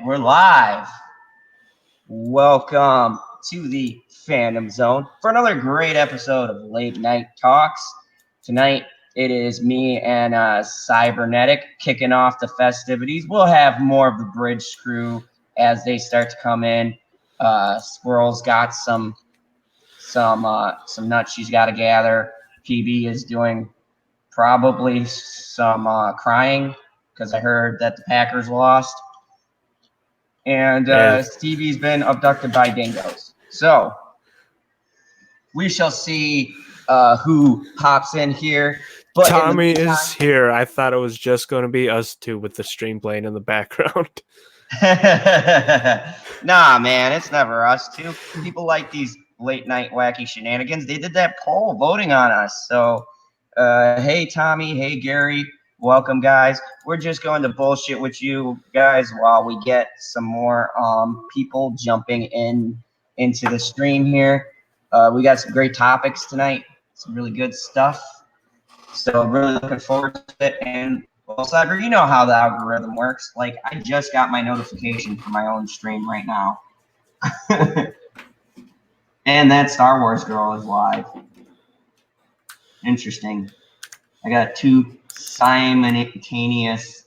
we're live. Welcome to the Fandom Zone for another great episode of Late Night Talks. Tonight, it is me and Cybernetic kicking off the festivities. We'll have more of the bridge crew as they start to come in. Squirrel's got some nuts she's got to gather. PB is doing probably some crying because I heard that the Packers lost. And Stevie's been abducted by dingoes. So we shall see who pops in here. But Tommy is here. I thought it was just going to be us two with the stream playing in the background. Nah, man, it's never us two. People like these late night wacky shenanigans. They did that poll voting on us. So, hey, Tommy. Hey, Gary. Welcome, guys. We're just going to bullshit with you guys while we get some more people jumping into the stream here. We got some great topics tonight, some really good stuff. So really looking forward to it. And well, Cyber, you know how the algorithm works. Like, I just got my notification for my own stream right now. And that Star Wars girl is live. Interesting. I got two simultaneous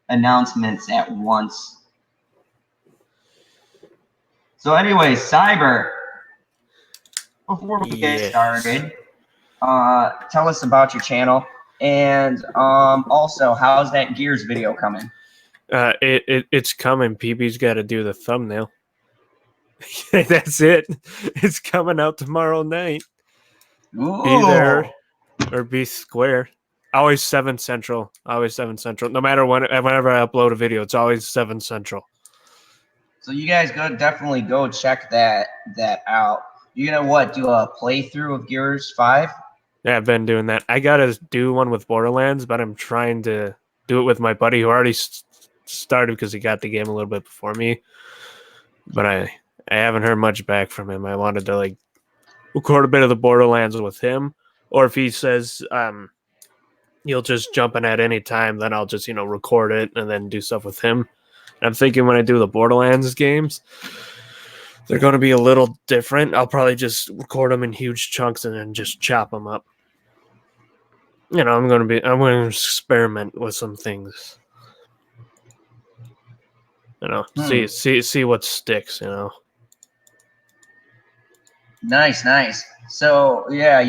announcements at once. So anyway, Cyber, before we get started, tell us about your channel, and also, how's that Gears video coming? It's coming. PB's got to do the thumbnail. That's it. It's coming out tomorrow night. Ooh. Be there or be square. Always 7 Central. Always 7 Central. No matter whenever I upload a video, it's always 7 Central. So you guys definitely go check that out. You're gonna do a playthrough of Gears 5? Yeah, I've been doing that. I gotta do one with Borderlands, but I'm trying to do it with my buddy who already started because he got the game a little bit before me. But I haven't heard much back from him. I wanted to record a bit of the Borderlands with him, or if he says you'll just jump in at any time, then I'll just record it and then do stuff with him. And I'm thinking when I do the Borderlands games, they're going to be a little different. I'll probably just record them in huge chunks and then just chop them up. I'm going to experiment with some things. See what sticks. Nice. So yeah,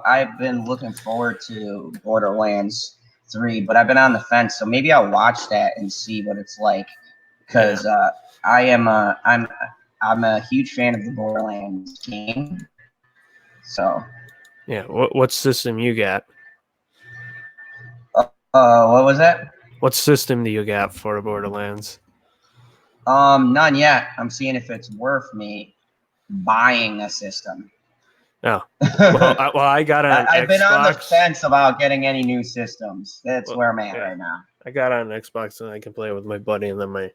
I've been looking forward to Borderlands 3, but I've been on the fence. So maybe I'll watch that and see what it's like, because I'm a huge fan of the Borderlands game. So yeah, what system you got? What was that? What system do you got for Borderlands? None yet. I'm seeing if it's worth me buying a system. Oh, well, I got on I've Xbox. been on the fence about getting any new systems. That's where I'm at right now. I got on Xbox and I can play with my buddy and then my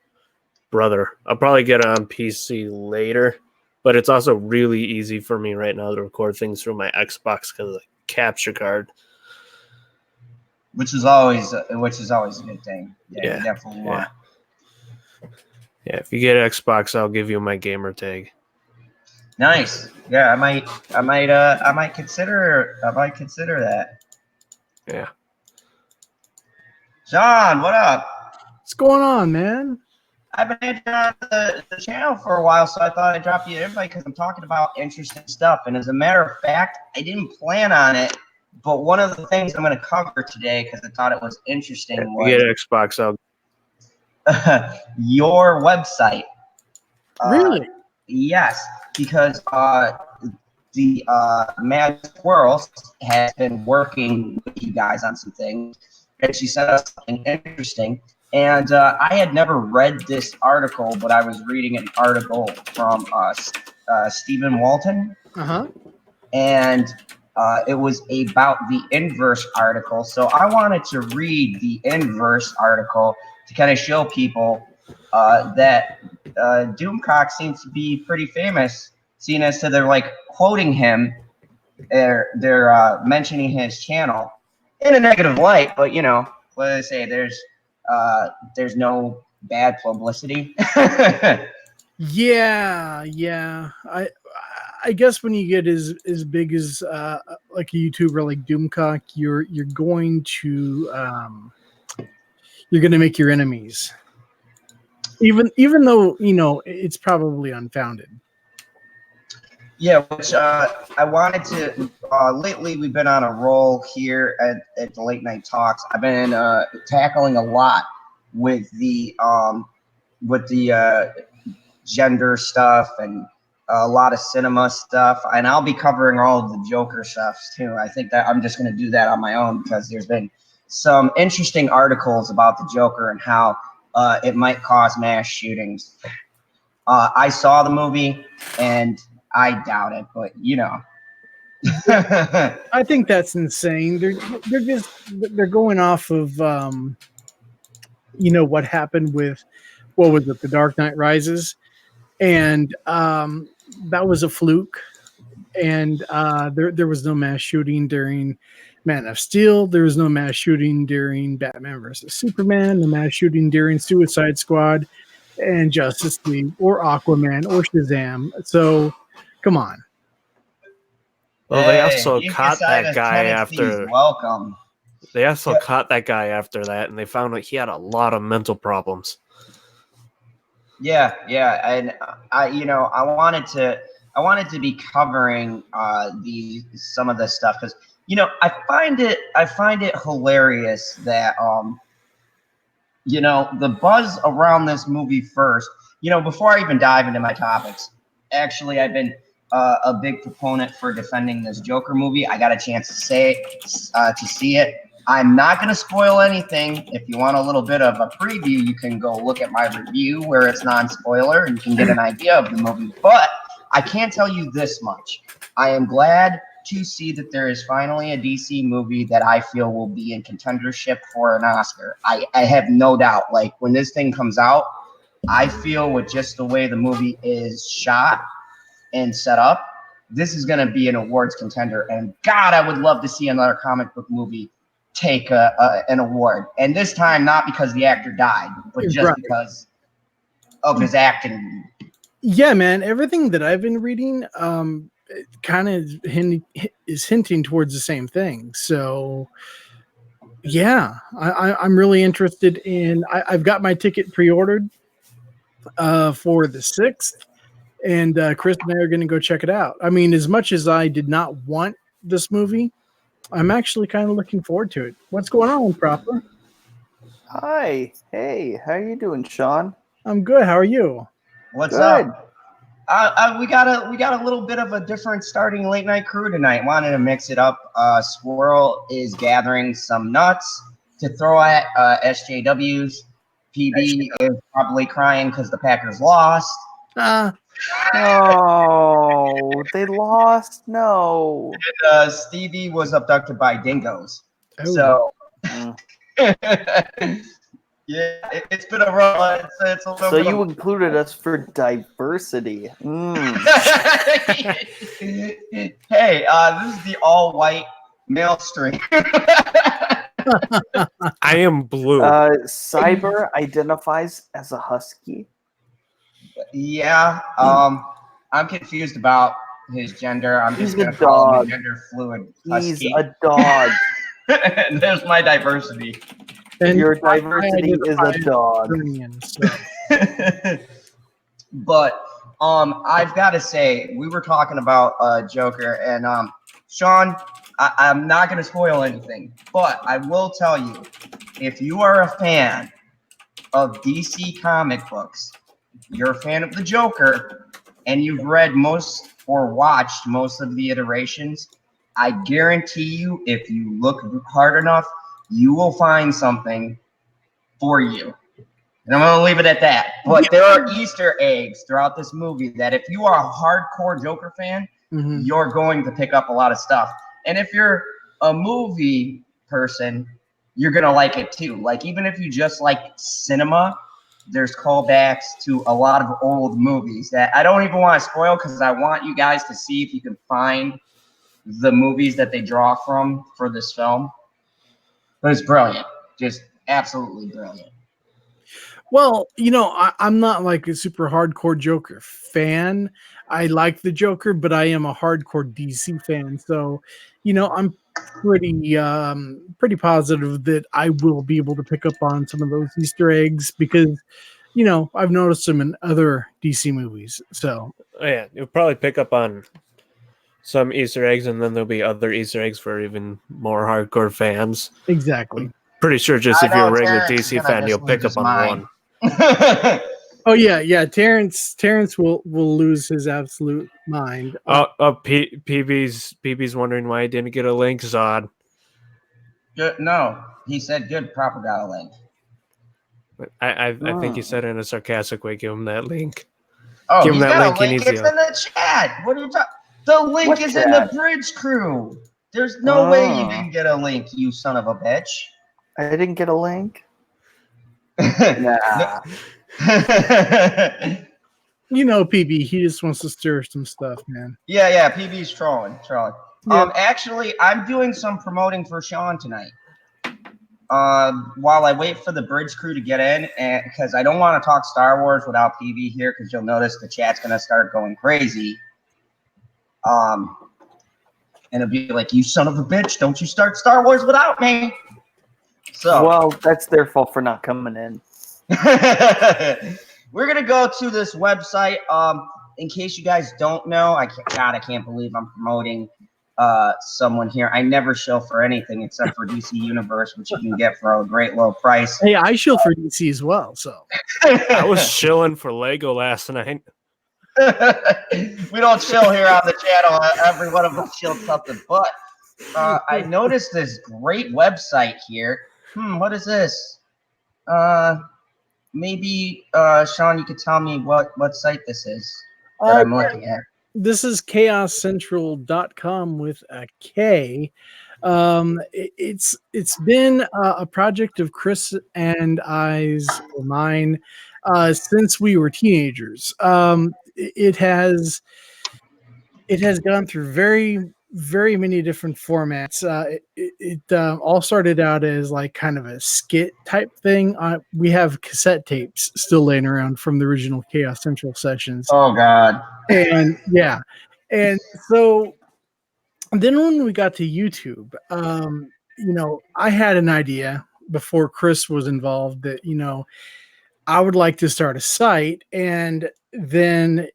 brother. I'll probably get it on PC later, but it's also really easy for me right now to record things through my Xbox because of the capture card. Which is always a good thing. Yeah, you definitely want. Yeah, if you get Xbox, I'll give you my gamer tag. Nice. Yeah, I might consider that. Yeah. John, what up? What's going on, man? I've been on the channel for a while, so I thought I'd drop you an invite because I'm talking about interesting stuff. And as a matter of fact, I didn't plan on it, but one of the things I'm going to cover today, because I thought it was interesting, was you get Xbox, your website. Really? Yes, because the Mad Squirrel has been working with you guys on some things, and she sent us something interesting. And I had never read this article, but I was reading an article from Stephen Walton. Uh-huh. And it was about the inverse article. So I wanted to read the inverse article to kind of show people that Doomcock seems to be pretty famous, seeing as to they're quoting him, they're mentioning his channel in a negative light, but what do they say? There's no bad publicity. Yeah. I guess when you get as big as like a YouTuber like Doomcock, you're going to make your enemies. Even though it's probably unfounded. Yeah, which I wanted to. Lately, we've been on a roll here at the Late Night Talks. I've been tackling a lot with the gender stuff and a lot of cinema stuff, and I'll be covering all of the Joker stuff too. I think that I'm just going to do that on my own because there's been some interesting articles about the Joker and how it might cause mass shootings. I saw the movie and I doubt it, but I think that's insane. They're going off of what happened with what was it, The Dark Knight Rises, and that was a fluke. And there was no mass shooting during Man of Steel. There was no mass shooting during Batman versus Superman. No mass shooting during Suicide Squad and Justice League or Aquaman or Shazam. So, come on. Well, they also caught that Insider guy Tennessee's after. welcome. They also caught that guy after that, and they found out he had a lot of mental problems. Yeah, and I wanted to be covering some of this stuff because I find it hilarious that the buzz around this movie first. Before I even dive into my topics, actually, I've been a big proponent for defending this Joker movie. I got a chance to see it. I'm not going to spoil anything. If you want a little bit of a preview, you can go look at my review where it's non-spoiler and you can get an idea of the movie. But I can tell you this much. I am glad to see that there is finally a DC movie that I feel will be in contendership for an Oscar. I have no doubt. Like, when this thing comes out, I feel with just the way the movie is shot and set up, this is going to be an awards contender. And God, I would love to see another comic book movie take an award. And this time, not because the actor died, but just because of his acting. Yeah, man. Everything that I've been reading kind of is hinting towards the same thing. So, yeah, I'm really interested in. I've got my ticket pre-ordered for the 6th. And Chris and I are going to go check it out. I mean, as much as I did not want this movie, I'm actually kind of looking forward to it. What's going on, Proper? Hi. Hey, how you doing, Sean? I'm good. How are you? What's Good. up? We got a little bit of a different starting late night crew tonight. Wanted to mix it up. Squirrel is gathering some nuts to throw at SJWs. PB is probably crying because the Packers lost. No, they lost. No. And Stevie was abducted by dingoes. Oh. So, Mm. yeah, it's been a rough. It's a little So bit you of... included us for diversity. Hey, this is the all-white male stream. I am blue. Cyber identifies as a husky. Yeah, I'm confused about his gender. I'm just He's gonna a call him a dog. gender fluid He's husky. a dog. And there's my diversity. And Your diversity is a dog. So. But I've got to say, we were talking about Joker, and Sean, I'm not going to spoil anything, but I will tell you, if you are a fan of DC comic books, you're a fan of the Joker, and you've read most or watched most of the iterations, I guarantee you, if you look hard enough, you will find something for you. And I'm going to leave it at that. But there are Easter eggs throughout this movie that if you are a hardcore Joker fan, you're going to pick up a lot of stuff. And if you're a movie person, you're going to like it too. Like, even if you just like cinema, there's callbacks to a lot of old movies that I don't even want to spoil because I want you guys to see if you can find the movies that they draw from for this film. But it's brilliant. Just absolutely brilliant. Well, I'm not like a super hardcore Joker fan. I like the Joker, but I am a hardcore DC fan. So, I'm pretty positive that I will be able to pick up on some of those Easter eggs because, I've noticed them in other DC movies. So, Oh, yeah, you'll probably pick up on some Easter eggs, and then there'll be other Easter eggs for even more hardcore fans. exactly. Pretty sure just I if you're a know regular Terrence is DC gonna fan, you'll just pick lose up his on mind. one. Oh yeah. Terrence will lose his absolute mind. PB's wondering why he didn't get a link, Zod. Good. No, he said good propaganda link. I think he Oh. said it in a sarcastic way. Give him that link. Oh, Give him he's that got link. a He link. needs It's the. in the chat. What are you talking? The link What is in the chat? bridge crew. There's no way you Oh. didn't get a link, you son of a bitch. I didn't get a link. No. Nah. PB, he just wants to stir some stuff, man. Yeah, PB's trolling. Yeah. Actually, I'm doing some promoting for Sean tonight. While I wait for the bridge crew to get in, and because I don't want to talk Star Wars without PB here, because you'll notice the chat's gonna start going crazy. And it'll be like, you son of a bitch, don't you start Star Wars without me. So Well, that's their fault for not coming in. we're gonna go to this website. In case you guys don't know, I can't believe I'm promoting someone here. I never shill for anything except for DC Universe, which you can get for a great low price. Hey, I shield for DC as well, so I was shilling for Lego last night. We don't chill here on the channel. Every one of us chilled something. But I noticed this great website here. What is this? Maybe Sean, you could tell me what site this is that I'm looking at. this is chaoscentral.com with a K. It's been a project of Chris and I's or mine since we were teenagers. It has gone through very many different formats. It all started out as like kind of a skit type thing. We have cassette tapes still laying around from the original Chaos Central sessions. Oh God. And yeah, and so then when we got to YouTube, I had an idea before Chris was involved that I would like to start a site, and then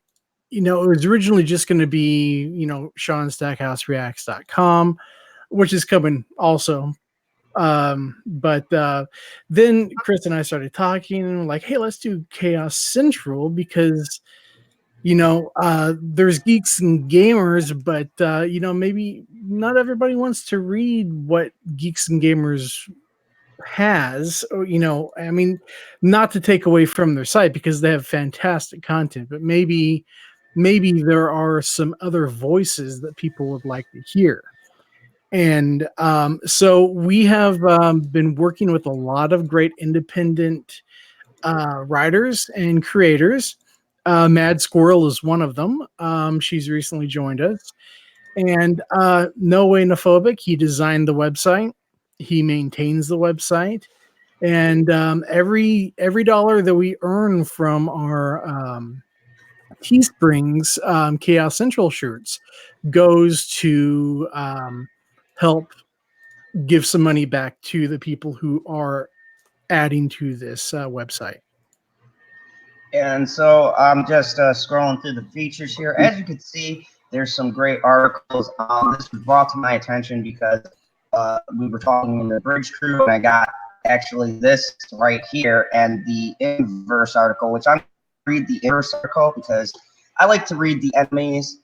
it was originally just going to be SeanStackHouseReacts.com, which is coming also. But then Chris and I started talking and like, hey, let's do Chaos Central because there's geeks and gamers, but maybe not everybody wants to read what Geeks and Gamers has, or I mean, not to take away from their site because they have fantastic content, but maybe there are some other voices that people would like to hear. And so we have been working with a lot of great independent writers and creators. Mad Squirrel is one of them. She's recently joined us. And No Way Nophobic, he designed the website. He maintains the website. And every dollar that we earn from our Teesprings Chaos Central shirts goes to help give some money back to the people who are adding to this website. And so I'm just scrolling through the features here. As you can see, there's some great articles. This was brought to my attention because we were talking in the bridge crew, and I got actually this right here and the inverse article, which I'm going to read the inverse article because I like to read the enemies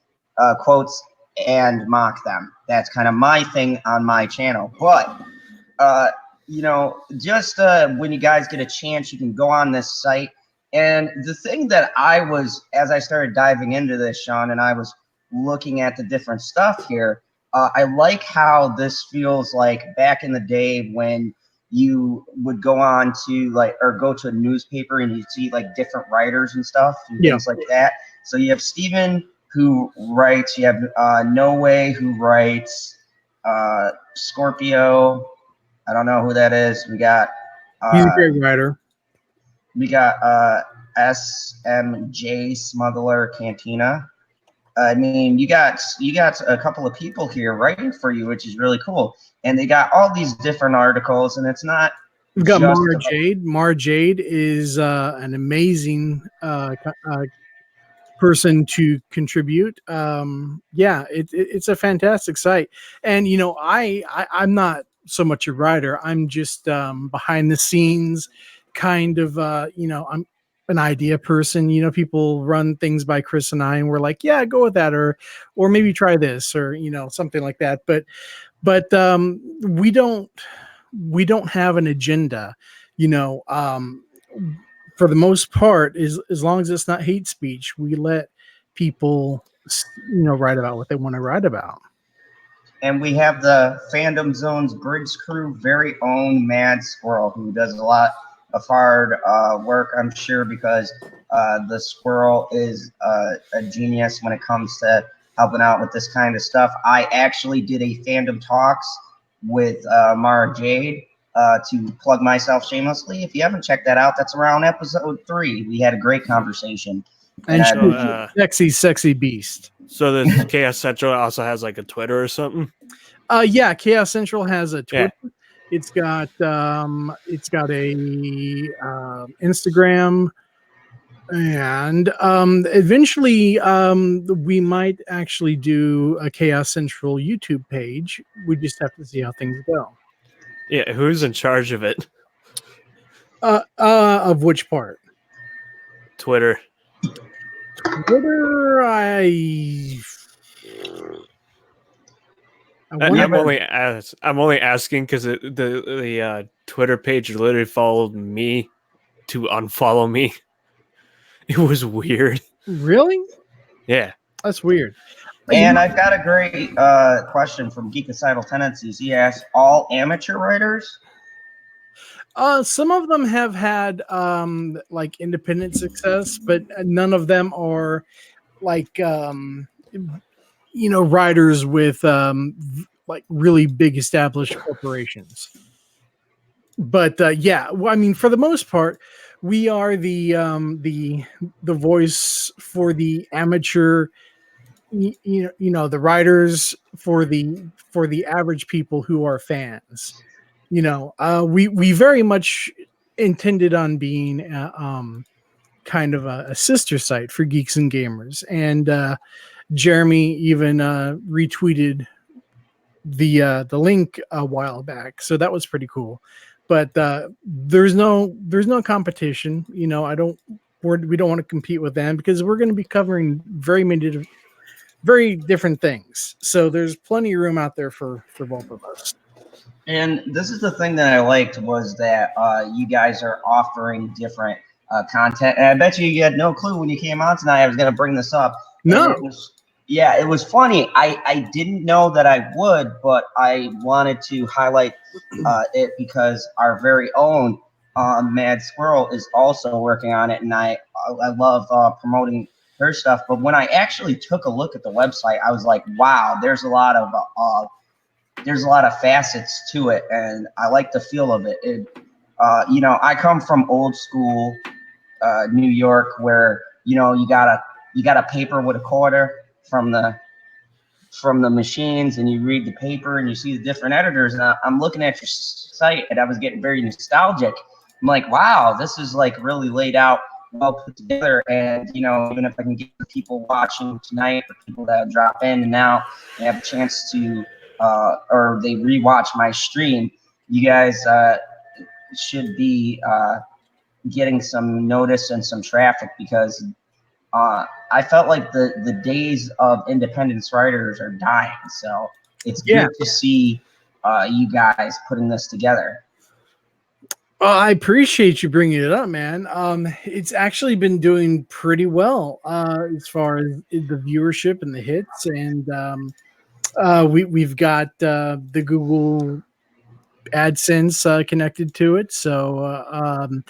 quotes and mock them. That's kind of my thing on my channel. But just when you guys get a chance, you can go on this site. And the thing that I was, as I started diving into this, Sean, and I was looking at the different stuff here, I like how this feels like back in the day when you would go on to go to a newspaper and you'd see like different writers and stuff and things like that. So you have Steven who writes, you have No Way who writes, Scorpio. I don't know who that is. We got he's a great writer. We got SMJ Smuggler Cantina. I mean, you got a couple of people here writing for you, which is really cool. And they got all these different articles, and it's not We've got just Mara about- Jade. Mara Jade is an amazing person to contribute. It's a fantastic site. And you know, I'm not so much a writer. I'm just behind the scenes, kind of. I'm an idea person. You know, people run things by Chris and I, and we're like, yeah, go with that, or maybe try this, or something like that. But we don't have an agenda. You know, for the most part, as long as it's not hate speech, we let people write about what they want to write about. And we have the Fandom Zone's Bridge Crew very own Mad Squirrel, who does a lot of hard work, I'm sure, because the squirrel is a genius when it comes to helping out with this kind of stuff. I actually did a Fandom Talks with Mara Jade to plug myself shamelessly. If you haven't checked that out, that's around episode 3. We had a great conversation. And I she's a sexy beast. So this Chaos Central also has like a Twitter or something. Yeah, Chaos Central has a Twitter. Yeah. It's got a Instagram, and eventually we might actually do a Chaos Central YouTube page. We just have to see how things go. Yeah, who's in charge of it? Of which part? Twitter. Twitter, I'm only asking because the Twitter page literally followed me to unfollow me. It was weird. Really? Yeah. That's weird. And I've got a great question from Geekicidal Tendencies. He asked, all amateur writers? Some of them have had like independent success, but none of them are like writers with like really big established corporations. But I mean, for the most part, we are the voice for the amateur. The writers for the average people who are fans. We very much intended on being kind of a sister site for geeks and gamers, and Jeremy even retweeted the link a while back, so that was pretty cool. But there's no competition. We don't want to compete with them because we're going to be covering very different things. So there's plenty of room out there for both of us. And this is the thing that I liked was that you guys are offering different content. And I bet you had no clue when you came on tonight I was going to bring this up. No. It was funny. I didn't know that I would, but I wanted to highlight it because our very own Mad Squirrel is also working on it. And I love promoting her stuff. But when I actually took a look at the website, I was like, wow, there's a lot of facets to it, and I like the feel of it. I come from old school New York, where you got a paper with a quarter from the machines, and you read the paper and you see the different editors. And I'm looking at your site, and I was getting very nostalgic. I'm like, wow, this is like really laid out, well put together. And even if I can get the people watching tonight, or people that drop in and now they have a chance to. Or they rewatch my stream, you guys should be getting some notice and some traffic, because I felt like the days of independence writers are dying. So it's good to see you guys putting this together. I appreciate you bringing it up, man. It's actually been doing pretty well as far as the viewership and the hits, and we've got the Google AdSense connected to it, so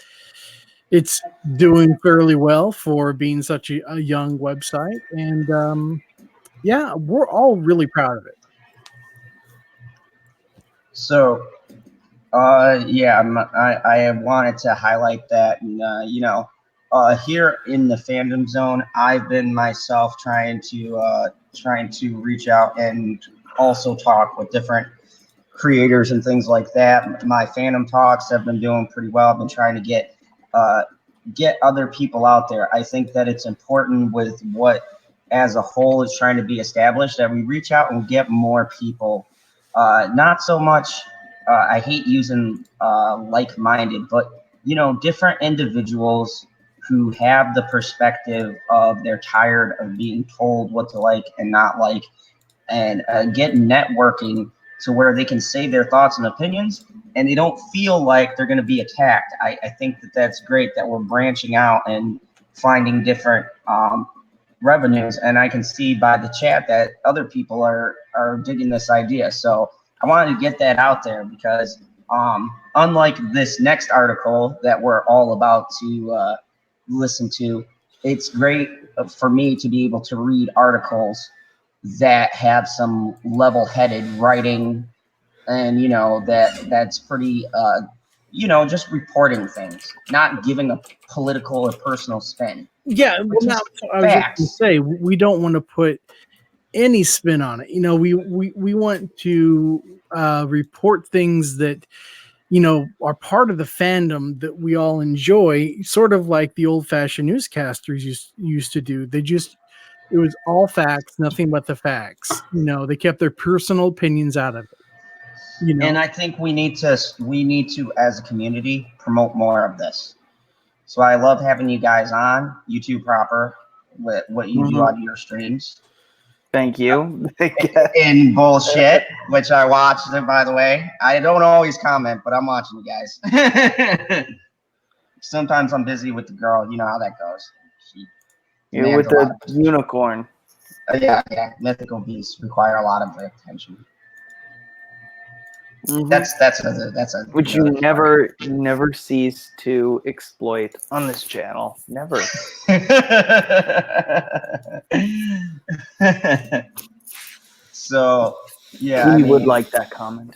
it's doing fairly well for being such a young website, and we're all really proud of it. So Yeah, I wanted to highlight that, and here in the fandom zone, I've been myself trying to reach out and also talk with different creators and things like that. My fandom talks have been doing pretty well. I've been trying to get other people out there. I think that it's important with what as a whole is trying to be established that we reach out and get more people. Not so much. I hate using like-minded, but different individuals who have the perspective of they're tired of being told what to like and not like, and get networking to where they can say their thoughts and opinions and they don't feel like they're going to be attacked. I think that that's great that we're branching out and finding different revenues. And I can see by the chat that other people are digging this idea. So I wanted to get that out there because unlike this next article that we're all about to listen to, it's great for me to be able to read articles that have some level-headed writing, and that's pretty just reporting things, not giving a political or personal spin. Yeah, well, now, I was just going to say we don't want to put any spin on it. We want to report things that are part of the fandom that we all enjoy, sort of like the old-fashioned newscasters used to do. It was all facts, nothing but the facts. They kept their personal opinions out of it. And I think we need to, as a community, promote more of this. So I love having you guys on YouTube proper with what you do on your streams. Thank you. In bullshit, which I watched it, by the way. I don't always comment, but I'm watching you guys. Sometimes I'm busy with the girl. You know how that goes. You're with the unicorn. Yeah. Mythical beasts require a lot of attention. Mm-hmm. That's a which you never cease to exploit on this channel. Never. So yeah, we would like that comment.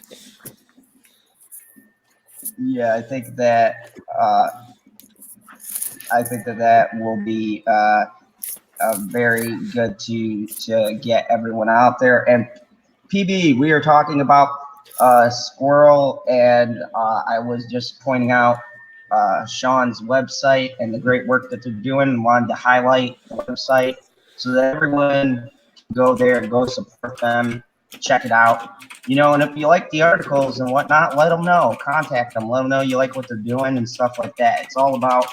Yeah, I think that will be very good to get everyone out there. And PB, we are talking about Squirrel, and I was just pointing out Sean's website and the great work that they're doing, and wanted to highlight the website so that everyone can go there and go support them, check it out. And if you like the articles and whatnot, let them know. Contact them. Let them know you like what they're doing and stuff like that. It's all about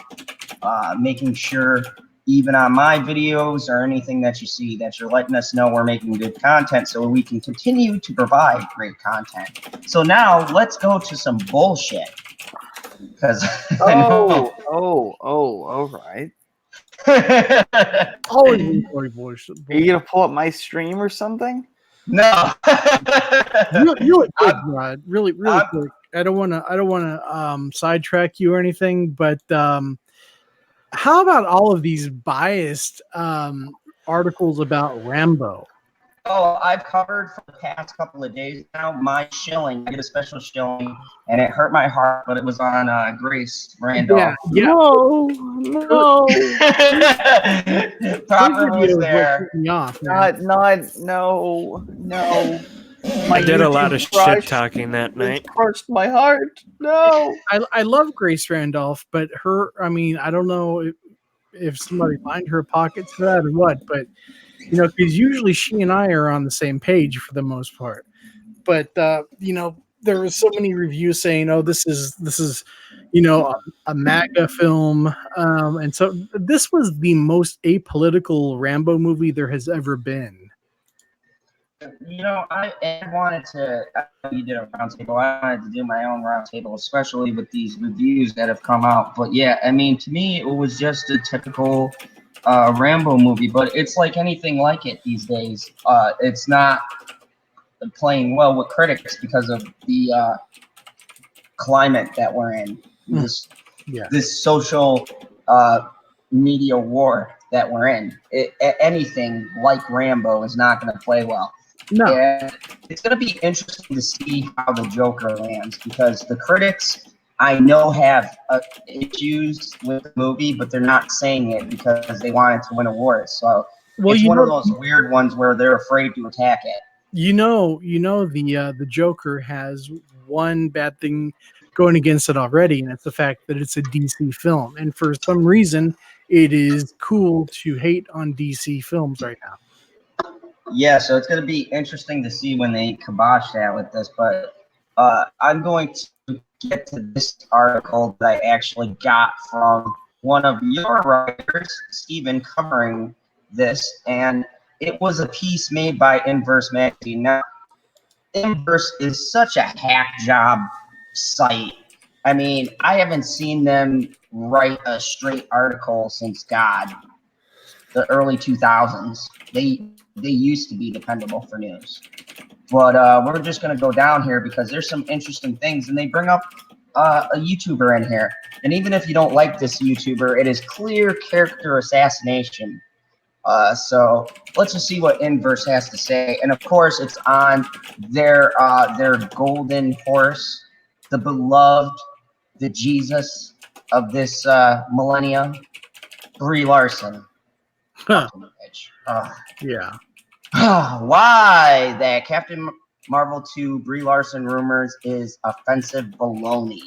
making sure, even on my videos or anything that you see, that you're letting us know we're making good content so we can continue to provide great content. So now let's go to some bullshit. Because all right. Always enjoy bullshit. Are you gonna pull up my stream or something? No. Really quick, Rod. Really quick. I don't want to sidetrack you or anything, but how about all of these biased articles about Rambo? Oh, I've covered for the past couple of days now my shilling. I get a special shilling, and it hurt my heart, but it was on Grace Randolph. Yeah. No. Proper was there. No. I did a lot of shit talking that night. Crushed my heart. No. I love Grace Randolph, but I don't know if somebody lined her pockets for that or what, but because usually she and I are on the same page for the most part. But there were so many reviews saying, "Oh, this is a MAGA film," and so this was the most apolitical Rambo movie there has ever been. I wanted to. You did a roundtable. I wanted to do my own roundtable, especially with these reviews that have come out. But yeah, to me, it was just a typical Rambo movie. But it's like anything like it these days. It's not playing well with critics because of the climate that we're in. This social media war that we're in. Anything like Rambo is not going to play well. No. And it's going to be interesting to see how the Joker lands because the critics I know have issues with the movie, but they're not saying it because they want it to win awards. So Well, it's you one of know, those weird ones where they're afraid to attack it. the Joker has one bad thing going against it already, and it's the fact that it's a DC film. And for some reason, it is cool to hate on DC films right now. Yeah, so it's going to be interesting to see when they kibosh that with this. But I'm going to get to this article that I actually got from one of your writers, Stephen, covering this. And it was a piece made by Inverse Magazine. Now, Inverse is such a hack job site. I mean, I haven't seen them write a straight article since God, the early 2000s. They used to be dependable for news. But we're just going to go down here because there's some interesting things. And they bring up a YouTuber in here. And even if you don't like this YouTuber, it is clear character assassination. So let's just see what Inverse has to say. And of course, it's on their golden horse, the beloved, the Jesus of this millennia, Brie Larson. Huh. Bitch. Yeah. Why that Captain Marvel 2 Brie Larson rumors is offensive baloney.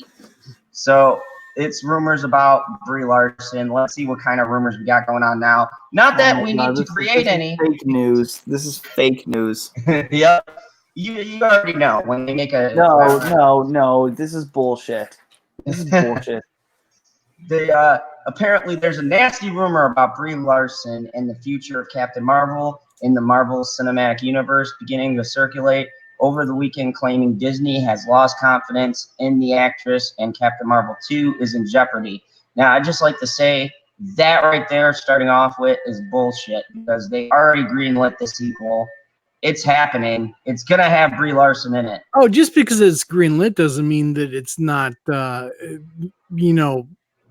So it's rumors about Brie Larson. Let's see what kind of rumors we got going on now. Not that we need to create any. Fake news. This is fake news. Yep. You already know when they make a No. This is bullshit. This is bullshit. They apparently there's a nasty rumor about Brie Larson and the future of Captain Marvel in the Marvel Cinematic Universe beginning to circulate over the weekend, claiming Disney has lost confidence in the actress and Captain Marvel 2 is in jeopardy. Now, I'd just like to say that right there, starting off with, is bullshit because they already greenlit the sequel. It's happening. It's going to have Brie Larson in it. Oh, just because it's greenlit doesn't mean that it's not,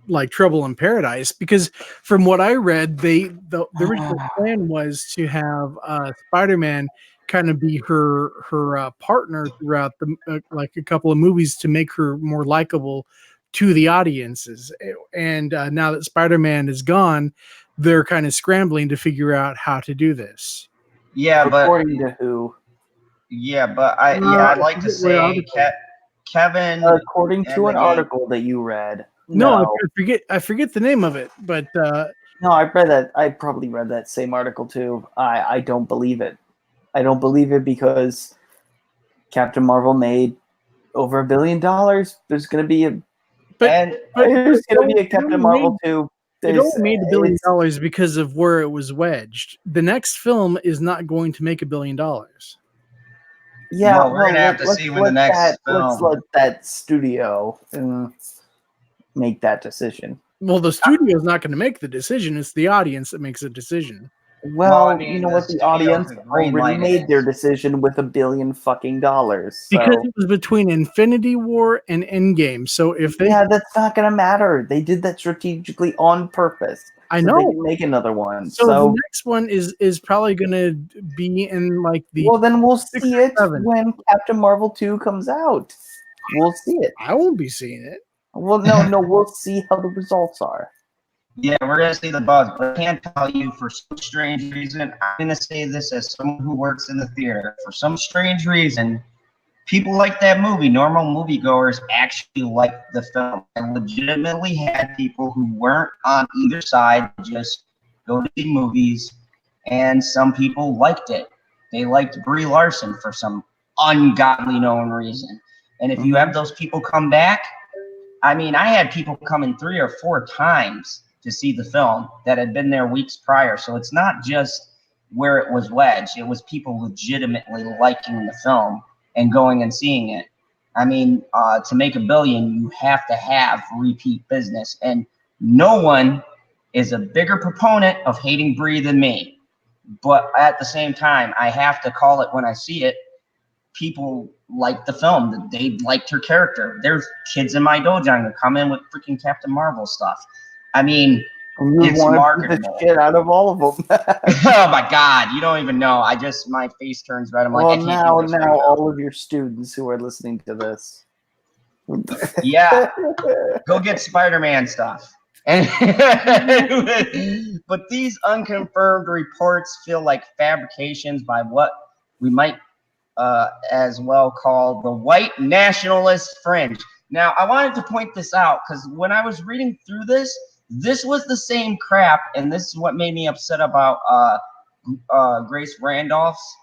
like Trouble in Paradise. Because from what I read, the original plan was to have Spider-Man kind of be her partner throughout the like a couple of movies to make her more likable to the audiences. And now that Spider-Man is gone, they're kind of scrambling to figure out how to do this. Yeah, According to who? Yeah, but I'd like to say Kevin. According to an article that you read. No, I forget the name of it, but no, I read that. I probably read that same article too. I don't believe it. I don't believe it because Captain Marvel made over $1 billion. There's going to be there's going to be a Captain Marvel 2. It only made $1 billion because of where it was wedged. The next film is not going to make $1 billion. Yeah, well, we're gonna have to see when the next film. Let's let that studio make that decision. Well, the studio is not going to make the decision. It's the audience that makes the decision. Well, I mean, you know what? The audience already made their decision with $1 billion fucking dollars. So. Because it was between Infinity War and Endgame. So if they that's not gonna matter. They did that strategically on purpose. I know. They can make another one. So the next one is probably gonna be in like the. Well, then we'll see it when Captain Marvel 2 comes out. We'll see it. I won't be seeing it. Well, no, we'll see how the results are. Yeah, we're going to see the buzz, but I can't tell you for some strange reason. I'm going to say this as someone who works in the theater. For some strange reason, people like that movie. Normal moviegoers actually like the film. I legitimately had people who weren't on either side just go to see movies, and some people liked it. They liked Brie Larson for some ungodly known reason. And if you have those people come back, I mean, I had people come in 3 or 4 times to see the film that had been there weeks prior. So it's not just where it was wedged. It was people legitimately liking the film and going and seeing it. I mean, to make $1 billion, you have to have repeat business. And no one is a bigger proponent of hating Brie than me. But at the same time, I have to call it when I see it. People like the film. They liked her character. There's kids in my dojo that come in with freaking Captain Marvel stuff. I mean, And you It's want to beat marketable. the shit out of all of them. Oh my God, you don't even know. My face turns red. I'm like, well, I can't now do this right now. all of your students who are listening to this. Yeah, go get Spider-Man stuff. And but these unconfirmed reports feel like fabrications by what we might as well call the white nationalist fringe. Now, I wanted to point this out because when I was reading through this, this was the same crap, and this is what made me upset about Grace Randolph's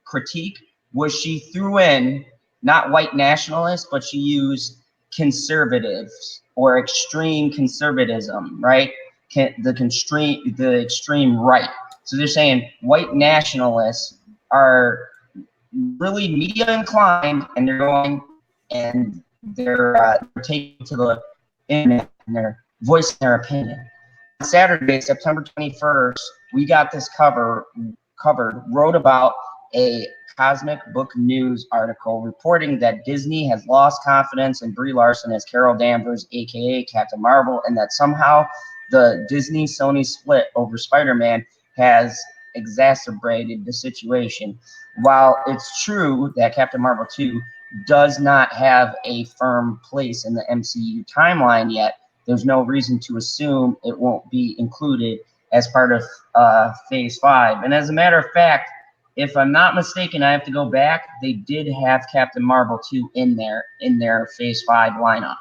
critique. Was she threw in not white nationalists, but she used conservatives or extreme conservatism, right? The extreme right. So they're saying white nationalists are really media inclined, and they're going and they're taking to the internet and they're voicing their opinion. On Saturday, September 21st, we got this covered, wrote about a Cosmic Book News article reporting that Disney has lost confidence in Brie Larson as Carol Danvers, aka Captain Marvel, and that somehow the Disney-Sony split over Spider-Man has exacerbated the situation. While it's true that Captain Marvel 2 does not have a firm place in the MCU timeline yet, there's no reason to assume it won't be included as part of Phase 5. And as a matter of fact, if I'm not mistaken, I have to go back, they did have Captain Marvel 2 in their Phase 5 lineup.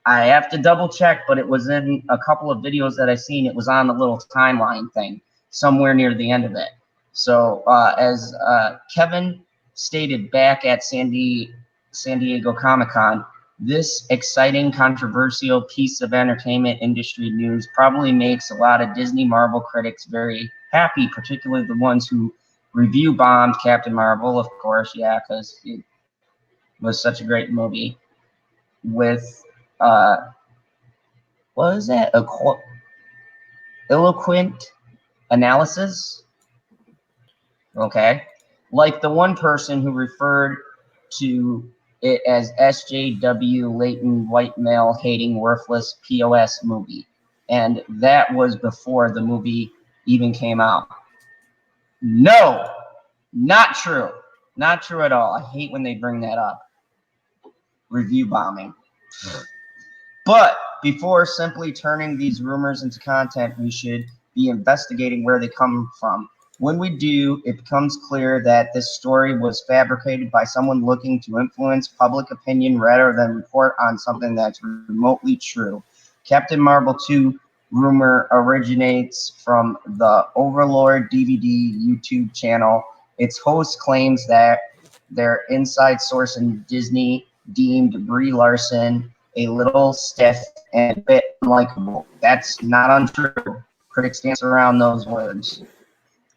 I have to double check, but it was in a couple of videos that I've seen. It was on the little timeline thing somewhere near the end of it. So as Kevin stated back at San Diego Comic-Con, this exciting, controversial piece of entertainment industry news probably makes a lot of Disney Marvel critics very happy, particularly the ones who review bombed Captain Marvel, of course, yeah, because it was such a great movie with, what is that? Eloquent analysis? Okay. Like the one person who referred to it as SJW, latent white male hating worthless POS movie. And that was before the movie even came out. No, not true. Not true at all. I hate when they bring that up. Review bombing. But before simply turning these rumors into content, we should be investigating where they come from. When we do, it becomes clear that this story was fabricated by someone looking to influence public opinion rather than report on something that's remotely true. Captain Marvel 2 rumor originates from the Overlord DVD YouTube channel. Its host claims that their inside source in Disney deemed Brie Larson a little stiff and a bit unlikable. That's not untrue. Critics dance around those words.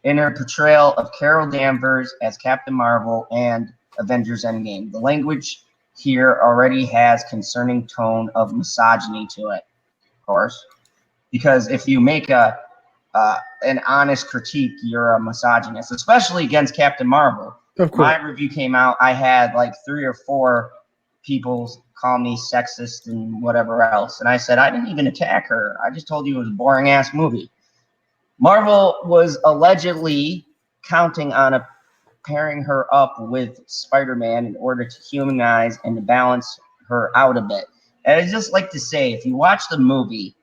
In her portrayal of Carol Danvers as Captain Marvel and Avengers Endgame, the language here already has concerning tone of misogyny to it, of course. Because if you make an honest critique, you're a misogynist, especially against Captain Marvel. Of course. My review came out, I had like 3 or 4 people call me sexist and whatever else. And I said, I didn't even attack her. I just told you it was a boring ass movie. Marvel was allegedly counting on pairing her up with Spider-Man in order to humanize and to balance her out a bit. And I'd just like to say, if you watch the movie,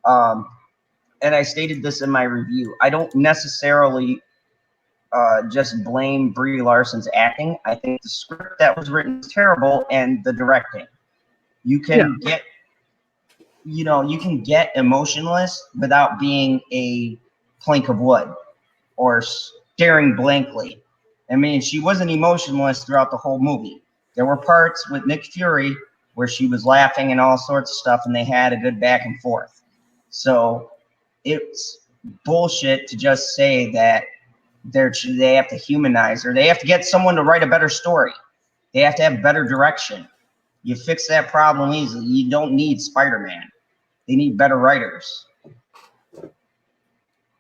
and I stated this in my review, I don't necessarily just blame Brie Larson's acting. I think the script that was written is terrible, and the directing. You can get, you can get emotionless without being a plank of wood or staring blankly. I mean, she wasn't emotionless throughout the whole movie. There were parts with Nick Fury where she was laughing and all sorts of stuff, and they had a good back and forth. So it's bullshit to just say that they have to humanize her. They have to get someone to write a better story. They have to have better direction. You fix that problem easily. You don't need Spider-Man. They need better writers.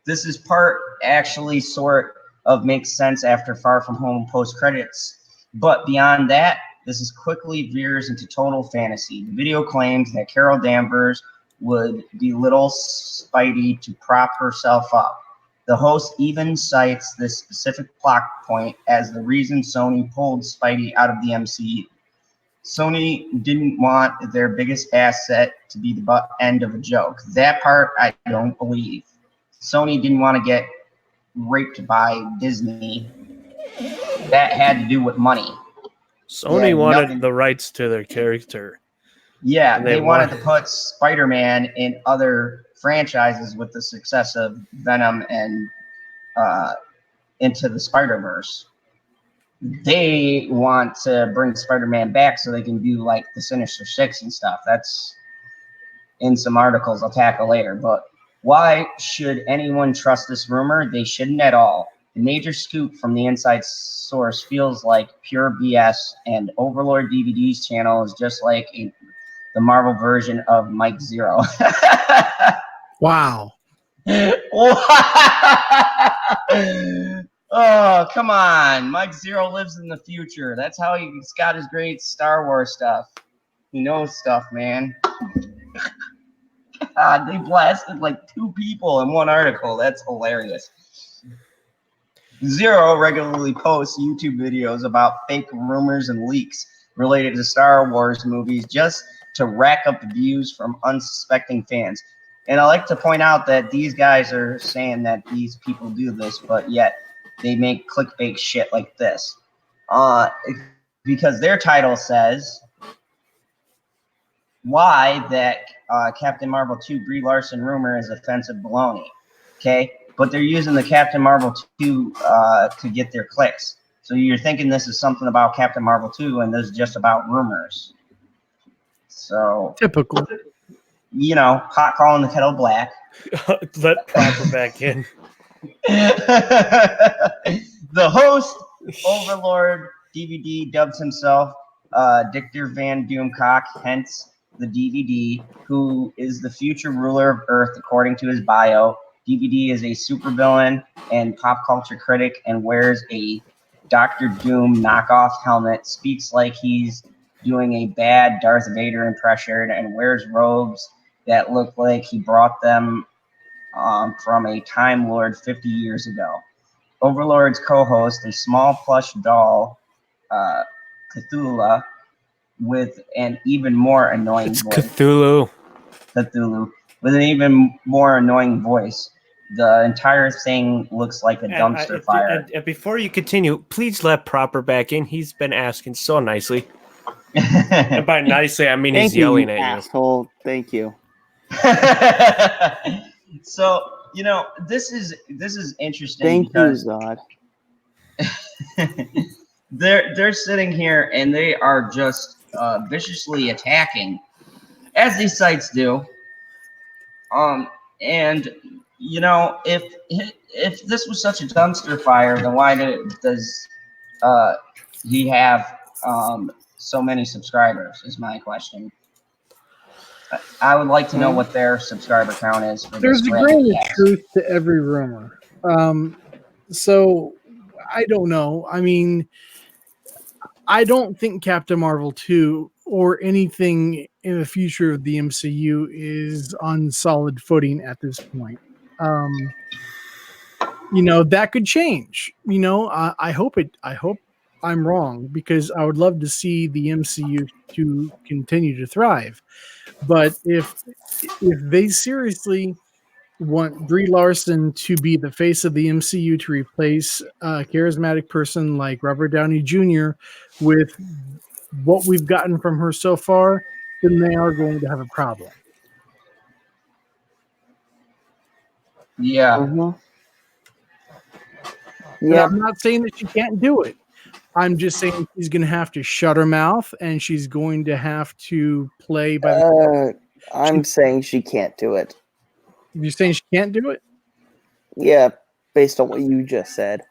This is part actually sort of makes sense after Far From Home post-credits. But beyond that, this is quickly veers into total fantasy. The video claims that Carol Danvers would belittle Spidey to prop herself up. The host even cites this specific plot point as the reason Sony pulled Spidey out of the MCU. Sony didn't want their biggest asset to be the butt end of a joke. That part I don't believe. Sony didn't want to get raped by Disney. That had to do with money. Sony wanted the rights to their character. Yeah, they wanted to put Spider-Man in other franchises with the success of Venom and Into the Spider-Verse. They want to bring Spider-Man back so they can do like the Sinister Six and stuff. That's in some articles I'll tackle later. But why should anyone trust this rumor? They shouldn't at all. The major scoop from the inside source feels like pure BS, and Overlord DVD's channel is just like the Marvel version of Mike Zero. Wow. Oh, come on. Mike Zero lives in the future. That's how he's got his great Star Wars stuff. He knows stuff, man. God, they blasted like 2 people in one article. That's hilarious. Zero regularly posts YouTube videos about fake rumors and leaks related to Star Wars movies just to rack up views from unsuspecting fans. And I like to point out that these guys are saying that these people do this, but yet they make clickbait shit like this. Because their title says why that Captain Marvel 2 Brie Larson rumor is offensive baloney. Okay? But they're using the Captain Marvel 2 to get their clicks. So you're thinking this is something about Captain Marvel 2 and this is just about rumors. So typical. You know, hot calling the kettle black. Let Proper back in. The host, Overlord DVD, dubs himself Dictor Van Doomcock, hence the DVD, who is the future ruler of Earth according to his bio. DVD is a supervillain and pop culture critic and wears a Dr. Doom knockoff helmet, speaks like he's doing a bad Darth Vader impression, and wears robes that look like he brought them from a Time Lord 50 years ago. Overlord's co-host, a small plush doll, Cthulhu, with an even more annoying voice. Cthulhu. With an even more annoying voice. The entire thing looks like a dumpster fire. And before you continue, please let Proper back in. He's been asking so nicely. And by nicely, I mean he's yelling at you. Asshole. Thank you. So, you know, this is interesting. Thank because you, Zod. they're sitting here and they are just viciously attacking, as these sites do. And you know, if this was such a dumpster fire, then why does he have so many subscribers? Is my question. I would like to know what their subscriber count is. There's a grain of truth to every rumor. So I don't know. I mean, I don't think Captain Marvel 2 or anything in the future of the MCU is on solid footing at this point. You know, that could change. You know, I hope I'm wrong, because I would love to see the MCU to continue to thrive. But if they seriously want Brie Larson to be the face of the MCU to replace a charismatic person like Robert Downey Jr. with what we've gotten from her so far, then they are going to have a problem. Yeah. Mm-hmm. Yeah. I'm not saying that she can't do it. I'm just saying she's going to have to shut her mouth, and she's going to have to play by the... I'm saying she can't do it. You're saying she can't do it? Yeah, based on what you just said.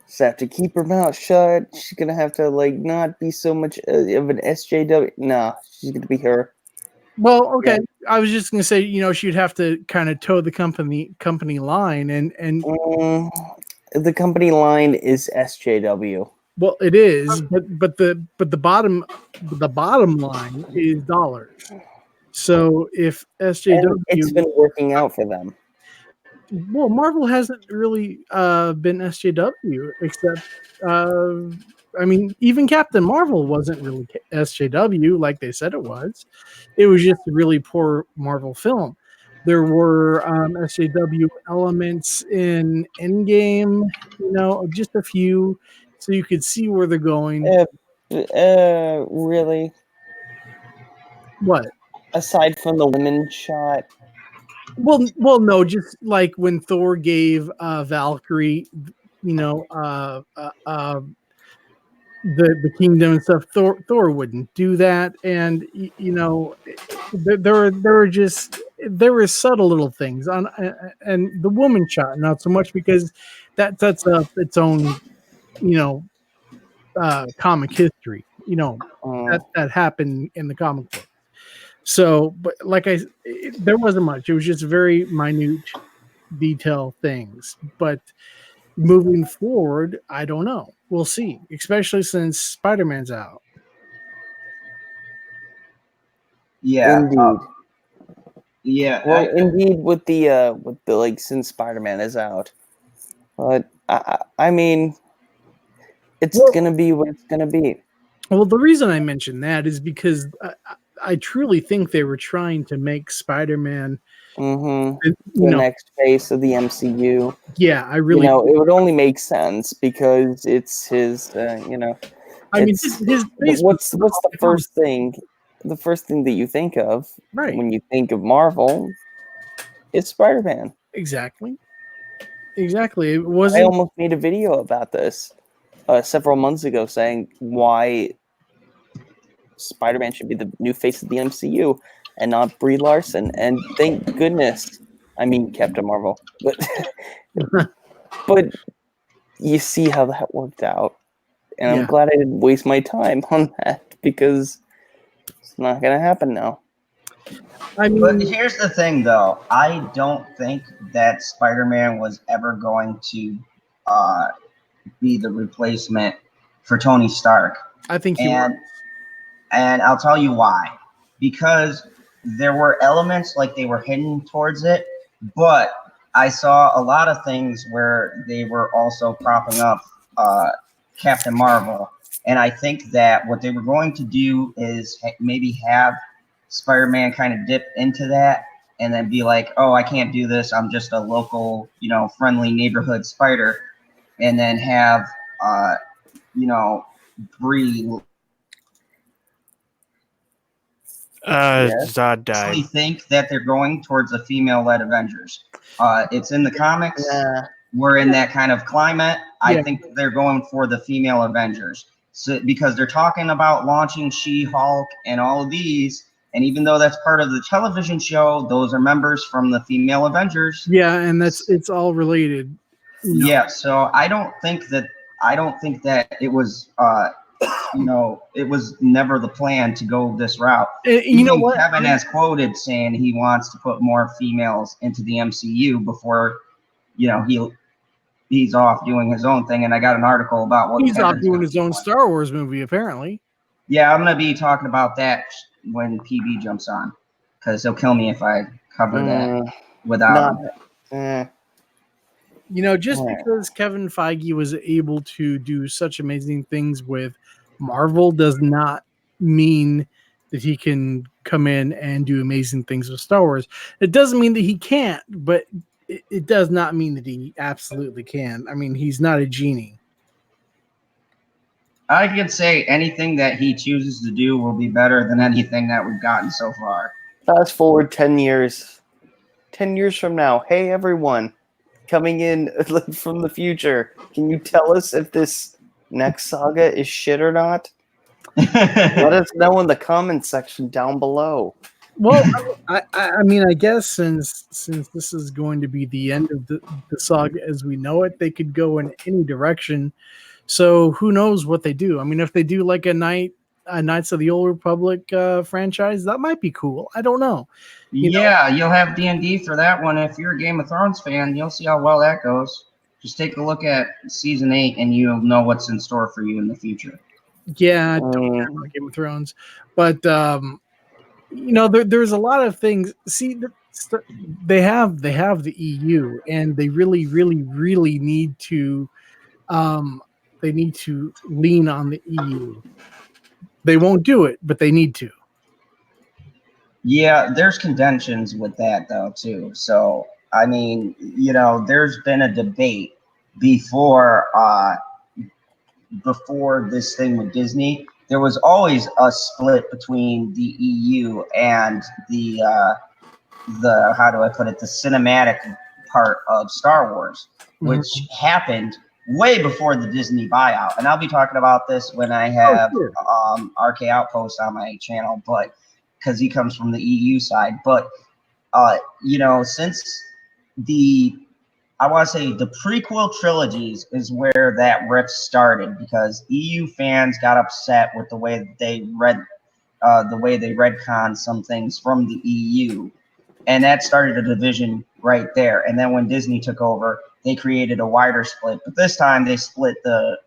She's have to keep her mouth shut. She's gonna have to not be so much of an SJW. No, she's gonna be her. Well, okay. Yeah. I was just gonna say, you know, she'd have to kind of toe the company line, and the company line is SJW. Well, it is, but the bottom line is dollars. So if And SJW, it's been working out for them. well, Marvel hasn't really been SJW except, I mean, even Captain Marvel wasn't really SJW like they said it was. It was just a really poor Marvel film. There were SJW elements in Endgame, just a few, so you could see where they're going. Really? What? Aside from the women shot, Well, no, just like when Thor gave Valkyrie, the kingdom and stuff. Thor wouldn't do that, and there were subtle little things on, and the woman shot not so much because that sets up its own comic history. That happened in the comic book. So, but there wasn't much. It was just very minute detail things. But moving forward, I don't know. We'll see. Especially since Spider-Man's out. Yeah. indeed. Yeah. Well, indeed, with the like since Spider-Man is out, but I mean, it's gonna be what it's gonna be. Well, the reason I mentioned that is because I truly think they were trying to make Spider-Man. The next phase of the MCU. Yeah, I really. It would only make sense because it's his. I mean, what's the first thing? The first thing that you think of when you think of Marvel is Spider-Man. Exactly. It wasn't. I almost made a video about this several months ago, saying why Spider-Man should be the new face of the MCU and not Brie Larson. And thank goodness, I mean Captain Marvel, but you see how that worked out, and I'm glad I didn't waste my time on that because it's not going to happen now. I mean, but here's the thing, though. I don't think that Spider-Man was ever going to be the replacement for Tony Stark. I think he was. And I'll tell you why. Because there were elements like they were hidden towards it, but I saw a lot of things where they were also propping up Captain Marvel. And I think that what they were going to do is maybe have Spider-Man kind of dip into that and then be like, oh, I can't do this. I'm just a local, friendly neighborhood spider. And then have, Brie. Zod died. I think that they're going towards a female-led Avengers. It's in the comics. We're in that kind of climate. I think they're going for the female Avengers. So, because they're talking about launching She-Hulk and all of these, and even though that's part of the television show, those are members from the female Avengers. Yeah, and it's all related. Yeah, so I don't think that it was it was never the plan to go this route. Even what? Kevin has quoted saying he wants to put more females into the MCU before, he's off doing his own thing. And I got an article about what he's off doing his own Star Wars movie, apparently. Yeah, I'm gonna be talking about that when PB jumps on, because he'll kill me if I cover that without him. Just because Kevin Feige was able to do such amazing things with Marvel does not mean that he can come in and do amazing things with Star Wars. It doesn't mean that he can't, but it does not mean that he absolutely can. I mean, he's not a genie. I could say anything that he chooses to do will be better than anything that we've gotten so far. Fast forward 10 years. 10 years from now, hey, everyone. Coming in from the future, can you tell us if this next saga is shit or not? Let us know in the comment section down below. Well, I mean, I guess since this is going to be the end of the saga as we know it, they could go in any direction. So who knows what they do? I mean, if they do like a Knights of the Old Republic franchise, that might be cool. I don't know. You'll have D&D for that one. If you're a Game of Thrones fan, you'll see how well that goes. Just take a look at season 8 and you'll know what's in store for you in the future. Yeah, I don't care about Game of Thrones. But there's a lot of things. See, they have the EU, and they really, really, really need to lean on the EU. They won't do it, but they need to. Yeah, there's contentions with that though too. So I mean, there's been a debate before before this thing with Disney. There was always a split between the EU and the how do I put it, the cinematic part of Star Wars, which happened way before the Disney buyout. And I'll be talking about this when I have RK Outpost on my channel, but because he comes from the EU side. But since I want to say the prequel trilogies is where that rift started, because EU fans got upset with the way that they retconned some things from the EU, and that started a division right there. And then when Disney took over, they created a wider split, but this time they split the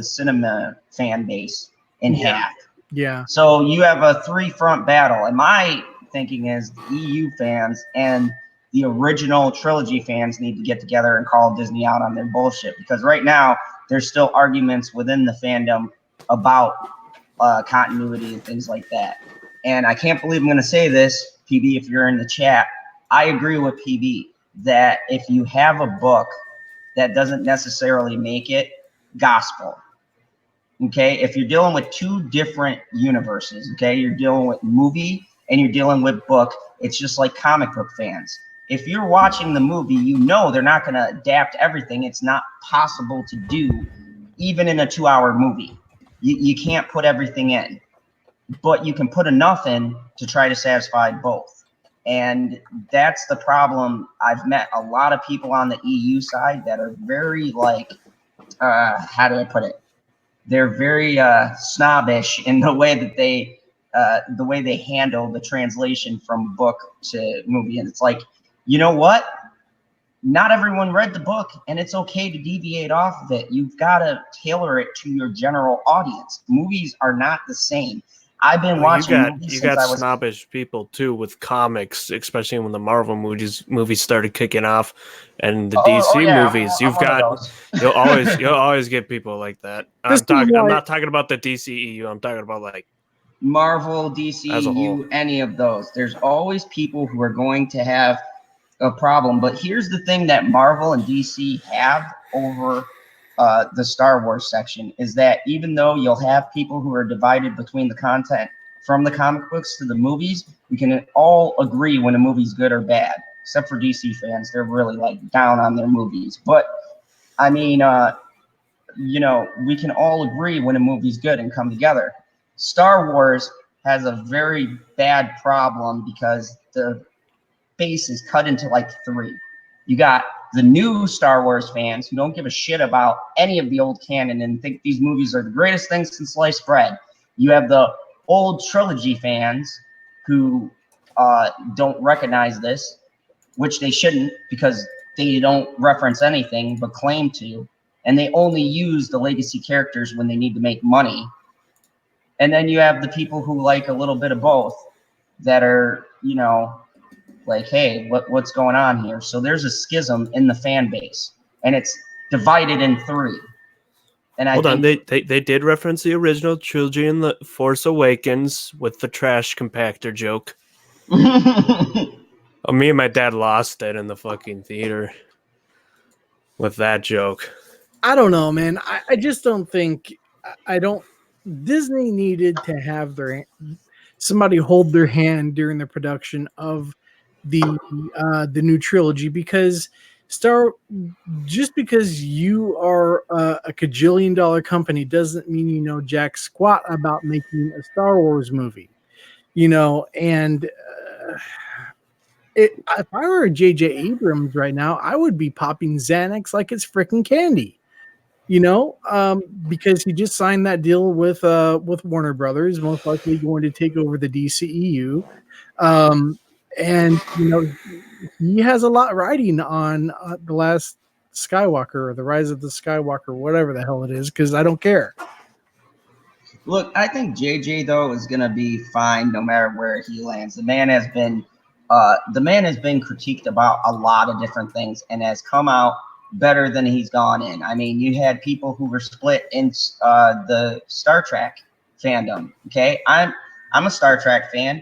cinema fan base in half. Yeah. So you have a three-front battle, and my thinking is the EU fans and the original trilogy fans need to get together and call Disney out on their bullshit, because right now there's still arguments within the fandom about continuity and things like that. And I can't believe I'm going to say this, PB, if you're in the chat. I agree with PB that if you have a book that doesn't necessarily make it gospel, okay, if you're dealing with two different universes, okay, you're dealing with movie and you're dealing with book, it's just like comic book fans. If you're watching the movie, they're not going to adapt everything. It's not possible to do, even in a 2-hour movie. You can't put everything in, but you can put enough in to try to satisfy both. And that's the problem. I've met a lot of people on the EU side that are very how do I put it? They're very snobbish in the way that they handle the translation from book to movie. And it's like, you know what? Not everyone read the book, and it's okay to deviate off of it. You've got to tailor it to your general audience. Movies are not the same. I've been watching movies you since got I was snobbish people too with comics, especially when the Marvel movies started kicking off, and the DC movies. You'll always get people like that. I'm not talking about the DCEU. I'm talking about like Marvel, DCEU, any of those. There's always people who are going to have a problem. But here's the thing that Marvel and DC have over the Star Wars section, is that even though you'll have people who are divided between the content from the comic books to the movies, we can all agree when a movie's good or bad, except for DC fans. They're really down on their movies. But I mean, we can all agree when a movie's good and come together. Star Wars has a very bad problem because the base is cut into three. You got the new Star Wars fans who don't give a shit about any of the old canon and think these movies are the greatest things since sliced bread. You have the old trilogy fans who don't recognize this, which they shouldn't, because they don't reference anything but claim to, and they only use the legacy characters when they need to make money. And then you have the people who like a little bit of both that are, hey, what's going on here? So there's a schism in the fan base, and it's divided in three. And Hold on, they did reference the original trilogy in The Force Awakens with the trash compactor joke. Me and my dad lost it in the fucking theater with that joke. I don't know, man. I just don't think Disney needed to have somebody hold their hand during the production of the new trilogy, because just because you are a $1 company doesn't mean you know jack squat about making a Star Wars movie, and if I were J.J. Abrams right now, I would be popping Xanax like it's freaking candy. Because he just signed that deal with Warner Brothers, most likely going to take over the DCEU. And he has a lot riding on The Last Skywalker or The Rise of the Skywalker, whatever the hell it is, because I don't care. Look, I think JJ though is gonna be fine no matter where he lands. The man has been critiqued about a lot of different things and has come out better than he's gone in. I mean, you had people who were split in the Star Trek fandom. Okay, I'm a Star Trek fan,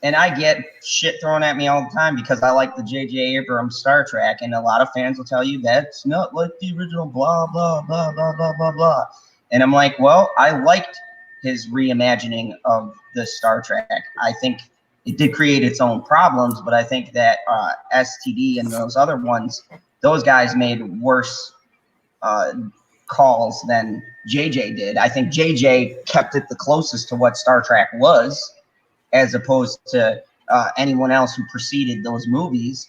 and I get shit thrown at me all the time because I like the J.J. Abrams Star Trek, and a lot of fans will tell you that's not like the original. Blah blah blah blah blah blah blah. And I'm like, well, I liked his reimagining of the Star Trek. I think it did create its own problems, but I think that STD and those other ones, those guys made worse calls than JJ did. I think JJ kept it the closest to what Star Trek was, as opposed to anyone else who preceded those movies.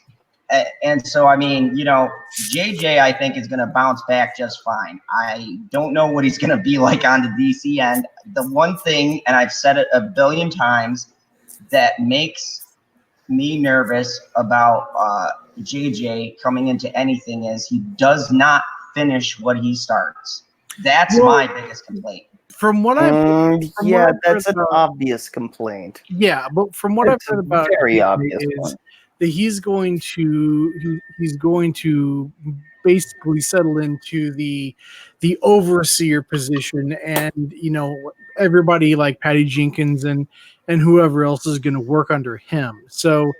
And so, I mean, JJ, I think, is going to bounce back just fine. I don't know what he's going to be like on the DC end. The one thing, and I've said it a billion times, that makes me nervous about JJ coming into anything is he does not finish what he starts. That's my biggest complaint. From what I've that's an obvious complaint. Yeah, but from what I've heard about very obvious is that he's going to basically settle into the overseer position, and everybody like Patty Jenkins and whoever else is going to work under him. So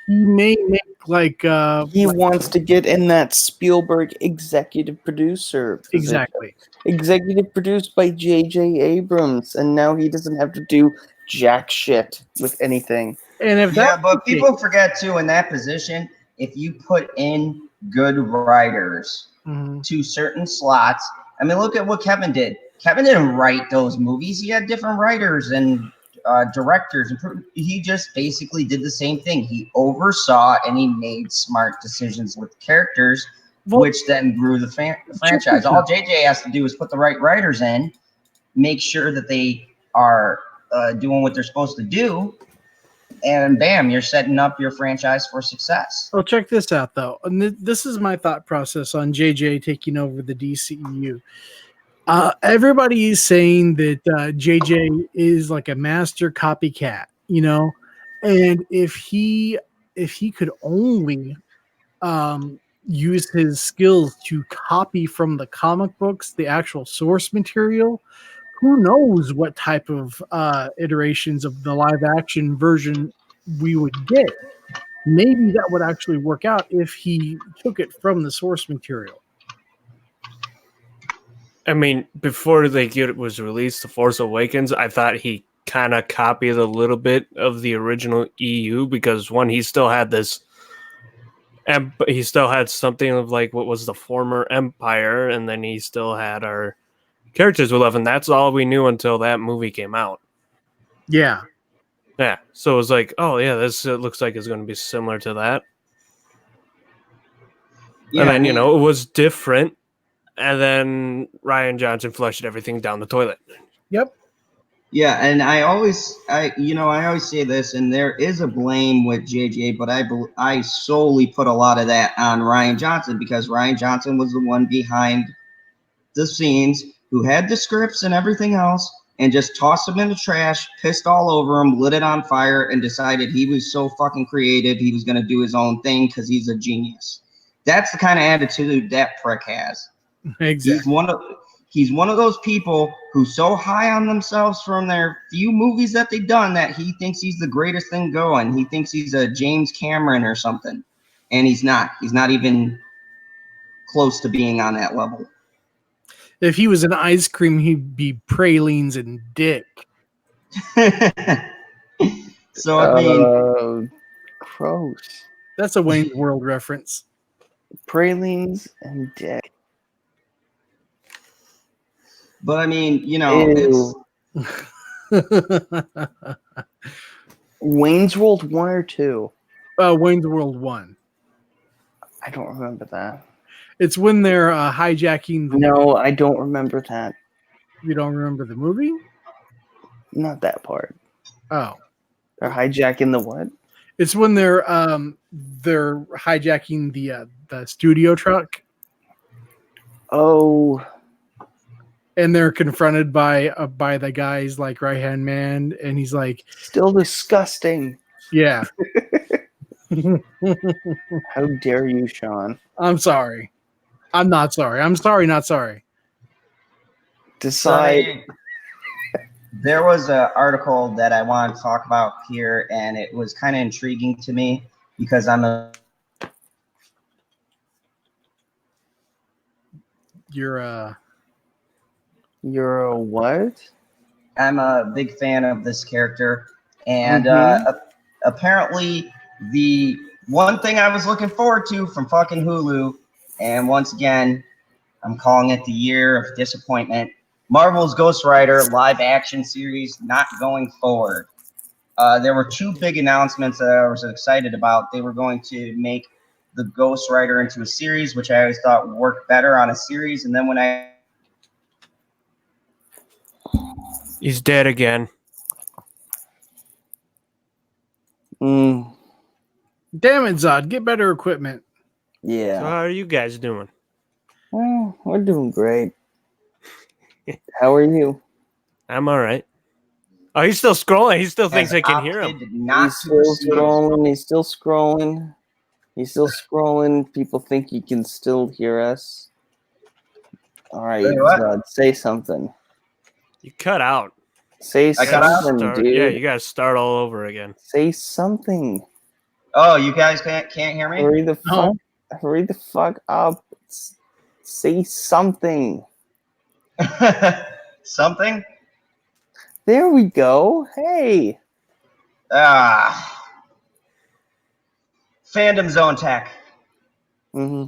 he may make he wants to get in that Spielberg executive producer position. Exactly. Executive produced by J.J. Abrams, and now he doesn't have to do jack shit with anything. And but people forget too, in that position, if you put in good writers to certain slots, I mean, look at what Kevin did. Kevin didn't write those movies. He had different writers and directors, and he just basically did the same thing. He oversaw and he made smart decisions with characters, which then grew the franchise. All JJ has to do is put the right writers in, make sure that they are doing what they're supposed to do, and bam, you're setting up your franchise for success. Well, check this out, though. And this is my thought process on JJ taking over the DCEU. Everybody is saying that JJ is like a master copycat, and if he could only use his skills to copy from the comic books, the actual source material, who knows what type of iterations of the live action version we would get. Maybe that would actually work out if he took it from the source material. I mean, before it was released, The Force Awakens, I thought he kind of copied a little bit of the original EU because one, he still had this, and he still had something of like what was the former Empire, and then he still had our characters we love, and that's all we knew until that movie came out. Yeah. Yeah. So it was like, oh yeah, this looks like it's going to be similar to that. Yeah, and then, it was different. And then Rian Johnson flushed everything down the toilet. Yep. Yeah, and I always say this, and there is a blame with JJ, but I solely put a lot of that on Rian Johnson because Rian Johnson was the one behind the scenes who had the scripts and everything else, and just tossed them in the trash, pissed all over him, lit it on fire, and decided he was so fucking creative he was going to do his own thing because he's a genius. That's the kind of attitude that prick has. Exactly. He's one of those people who's so high on themselves from their few movies that they've done that he thinks he's the greatest thing going. He thinks he's a James Cameron or something, and he's not. He's not even close to being on that level. If he was an ice cream, he'd be pralines and dick. So I mean, gross. That's a Wayne's World reference. Pralines and dick. But I mean, it's Wayne's World 1 or 2? Wayne's World 1. I don't remember that. It's when they're hijacking. No, I don't remember that. You don't remember the movie? Not that part. Oh. They're hijacking the what? It's when they're hijacking the studio truck. Oh. and they're confronted by the guy's like right hand man, and he's like, Still disgusting. "Yeah, How dare you, Sean? I'm sorry. I'm not sorry. I'm sorry, not sorry." Decide. There was an article that I want to talk about here, and it was kind of intriguing to me because You're a what? I'm a big fan of this character, and apparently the one thing I was looking forward to from fucking Hulu, and once again, I'm calling it the year of disappointment. Marvel's Ghost Rider live action series not going forward. There were two big announcements that I was excited about. They were going to make the Ghost Rider into a series, which I always thought would work better on a series. And then when He's dead again. damn it, Zod, get better equipment. Yeah. So how are you guys doing? Well, we're doing great. How are you? I'm all right. Oh, he's still scrolling. He still thinks I can hear him. He's still scrolling. He's still scrolling. He's still scrolling. People think you can still hear us. All right, Zod, say something. You cut out. Say something, dude. Yeah, you gotta start all over again. Say something. Oh, you guys can't hear me? Hurry the fuck! Hurry the fuck up! Say something. Something? There we go. Hey. Fandom Zone Tech. Mm-hmm.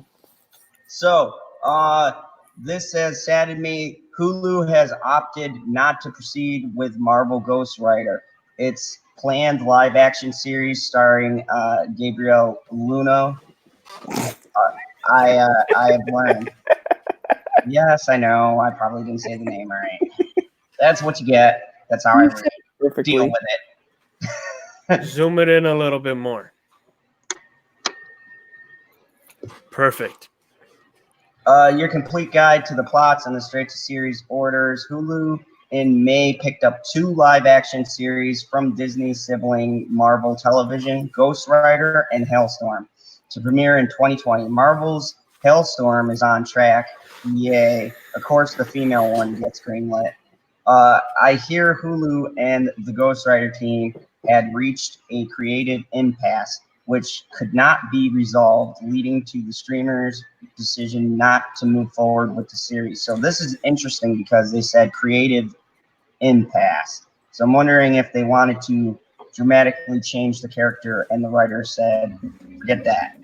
So, this has saddened me. Hulu has opted not to proceed with Marvel Ghost Rider. Its planned live-action series starring Gabriel Luna. I have learned. Yes, I know. I probably didn't say the name right. That's what you get. That's how I deal with it. Zoom it in a little bit more. Perfect. Your complete guide to the plots and the straight-to-series orders. Hulu in May picked up 2 live-action series from Disney's sibling Marvel Television, Ghost Rider and Hailstorm, to premiere in 2020. Marvel's Hailstorm is on track. Yay. Of course, the female one gets greenlit. I hear Hulu and the Ghost Rider team had reached a creative impasse, which could not be resolved, leading to the streamer's decision not to move forward with the series. So this is interesting because they said creative impasse. So I'm wondering if they wanted to dramatically change the character, and the writer said, forget that.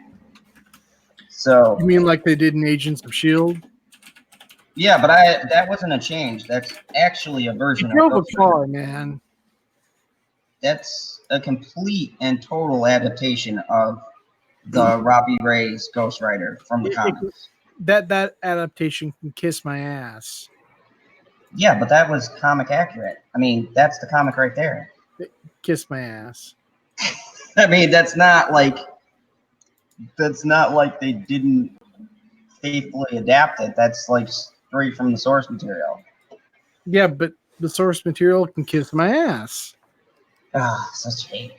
So You mean like they did in Agents of S.H.I.E.L.D.? yeah, but that wasn't a change. That's actually a version Drove of a car, man. That's a complete and total adaptation of the Robbie Reyes Ghost Rider from the comics. That adaptation can kiss my ass. Yeah, but that was comic accurate. I mean, that's the comic right there. Kiss my ass. I mean, that's not like they didn't faithfully adapt it. That's like straight from the source material. Yeah, but the source material can kiss my ass. Such hate.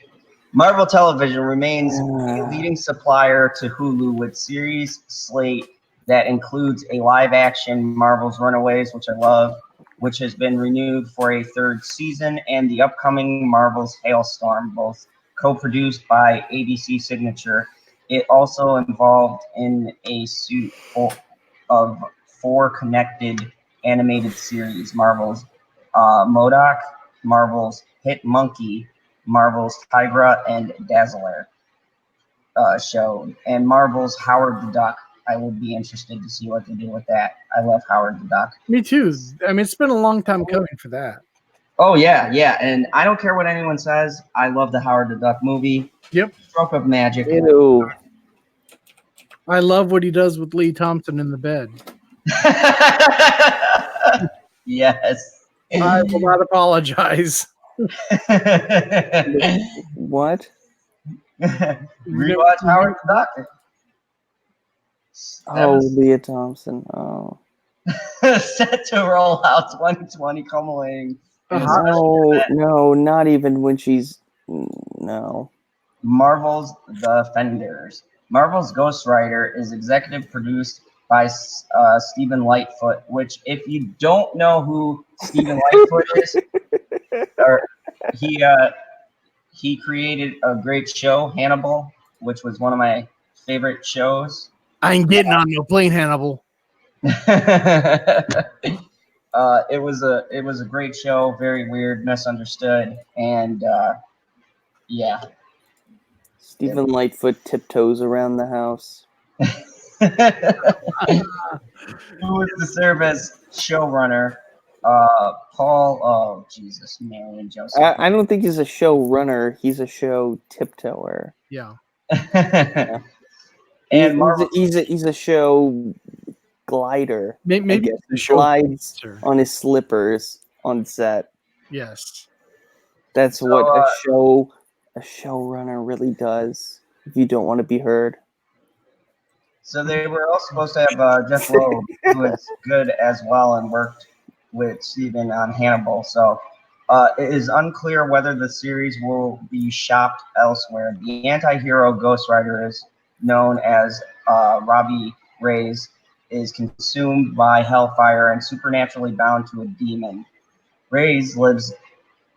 Marvel Television remains a leading supplier to Hulu with series slate that includes a live-action Marvel's Runaways, which I love, which has been renewed for a 3rd season, and the upcoming Marvel's Hailstorm, both co-produced by ABC Signature. It also involved in a suite of 4 connected animated series: Marvel's MODOK, Marvel's Hit Monkey, Marvel's Tigra and Dazzler show, and Marvel's Howard the Duck. I would be interested to see what they do with that. I love Howard the Duck. Me too. I mean, it's been a long time coming for that. Oh, yeah. And I don't care what anyone says. I love the Howard the Duck movie. Yep. Stroke of magic. Ew. I love what he does with Lee Thompson in the bed. Yes. I will not apologize. What? Rewatch Howard the Duck. Oh, Leah Thompson. Oh. set to roll out 2020 culminating in a Uh-huh. special event. No, not even when she's no. Marvel's The Defenders. Marvel's Ghost Rider is executive produced by Stephen Lightfoot, which, if you don't know who Stephen Lightfoot is, or he created a great show, Hannibal, which was one of my favorite shows. I ain't getting on no plane, Hannibal. It was a great show, very weird, misunderstood, and yeah. Stephen Lightfoot tiptoes around the house. Who was to serve as showrunner? Paul. Oh Jesus, Mary and Joseph. I don't think he's a show runner. He's a show tiptoer. Yeah. And Marvel. He's a show glider. Maybe I guess. the He show glides producer. on his slippers on set. Yes. That's what a showrunner really does. If you don't want to be heard. So they were all supposed to have Jeff Loeb, who was good as well and worked with Steven on Hannibal. So it is unclear whether the series will be shopped elsewhere. The anti-hero Ghost Rider is known as Robbie Reyes, is consumed by hellfire and supernaturally bound to a demon. Reyes lives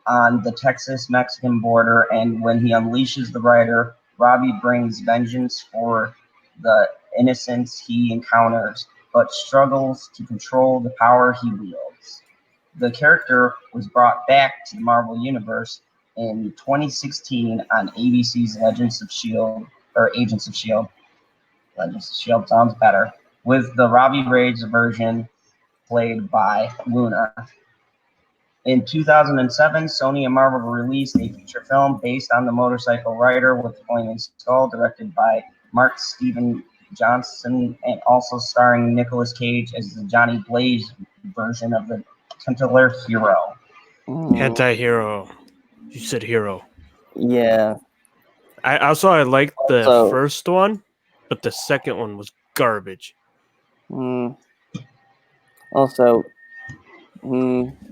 on the Texas-Mexican border, and when he unleashes the rider, Robbie brings vengeance for the innocents he encounters, but struggles to control the power he wields. The character was brought back to the Marvel Universe in 2016 on ABC's Legends of S.H.I.E.L.D., or Agents of S.H.I.E.L.D. Legends of S.H.I.E.L.D. sounds better, with the Robbie Reyes version played by Luna. In 2007, Sony and Marvel released a feature film based on the motorcycle rider with Flaming Skull, directed by Mark Steven Johnson, and also starring Nicolas Cage as the Johnny Blaze version of the titular hero. Anti-hero. You said hero. Yeah. I liked the Also- first one, but the second one was garbage. Also,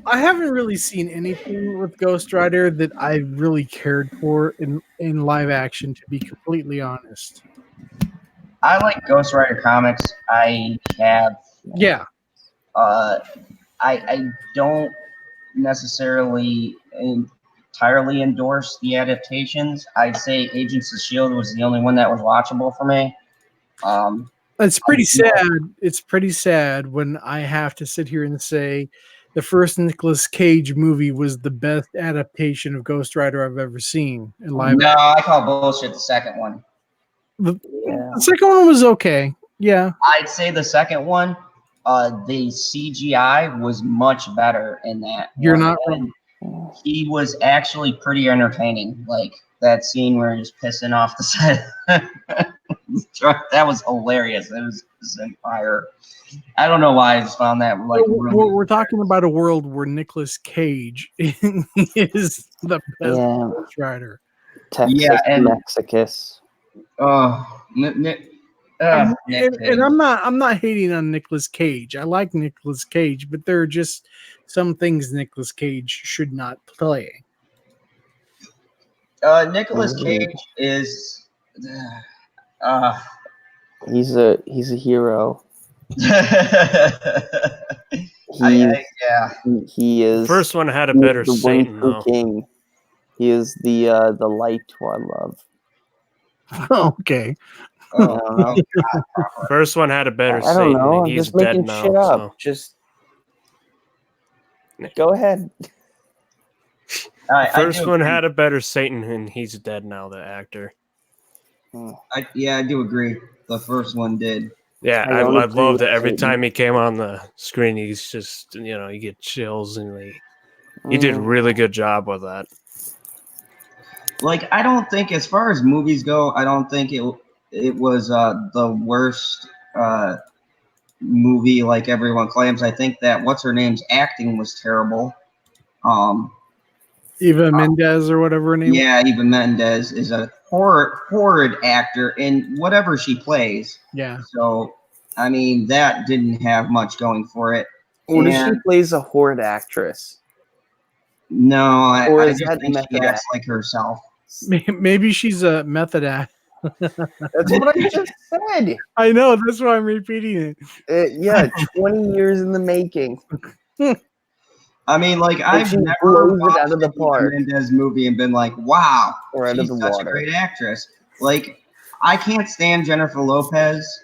I haven't really seen anything with Ghost Rider that I really cared for in live action, to be completely honest. I like Ghost Rider comics. I have. Yeah. I don't necessarily entirely endorse the adaptations. I'd say Agents of S.H.I.E.L.D. was the only one that was watchable for me. It's pretty sad. It's pretty sad when I have to sit here and say the first Nicolas Cage movie was the best adaptation of Ghost Rider I've ever seen in live No, I call bullshit the second one. The second one was okay. Yeah. I'd say the second one, the CGI was much better in that. You're one. not And he was actually pretty entertaining. Like that scene where he's pissing off the side of the truck. That was hilarious. It was fire. I don't know why I just found that like. We're talking about a world where Nicolas Cage is the best Ghost Rider. Texas and Mexicus. And I'm not hating on Nicolas Cage. I like Nicolas Cage, but there are just some things Nicolas Cage should not play. Nicolas Cage is he's a hero. He is. First one had a better the Satan one though. King. He is the light to our love. Okay. First one had a better I don't Satan. know. And I'm he's just dead making now. shit up. So. Just go ahead. First one had a better Satan, and he's dead now. The actor. I do agree. The first one did. Yeah, I I don't agree loved with it. Every Satan. time he came on the screen, he's just you get chills, and he did a really good job with that. Like I don't think, as far as movies go, I don't think it was the worst movie like everyone claims. I think that what's her name's acting was terrible. Eva Mendes or whatever her name. Yeah, Eva Mendes is a horrid actor in whatever she plays. Yeah. So I mean that didn't have much going for it. Or does she And plays a horrid actress? no, Or I is just that think she method acts like herself. Maybe she's a method act. That's what I just said. I know, that's why I'm repeating it. Yeah, 20 years in the making. I mean, like, And I've she never blows it watched out of the a park. Mendez movie and been like, wow, Or out of she's the such water. a great actress. Like, I can't stand Jennifer Lopez,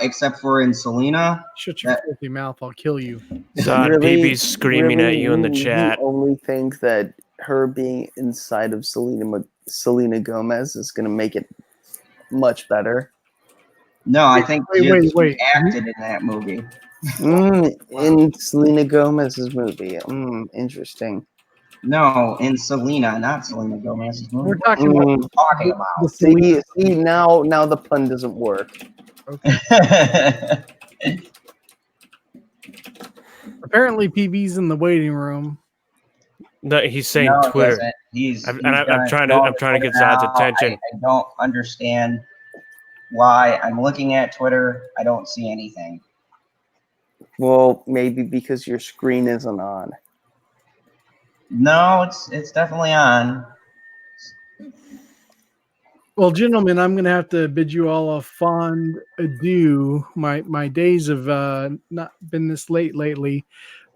except for in Selena. Shut your filthy mouth, I'll kill you. Zod PB's screaming at you in the chat. You only think that her being inside of Selena Gomez is going to make it much better? No, I think Wait. she acted in that movie. In Selena Gomez's movie. Interesting. No, in Selena, not Selena Gomez's movie. We're What are talking you about talking the about? See, now the pun doesn't work. Okay. Apparently, PB's in the waiting room. No, he's saying No, it Twitter. doesn't. I'm trying to get Zod's attention. I don't understand why I'm looking at Twitter. I don't see anything. Well, maybe because your screen isn't on. No, it's definitely on. Well, gentlemen, I'm going to have to bid you all a fond adieu. My days have not been this late lately,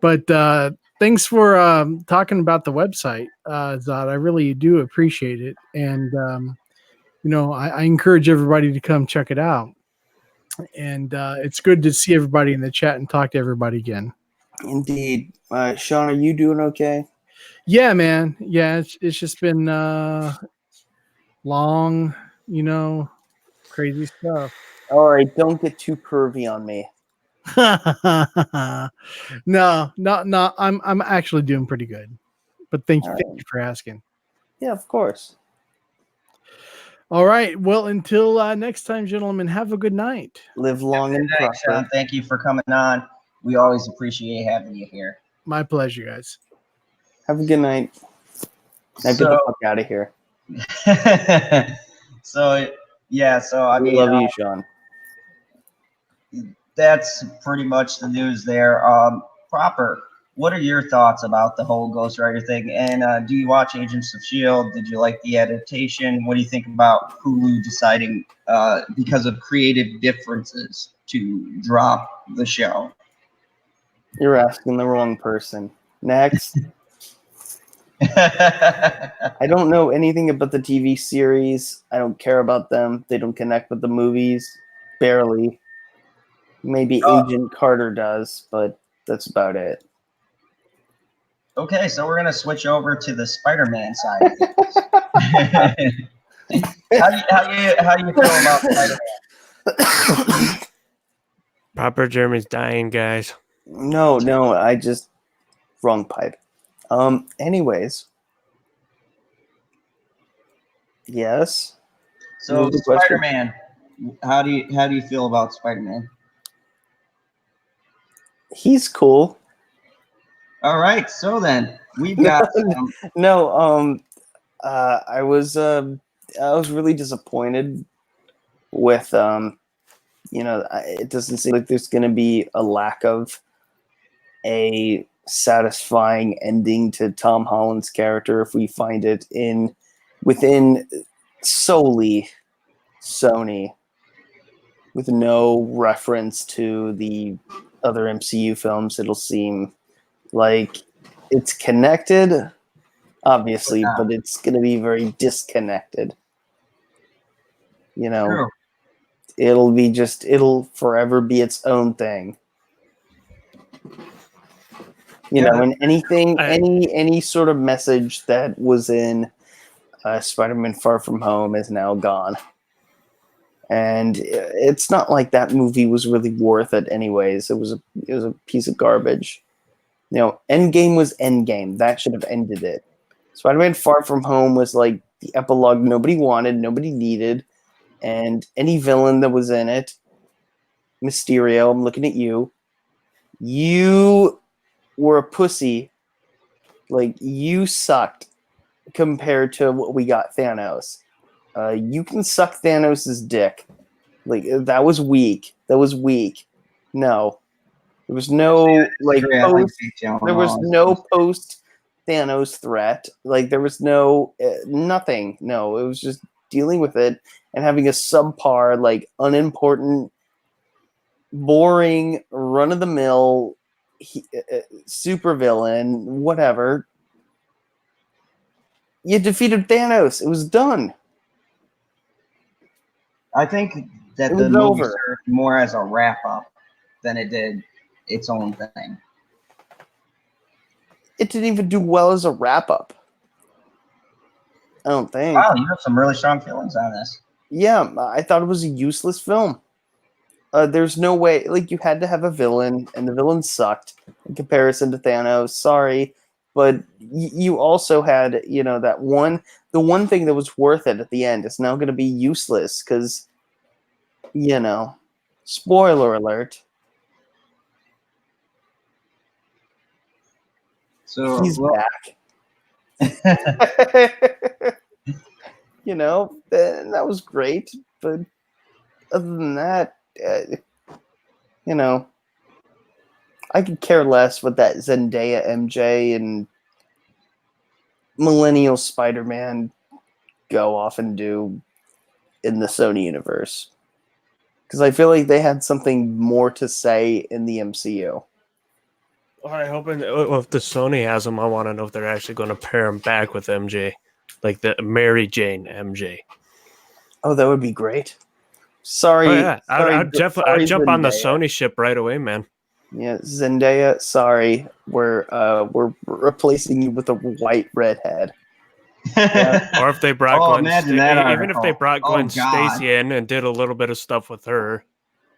but thanks for talking about the website, Zod. I really do appreciate it, and I encourage everybody to come check it out. And it's good to see everybody in the chat and talk to everybody again. Indeed. Sean, are you doing okay? Yeah, man. Yeah, it's just been long, crazy stuff. All right, don't get too pervy on me. No. I'm actually doing pretty good. But thank you for asking. Yeah, of course. All right. Well, until next time, gentlemen, have a good night. Live long and Thanks, prosper. Sean. Thank you for coming on. We always appreciate having you here. My pleasure, guys. Have a good night. Now get the fuck out of here. So I mean, love you, Sean. That's pretty much the news there. Proper. What are your thoughts about the whole Ghost Rider thing? And do you watch Agents of S.H.I.E.L.D.? Did you like the adaptation? What do you think about Hulu deciding, because of creative differences, to drop the show? You're asking the wrong person. Next. I don't know anything about the TV series. I don't care about them. They don't connect with the movies. Barely. Maybe Agent Carter does, but that's about it. Okay, so we're gonna switch over to the Spider-Man side. How do you feel about Spider-Man? Proper Jeremy's dying, guys. No, I just wrong pipe. Anyways. Yes. So Spider-Man, how do you feel about Spider-Man? He's cool. All right, so then we've got I was really disappointed with it doesn't seem like there's going to be a lack of a satisfying ending to Tom Holland's character if we find it within solely Sony, with no reference to the other MCU films. It'll seem like it's connected, obviously, but it's going to be very disconnected. True. It'll forever be its own thing. And any sort of message that was in Spider-Man Far From Home is now gone. And it's not like that movie was really worth it anyways. It was a piece of garbage. Endgame was Endgame. That should have ended it. Spider-Man Far From Home was like the epilogue nobody wanted, nobody needed, and any villain that was in it, Mysterio, I'm looking at you. You were a pussy. Like, you sucked compared to what we got Thanos. You can suck Thanos' dick. Like, that was weak. No. There was no like True, I like post. Jake Gyllenhaal There was as no well. post Thanos threat. Like there was no nothing. No, it was just dealing with it and having a subpar, like unimportant, boring, run of the mill super villain, whatever. You defeated Thanos. It was done. I think that It the was movie over. served more as a wrap up than it did its own thing. It didn't even do well as a wrap up. I don't think. Wow, you have some really strong feelings on this. Yeah, I thought it was a useless film. There's no way. Like you had to have a villain, and the villain sucked in comparison to Thanos. Sorry, but you also had that one. The one thing that was worth it at the end is now going to be useless because spoiler alert. So He's well, back. And that was great. But other than that, I could care less what that Zendaya MJ and Millennial Spider-Man go off and do in the Sony universe. Because I feel like they had something more to say in the MCU. Well, I hope if the Sony has them, I want to know if they're actually going to pair them back with MJ, like the Mary Jane MJ. Oh, that would be great. Sorry. Oh yeah, I'd jump on the Zendaya. Sony ship right away, man. Yeah, Zendaya. Sorry, we're replacing you with a white redhead. Or if they brought imagine that even if they article. brought Oh, Gwen God. Stacy in and did a little bit of stuff with her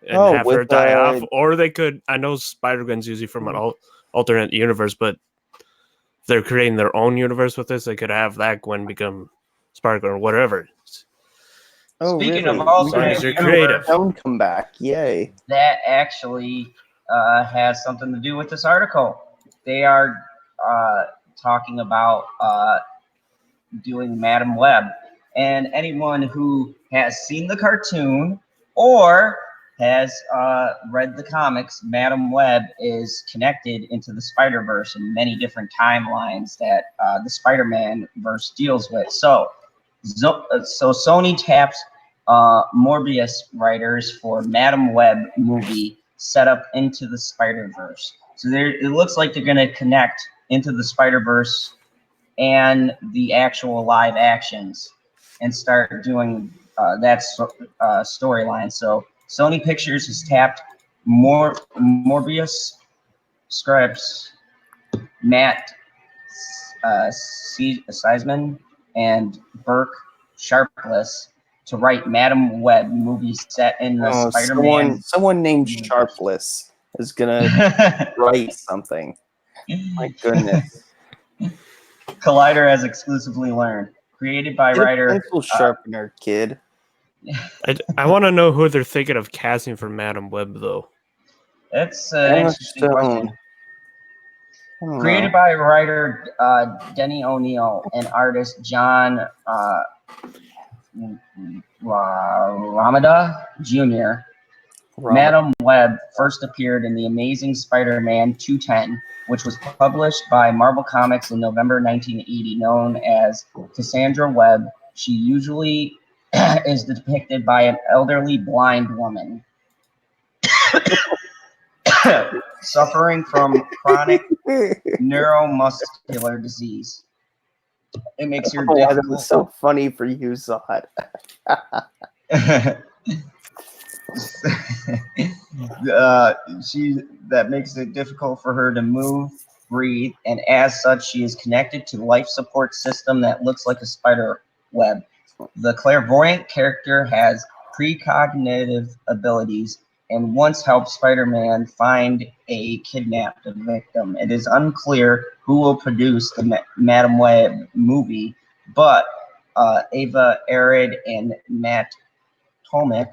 and Oh, have her with, die off, or they could. I know Spider-Gwen's usually from an alternate universe, but if they're creating their own universe with this, they could have that Gwen become Spider-Gwen or whatever. Oh, Speaking really? of alternate Sonys are universe, creative. Don't come back! Yay! that actually has something to do with this article. They are talking about doing Madam Web, and anyone who has seen the cartoon or has read the comics, Madam Web is connected into the Spider-Verse in many different timelines that the Spider-Man verse deals with. So Sony Taps Morbius writers for Madam Web movie set up into the Spider-Verse. So it looks like they're going to connect into the Spider-Verse and the actual live actions and start doing that storyline. So Sony Pictures has tapped Morbius scripts, Matt Seisman and Burke Sharpless to write Madam Web movies set in the Spider-Man. Someone named Sharpless is gonna write something. My goodness. Collider has exclusively learned. Created by Get a writer. pencil sharpener, kid. I want to know who they're thinking of casting for Madam Web, though. That's an interesting question. Created by writer Denny O'Neil and artist John Ramada Jr. Madam Web first appeared in The Amazing Spider-Man 210, which was published by Marvel Comics in November 1980, known as Cassandra Webb. She usually is depicted by an elderly blind woman suffering from chronic neuromuscular disease. It makes her difficult. That was so funny for you, Zod. That makes it difficult for her to move, breathe, and as such, she is connected to life support system that looks like a spider web. The clairvoyant character has precognitive abilities and once helped Spider-Man find a kidnapped victim. It is unclear who will produce the Madam Web movie, but Ava Arid and Matt Tomic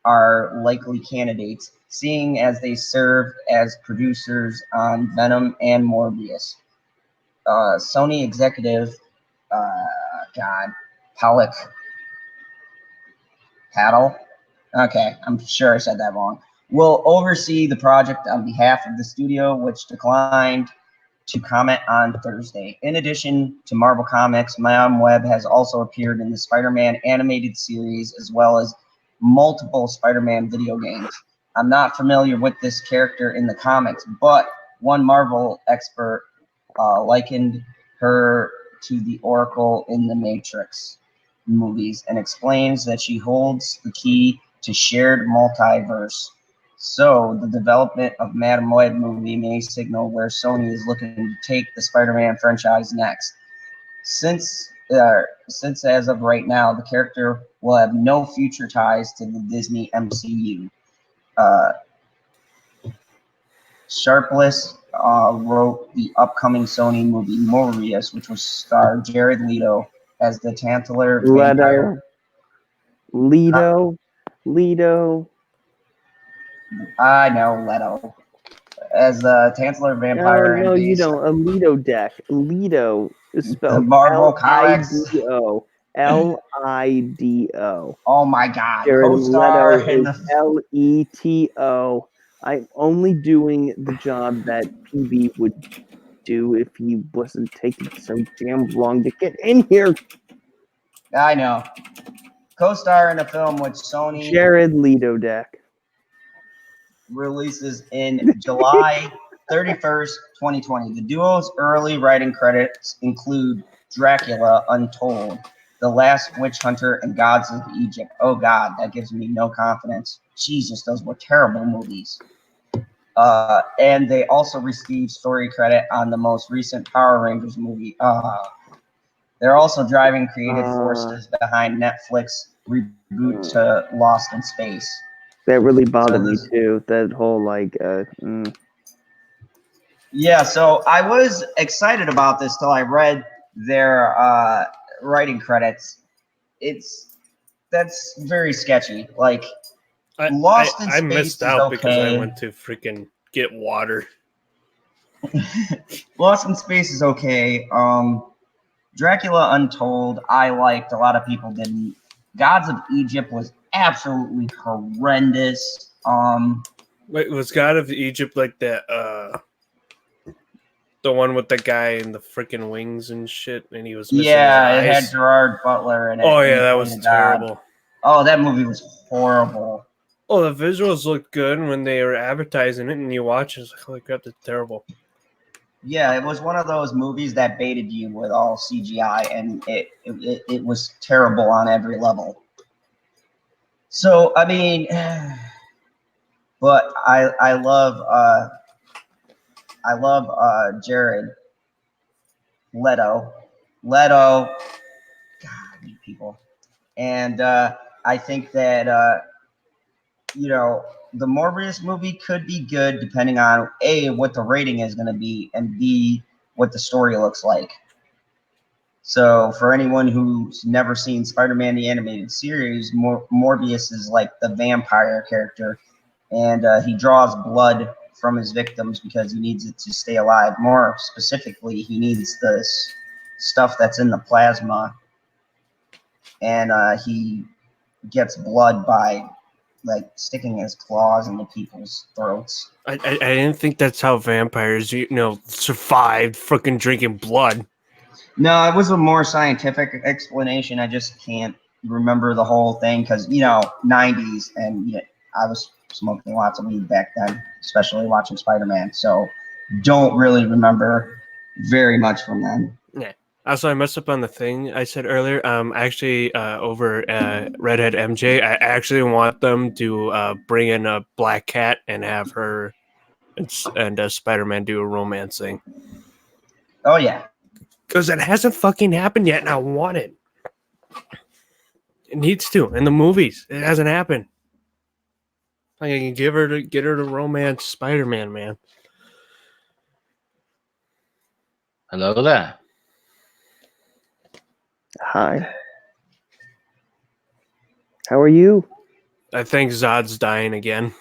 are likely candidates, seeing as they served as producers on Venom and Morbius. Sony executive, Paddle. Okay, I'm sure I said that wrong. will oversee the project on behalf of the studio, which declined to comment on Thursday. In addition to Marvel Comics, Madame Web has also appeared in the Spider-Man animated series as well as multiple Spider-Man video games. I'm not familiar with this character in the comics, but one Marvel expert likened her to the Oracle in the Matrix movies and explains that she holds the key to shared multiverse. So the development of Madame Web movie may signal where Sony is looking to take the Spider-Man franchise next. Since as of right now, the character will have no future ties to the Disney MCU. Sharpless wrote the upcoming Sony movie Morbius, which will star Jared Leto as the Tantler vampire. Leto. I know, Leto. As the Tantler vampire. No, you don't. Alito deck. Alito is spelled Marvel Comics. Lido. Lido. Oh my God! Jared Co-star Leto in is the Leto. I'm only doing the job that PB would do if he wasn't taking so damn long to get in here. I know. Co-star in a film which Sony Jared Leto deck releases in July 31st, 2020. The duo's early writing credits include Dracula Untold, The Last Witch Hunter, and Gods of Egypt. Oh God, that gives me no confidence. Jesus, those were terrible movies. And they also received story credit on the most recent Power Rangers movie. They're also driving creative forces behind Netflix reboot to Lost in Space. that really bothered me too. That whole Yeah, so I was excited about this till I read their writing credits. That's very sketchy. Like Lost in Space I missed is out okay. because I went to freaking get water. Lost in Space is okay. Dracula Untold, I liked. A lot of people didn't. Gods of Egypt was absolutely horrendous. Wait, was God of Egypt like that? The one with the guy in the freaking wings and shit, and he was missing his eyes? It had Gerard Butler in it. Oh yeah, that was terrible. Oh, that movie was horrible. Oh, the visuals looked good when they were advertising it, and you watch it, it's like, holy crap, that's terrible. Yeah, it was one of those movies that baited you with all CGI, and it was terrible on every level. So I mean, but I love Jared Leto, God, you people, and I think that the Morbius movie could be good depending on A, what the rating is going to be, and B, what the story looks like. So for anyone who's never seen Spider-Man the Animated Series, Morbius is like the vampire character, and he draws blood from his victims because he needs it to stay alive. More specifically, he needs this stuff that's in the plasma, and he gets blood by like sticking his claws into people's throats. I didn't think that's how vampires, survived freaking drinking blood. No, it was a more scientific explanation. I just can't remember the whole thing because 90s, and I was smoking lots of weed back then, especially watching Spider-Man. So don't really remember very much from then. Yeah. Also, I messed up on the thing I said earlier. Actually, over Redhead MJ, I actually want them to bring in a Black Cat and have her and Spider-Man do a romance thing. Oh, yeah. Because it hasn't fucking happened yet, and I want it. It needs to. In the movies, it hasn't happened. I can get her to romance Spider-Man, man. Hello there. Hi. How are you? I think Zod's dying again.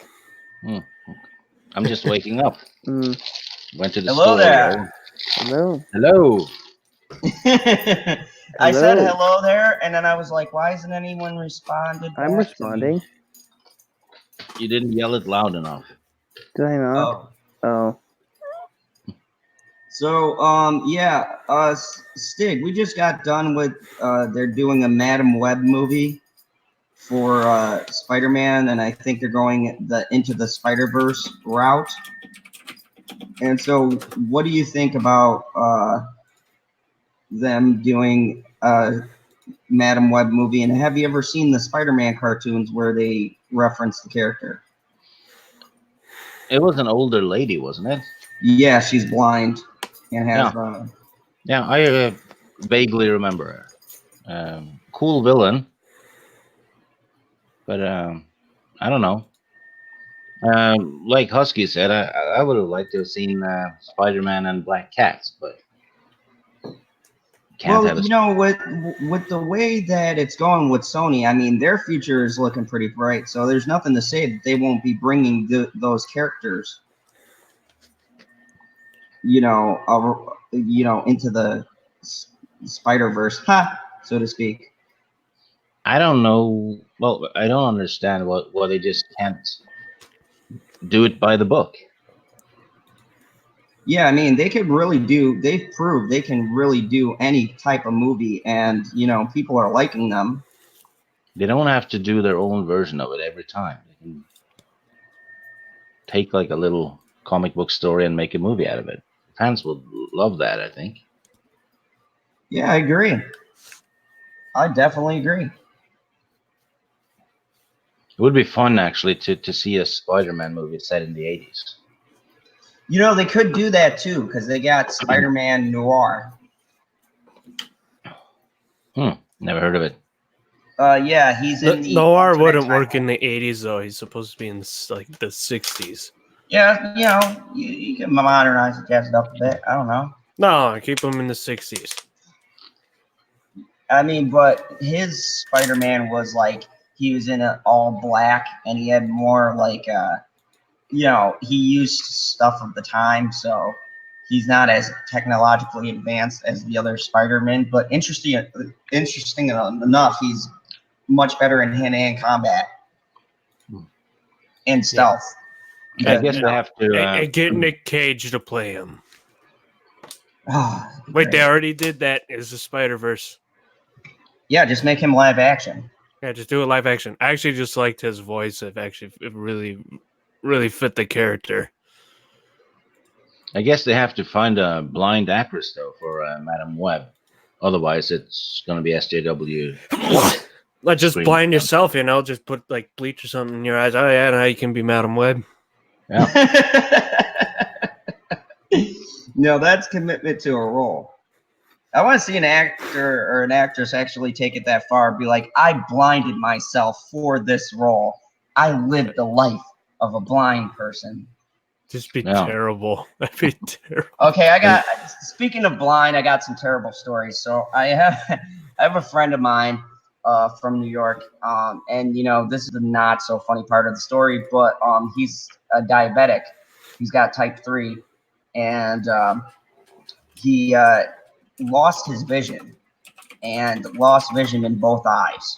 I'm just waking up. Went to the Hello store. there. Hello. I said hello there, and then I was like, why isn't anyone responded? I'm responding. You didn't yell it loud enough. Did I not? Oh. So, Stig, we just got done with, they're doing a Madam Web movie for Spider-Man, and I think they're going into the Spider-Verse route. And so, what do you think about them doing a Madam Web movie? And have you ever seen the Spider-Man cartoons where they reference the character? It was an older lady, wasn't it? Yeah, she's blind and has. Yeah, I vaguely remember her. Cool villain, but I don't know. Like Husky said, I would have liked to have seen Spider-Man and Black Cats, but can't have with the way that it's going with Sony, I mean, their future is looking pretty bright. So there's nothing to say that they won't be bringing those characters, into the Spider-Verse, so to speak. I don't know. Well, I don't understand why they just can't do it by the book. Yeah, I mean, they've proved they can really do any type of movie, and, people are liking them. They don't have to do their own version of it every time. They can take like a little comic book story and make a movie out of it. Fans would love that, I think. Yeah, I agree. I definitely agree. It would be fun, actually, to see a Spider-Man movie set in the 80s. They could do that, too, because they got Spider-Man Noir. Never heard of it. Yeah, he's in the... Noir wouldn't work in the 80s, though. He's supposed to be in, like, the 60s. Yeah, you can modernize it, jazz it up a bit. I don't know. No, keep him in the 60s. I mean, but his Spider-Man was, like, he was in an all black, and he had more, like, he used stuff of the time, so he's not as technologically advanced as the other Spider-Man. But interesting enough, he's much better in hand-to-hand combat and stealth. Yeah. I guess they have to... And get Nick Cage to play him. Oh, wait, they already did that as the Spider-Verse. Yeah, just make him live action. Yeah, just do a live action. I actually just liked his voice. It really, really fit the character. I guess they have to find a blind actress, though, for Madam Web. Otherwise, it's going to be SJW. Like, just blind yourself, just put, like, bleach or something in your eyes. Oh, yeah, now you can be Madam Web. Yeah. No, that's commitment to a role. I want to see an actor or an actress actually take it that far. Be like, I blinded myself for this role. I lived the life of a blind person. Just be terrible. That'd be terrible. Okay, speaking of blind, I got some terrible stories. So I have a friend of mine from New York, and this is the not so funny part of the story, but he's a diabetic. He's got type 3, and he lost his vision and lost vision in both eyes.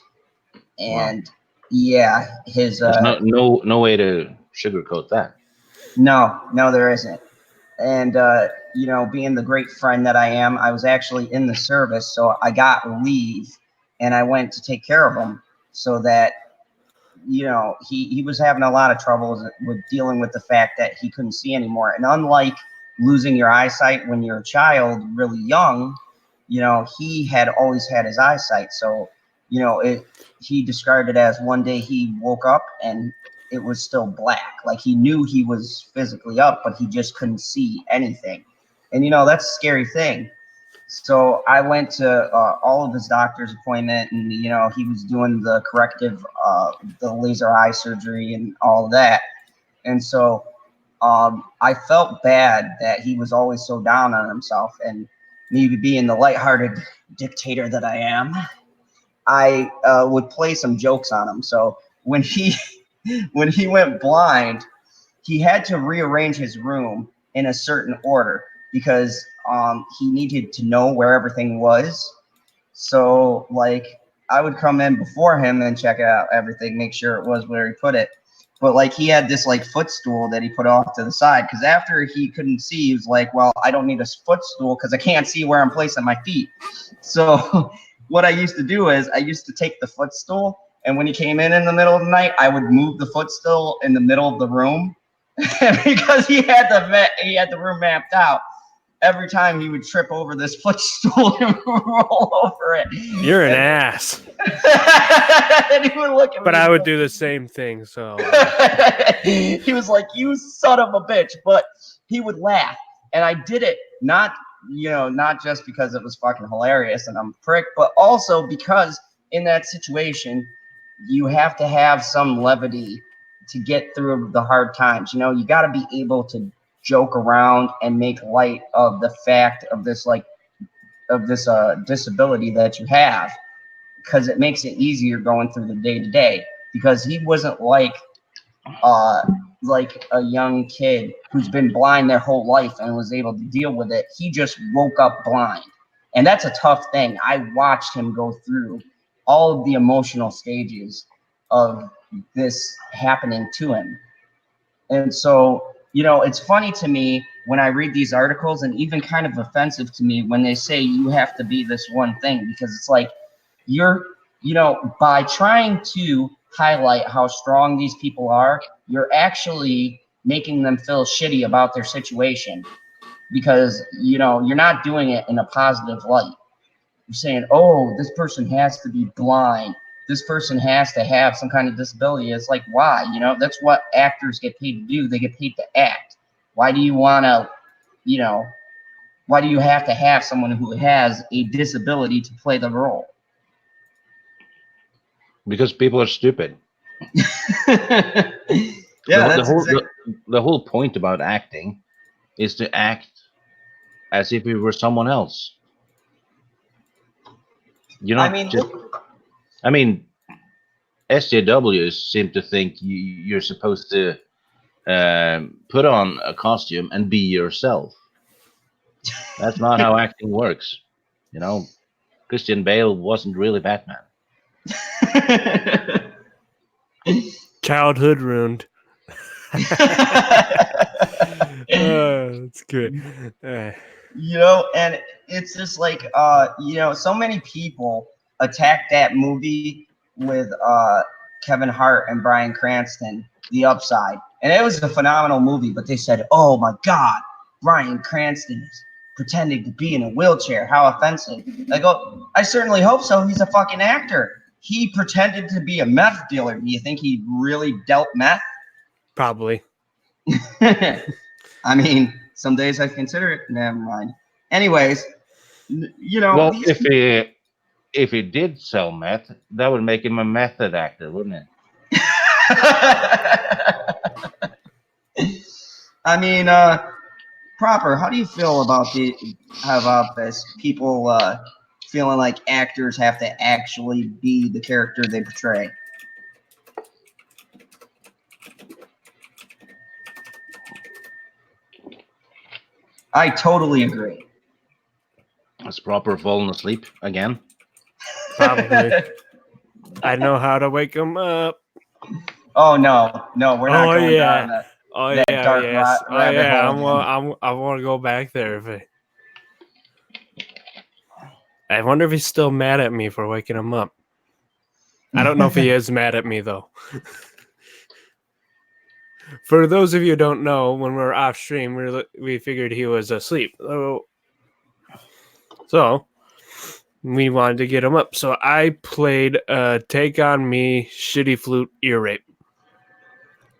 And yeah, his there's no way to sugarcoat that. No, there isn't. And being the great friend that I am, I was actually in the service, so I got leave and I went to take care of him, so that he was having a lot of troubles with dealing with the fact that he couldn't see anymore. And unlike losing your eyesight when you're a child really young, he had always had his eyesight. So he described it as one day he woke up and it was still black. Like, he knew he was physically up, but he just couldn't see anything. And that's a scary thing. So I went to all of his doctor's appointment, and he was doing the corrective, the laser eye surgery and all of that. And so I felt bad that he was always so down on himself, and me being the lighthearted dictator that I am, I would play some jokes on him. So when he went blind, he had to rearrange his room in a certain order because he needed to know where everything was. So, like, I would come in before him and check out everything, make sure it was where he put it. But like he had this like footstool that he put off to the side because after he couldn't see, he was like, well, I don't need a footstool because I can't see where I'm placing my feet. So what I used to do is I used to take the footstool, and when he came in the middle of the night, I would move the footstool in the middle of the room because he had the room mapped out. Every time he would trip over this footstool and roll over it. You're an ass. And he would look at me. But I would do the same thing. So he was like, "You son of a bitch!" But he would laugh, and I did it not just because it was fucking hilarious and I'm a prick, but also because in that situation, you have to have some levity to get through the hard times. You got to be able to joke around and make light of the fact of this disability that you have, because it makes it easier going through the day to day. Because he wasn't like a young kid who's been blind their whole life and was able to deal with it. He just woke up blind, and that's a tough thing. I watched him go through all of the emotional stages of this happening to him. And so, it's funny to me when I read these articles, and even kind of offensive to me when they say you have to be this one thing, because it's like by trying to highlight how strong these people are, you're actually making them feel shitty about their situation, because, you're not doing it in a positive light. You're saying, oh, this person has to be blind. This person has to have some kind of disability. It's like, why? That's what actors get paid to do. They get paid to act. Why do you want to, why do you have to have someone who has a disability to play the role? Because people are stupid. Yeah, the whole point about acting is to act as if you were someone else. SJWs seem to think you're supposed to put on a costume and be yourself. That's not how acting works. Christian Bale wasn't really Batman. childhood ruined. That's good. And it's just like, so many people attacked that movie with Kevin Hart and Bryan Cranston, The Upside. And it was a phenomenal movie, but they said, oh my God, Bryan Cranston is pretending to be in a wheelchair. How offensive. I go, I certainly hope so. He's a fucking actor. He pretended to be a meth dealer. Do you think he really dealt meth? Probably. I mean, some days I consider it. Never mind. Anyways, Well, if he did sell meth, that would make him a method actor, wouldn't it? I mean, Proper, how do you feel about this? People feeling like actors have to actually be the character they portray. I totally agree. Has Proper fallen asleep again? Probably. I know how to wake him up. Oh no, we're not going down that. Dark rabbit hole. I want to go back there. I wonder if he's still mad at me for waking him up. I don't know if he is mad at me though. For those of you who don't know, when we were off stream, we figured he was asleep. So we wanted to get him up. So I played Take On Me Shitty Flute Ear Rape.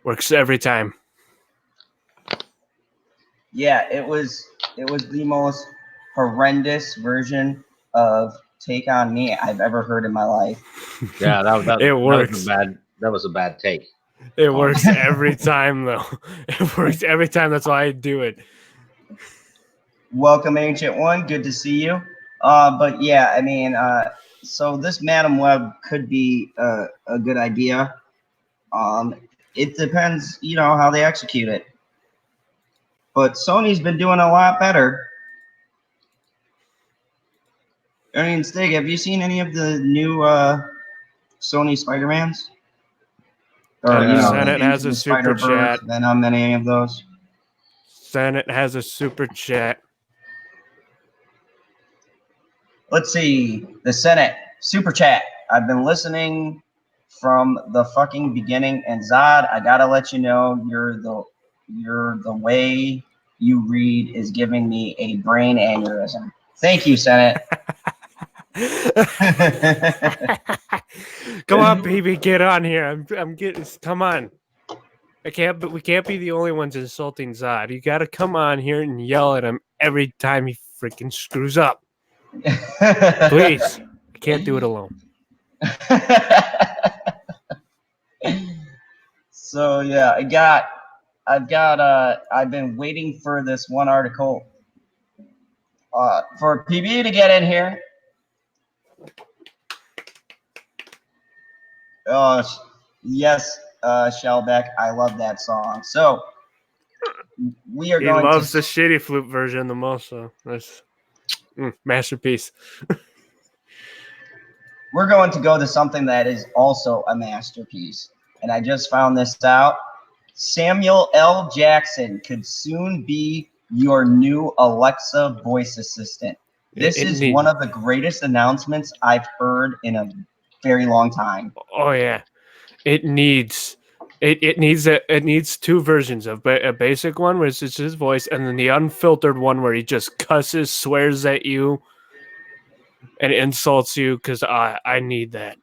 Works every time. Yeah, it was the most horrendous version of Take On Me I've ever heard in my life. Yeah, it works. That was a bad take. It works every time, though. It works every time. That's why I do it. Welcome, Ancient One. Good to see you. But yeah, I mean, so this Madam Web could be a good idea. It depends, how they execute it. But Sony's been doing a lot better. I mean, Stig, have you seen any of the new Sony Spider-Mans? Or Senate has a super chat. Venom, any of those. Senate has a super chat. Let's see. The Senate super chat. I've been listening from the fucking beginning, and Zod, I gotta let you know, you're the way you read is giving me a brain aneurysm. Thank you, Senate. Come on, baby, get on here. I'm getting. Come on. We can't be the only ones insulting Zod. You got to come on here and yell at him every time he freaking screws up. Please. I can't do it alone. So yeah, I've been waiting for this one article for PB to get in here. Yes, Shellback, I love that song. So we are He going loves to the shitty flute version the most, so that's masterpiece. we're going to go to something that is also a masterpiece. And I just found this out. Samuel L. Jackson could soon be your new Alexa voice assistant. This is one of the greatest announcements I've heard in a very long time. Oh yeah. It needs two versions of a basic one where it's just his voice, and then the unfiltered one where he just cusses, swears at you, and insults you. Because I need that.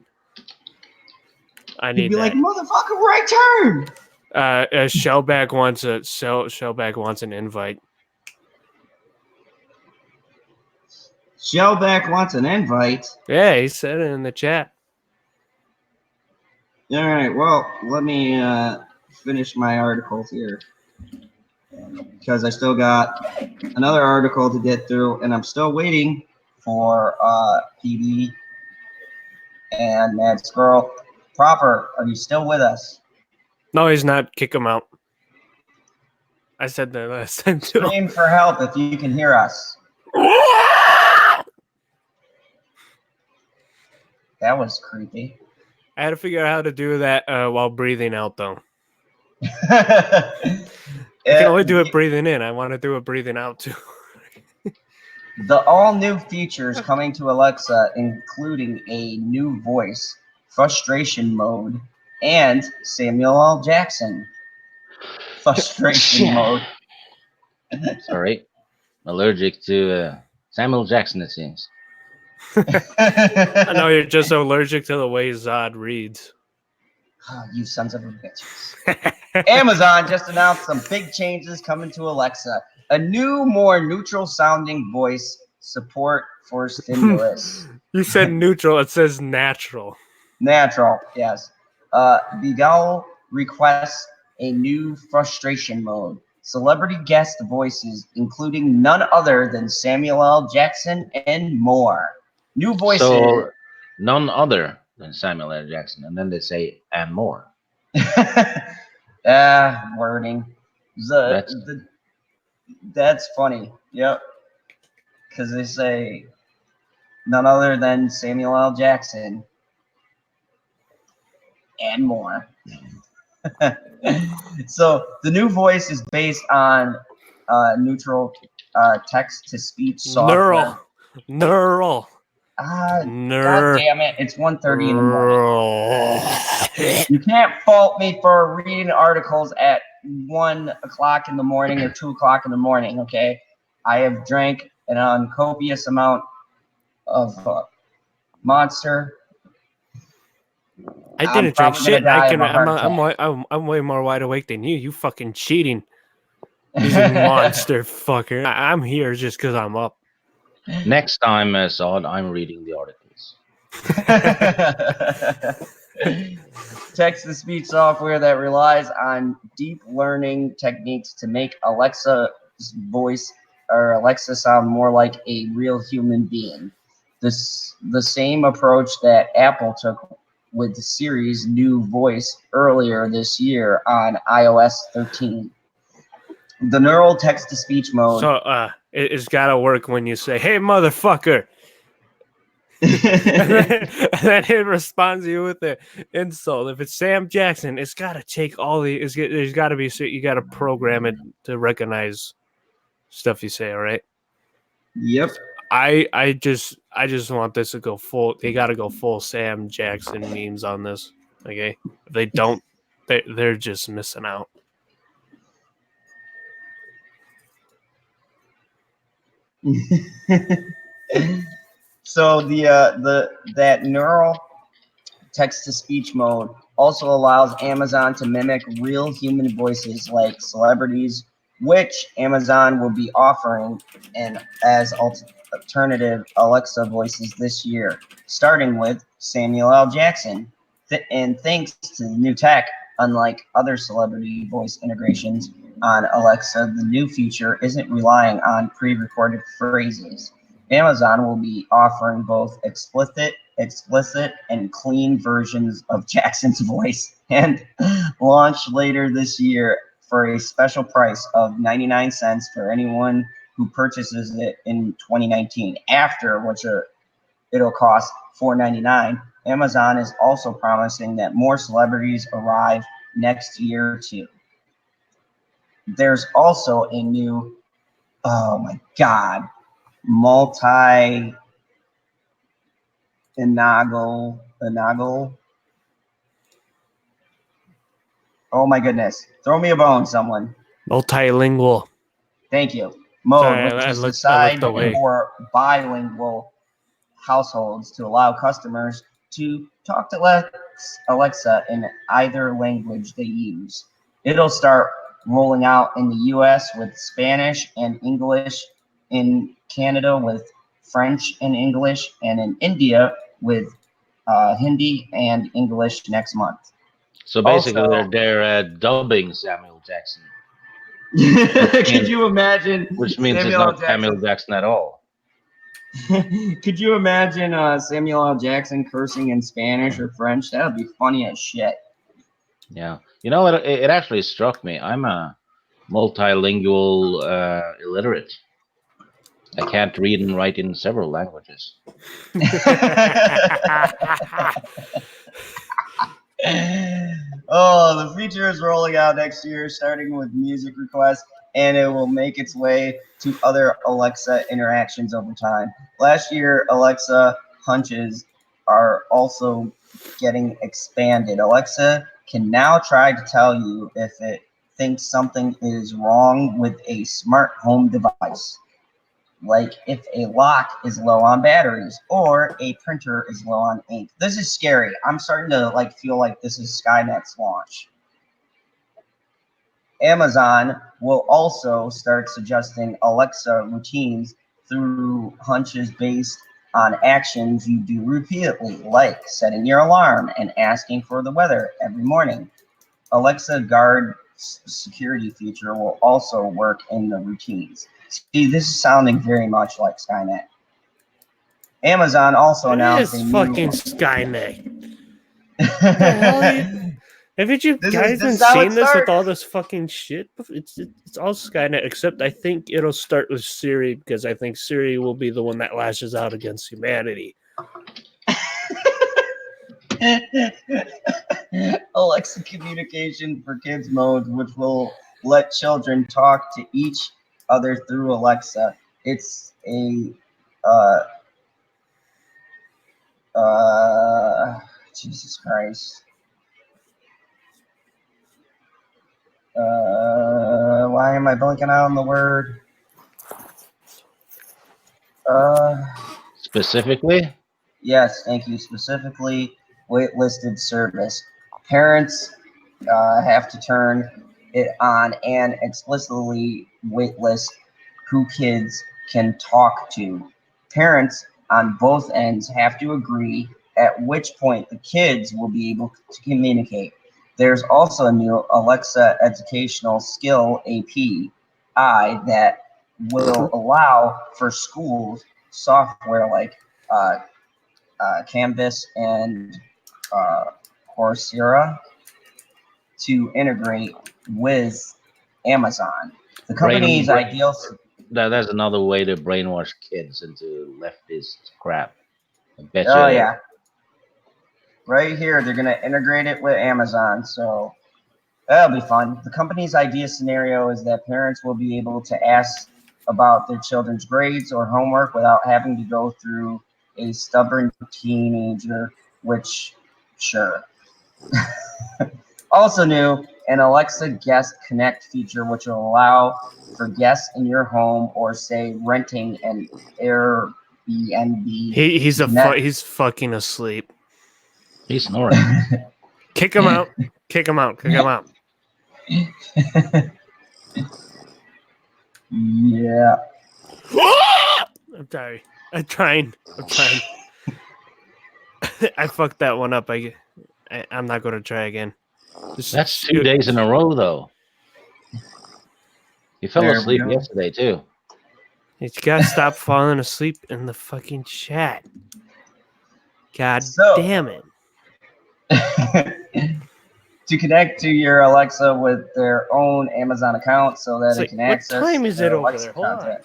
I need He'd be that. like, motherfucker, right turn. Shellback wants an invite. Shellback wants an invite. Yeah, he said it in the chat. All right, well, let me finish my articles here because I still got another article to get through, and I'm still waiting for PB and Mad Squirrel. Proper, are you still with us? No, he's not. Kick him out. I said that last time too. Scream for help if you can hear us. That was creepy. I had to figure out how to do that while breathing out, though. I can only do it breathing in. I want to do it breathing out, too. The all-new features coming to Alexa, including a new voice, frustration mode, and Samuel L. Jackson. Frustration mode. Sorry. Allergic to Samuel Jackson, it seems. I know you're just allergic to the way Zod reads. Oh, you sons of a bitches. Amazon just announced some big changes coming to Alexa. A new, more neutral-sounding voice support for stimulus. You said neutral. It says natural. Natural, yes. Begal requests a new frustration mode. Celebrity guest voices, including none other than Samuel L. Jackson and more. New voices. So, none other than Samuel L. Jackson. And then they say, and more. Wording. That's funny. Yep. Because they say none other than Samuel L. Jackson and more. So the new voice is based on neutral text-to-speech software. Neural. God damn it. It's 1:30 in the morning. You can't fault me for reading articles at 1 o'clock in the morning or 2 o'clock in the morning, okay? I have drank an uncopious amount of Monster. I didn't drink shit. I'm way more wide awake than you. You fucking cheating. You monster fucker. I'm here just because I'm up. Next time, Zod, I'm reading the articles. Text-to-speech software that relies on deep learning techniques to make Alexa's voice or Alexa sound more like a real human being. The same approach that Apple took with Siri's new voice earlier this year on iOS 13. The neural text-to-speech mode. So it's got to work when you say, "Hey, motherfucker." And then it responds to you with the insult. If it's Sam Jackson, it's got to take all the. There's got to be. You got to program it to recognize stuff you say. All right. Yep. I just want this to go full. They got to go full Sam Jackson memes on this. Okay. If they don't, they're just missing out. So that neural text-to-speech mode also allows Amazon to mimic real human voices like celebrities, which Amazon will be offering as alternative Alexa voices this year, starting with Samuel L. Jackson. And thanks to the new tech, unlike other celebrity voice integrations on Alexa, the new feature isn't relying on pre-recorded phrases. Amazon will be offering both explicit, and clean versions of Jackson's voice and launch later this year for a special price of 99 cents for anyone who purchases it in 2019, after which it'll cost $4.99. Amazon is also promising that more celebrities arrive next year too. There's also a new, oh my God, Inagle. Oh my goodness. Throw me a bone, someone. Multilingual. Thank you. Mode, Sorry, which I is looked designed away. for bilingual households to allow customers to talk to Alexa in either language they use. It'll start rolling out in the US with Spanish and English, in Canada with French and English, and in India with Hindi and English next month. So basically, Also- they're dubbing Samuel Jackson, Could you imagine? which means it's Samuel L. not Samuel Jackson at all. Could you imagine Samuel L. Jackson cursing in Spanish or French? That would be funny as shit. Yeah, you know, it actually struck me. I'm a multilingual illiterate. I can't read and write in several languages. Oh, the feature is rolling out next year, starting with music requests, and it will make its way to other Alexa interactions over time. Last year, Alexa hunches are also getting expanded. Alexa can now try to tell you if it thinks something is wrong with a smart home device, like if a lock is low on batteries or a printer is low on ink. This is scary. I'm starting to feel like this is Skynet's launch. Amazon will also start suggesting Alexa routines through hunches based on actions you do repeatedly, like setting your alarm and asking for the weather every morning. Alexa Guard security feature will also work in the routines. See, this is sounding very much like Skynet. Amazon also announced It a is new fucking Skynet. Haven't you This guys is how it seen this with starts. all this fucking shit? It's all Skynet, except I think it'll start with Siri, because I think Siri will be the one that lashes out against humanity. Alexa communication for kids mode, which will let children talk to each other through Alexa. It's a Jesus Christ. Why am I blanking out on the word? Specifically, Yes, thank you. Specifically, waitlisted service. Parents have to turn it on and explicitly waitlist who kids can talk to. Parents on both ends have to agree, at which point the kids will be able to communicate. There's also a new Alexa educational skill API that will allow for schools software like Canvas and Coursera to integrate with Amazon. The company's ideal. that's another way to brainwash kids into leftist crap. I bet Oh you. yeah, right here they're gonna integrate it with Amazon, so that'll be fun. The company's idea scenario is that parents will be able to ask about their children's grades or homework without having to go through a stubborn teenager, which, sure. Also new, an Alexa Guest Connect feature, which will allow for guests in your home or, say, renting an Airbnb. He's fucking asleep. He's snoring. Kick him out. Kick him out. Kick him out. Yeah. I'm sorry. I'm trying. I fucked that one up. I'm not going to try again. That's 2 days in a row, though. He fell There we asleep go. yesterday, too. You gotta stop falling asleep in the fucking chat. God So- damn it. To connect to your Alexa with their own Amazon account so that It's it like, can what access time is their it over Alexa there? Hold on. content.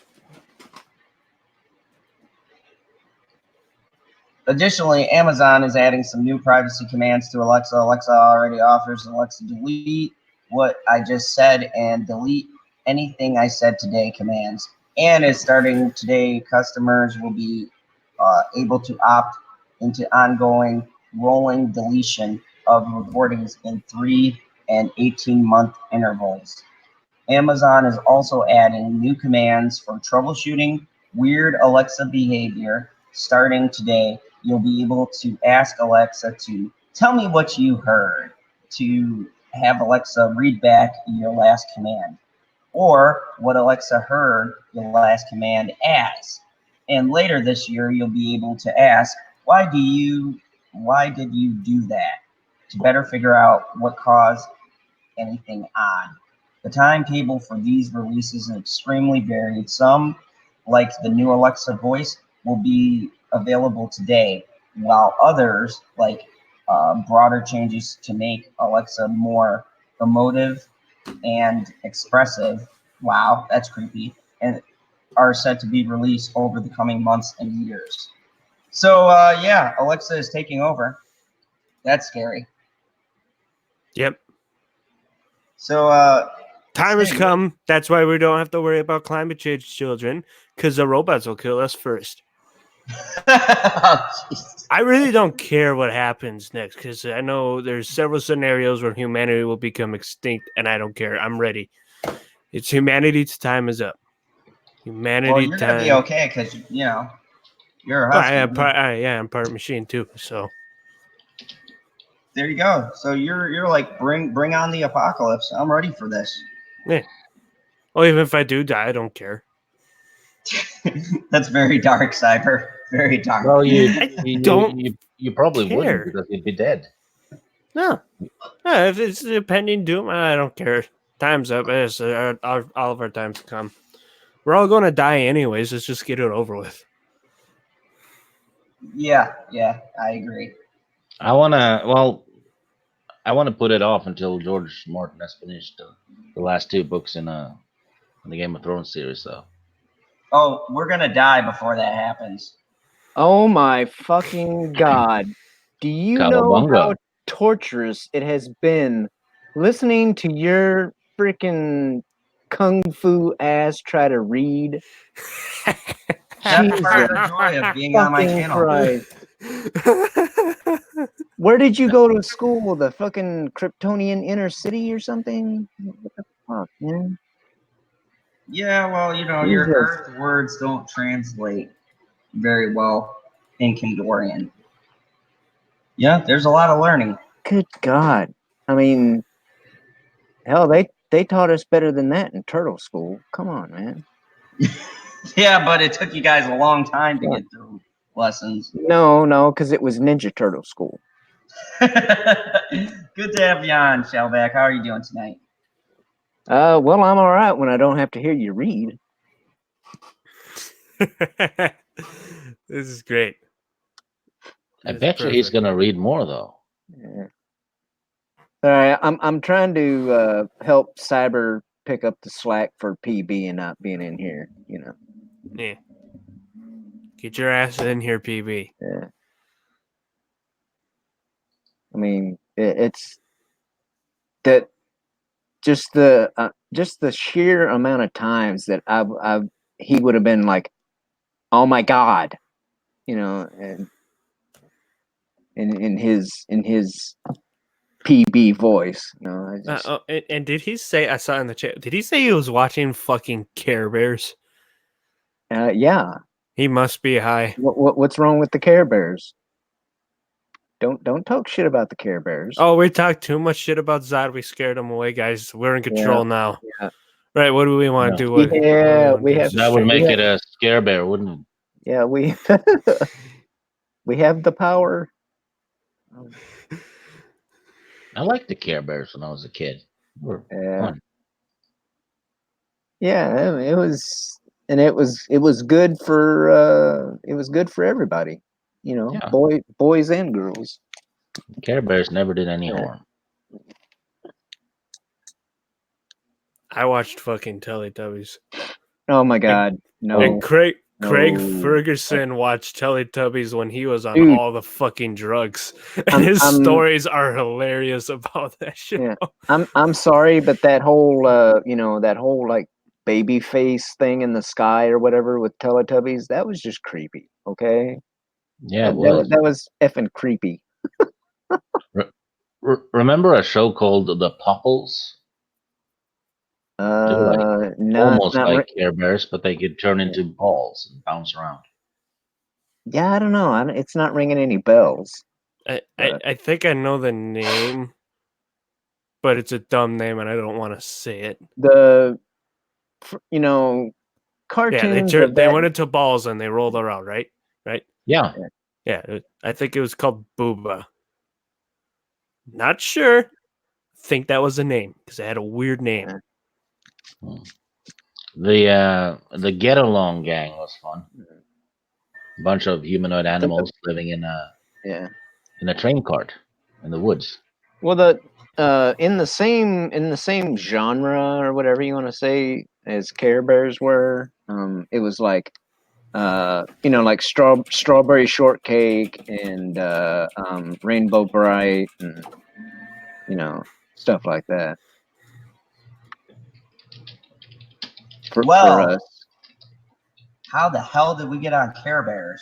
Additionally, Amazon is adding some new privacy commands to Alexa. Alexa already offers Alexa delete what I just said and delete anything I said today commands. And is starting today, customers will be able to opt into ongoing rolling deletion of recordings in 3 and 18-month intervals. Amazon is also adding new commands for troubleshooting weird Alexa behavior. Starting today, you'll be able to ask Alexa to tell me what you heard, to have Alexa read back your last command, or what Alexa heard your last command as. And later this year, you'll be able to ask, why did you do that? To better figure out what caused anything on. The timetable for these releases is extremely varied. Some, like the new Alexa voice, will be available today, while others, like broader changes to make Alexa more emotive and expressive, wow, that's creepy, and are set to be released over the coming months and years. So, yeah, Alexa is taking over. That's scary. Yep. So, Time has Same. come. That's why we don't have to worry about climate change, children, because the robots will kill us first. I really don't care what happens next, because I know there's several scenarios where humanity will become extinct, and I don't care. I'm ready. It's humanity's time is up. Humanity well, you're time. gonna be okay because you're a Well, husky. I'm part machine too. So There you go. So you're like bring on the apocalypse. I'm ready for this. yeah. Well, even if I do die, I don't care. That's very dark, Cyber. Very dark. Well, you probably care. wouldn't because you'd be dead. No. If it's a pending doom, I don't care. Time's up. Yes, all of our time's come. We're all going to die anyways. Let's just get it over with. Yeah, I agree. I wanna put it off until George Martin has finished the last 2 books in the Game of Thrones series, though. Oh, we're gonna die before that happens. Oh my fucking god. Do you know Cowabunga. how torturous it has been listening to your freaking kung fu ass try to read? That's part of Jesus the joy of being on my fucking channel. Christ. Where did you go to school? The fucking Kryptonian inner city or something? What the fuck, man? Yeah, well, your Jesus. Earth words don't translate very well in Kindorian. Yeah, there's a lot of learning. Good God. I mean, hell, they taught us better than that in Turtle School. Come on, man. Yeah, but it took you guys a long time to get through lessons. No, because it was Ninja Turtle School. Good to have you on, Shellback. How are you doing tonight? Well, I'm all right when I don't have to hear you read. This is great. I This is bet you he's perfect. gonna read more, though. Yeah. All right, I'm trying to help Cyber pick up the slack for PB and not being in here. Yeah. Get your ass in here, PB. Yeah. I mean, it's that just the sheer amount of times that he would have been like, "Oh my God," and in his PB voice. I just and did he say? I saw in the chat. Did he say he was watching fucking Care Bears? yeah. He must be high. What's wrong with the Care Bears? Don't talk shit about the Care Bears. Oh, we talked too much shit about Zod. We scared him away, guys. We're in control now. Yeah. Right? What do we want to do? Yeah, we have. That would make it a Scare Bear, wouldn't it? Yeah, we we have the power. I liked the Care Bears when I was a kid. They were fun. Yeah, it was, and it was good for everybody. Yeah. Boys and girls. Care Bears never did any harm. I watched fucking Teletubbies. Oh my God, no! And Craig no. Ferguson watched Teletubbies when he was on Dude. all the fucking drugs, and his stories are hilarious about that shit. Yeah. I'm sorry, but that whole like baby face thing in the sky or whatever with Teletubbies, that was just creepy. Okay. Yeah, that was effing creepy. Remember a show called The Popples? They were almost like Care Bears, but they could turn into balls and bounce around. Yeah, I don't know. It's not ringing any bells. I think I know the name, but it's a dumb name, and I don't want to say it. Cartoons. Yeah, they went into balls and they rolled around, right? Right? Yeah. Yeah, I think it was called Booba. Not sure. Think that was the name because it had a weird name. The Get Along Gang was fun. A bunch of humanoid animals living in a train cart in the woods. Well, in the same genre or whatever you want to say as Care Bears were, it was like like Strawberry Shortcake and Rainbow Bright and stuff like that. For us. How the hell did we get on Care Bears?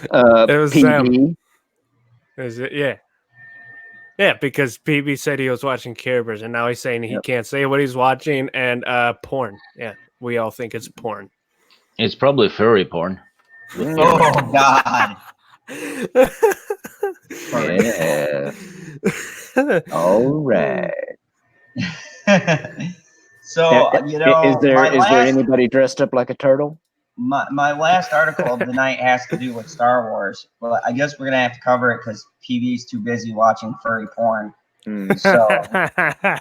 It was PB. Is it? Yeah. Yeah, because PB said he was watching Care Bears, and now he's saying he can't say what he's watching, and porn. Yeah, we all think it's porn. It's probably furry porn. Oh, God. Yeah. All right. So, is there anybody dressed up like a turtle? My last article of the night has to do with Star Wars. Well, I guess we're going to have to cover it because PB's too busy watching furry porn. So I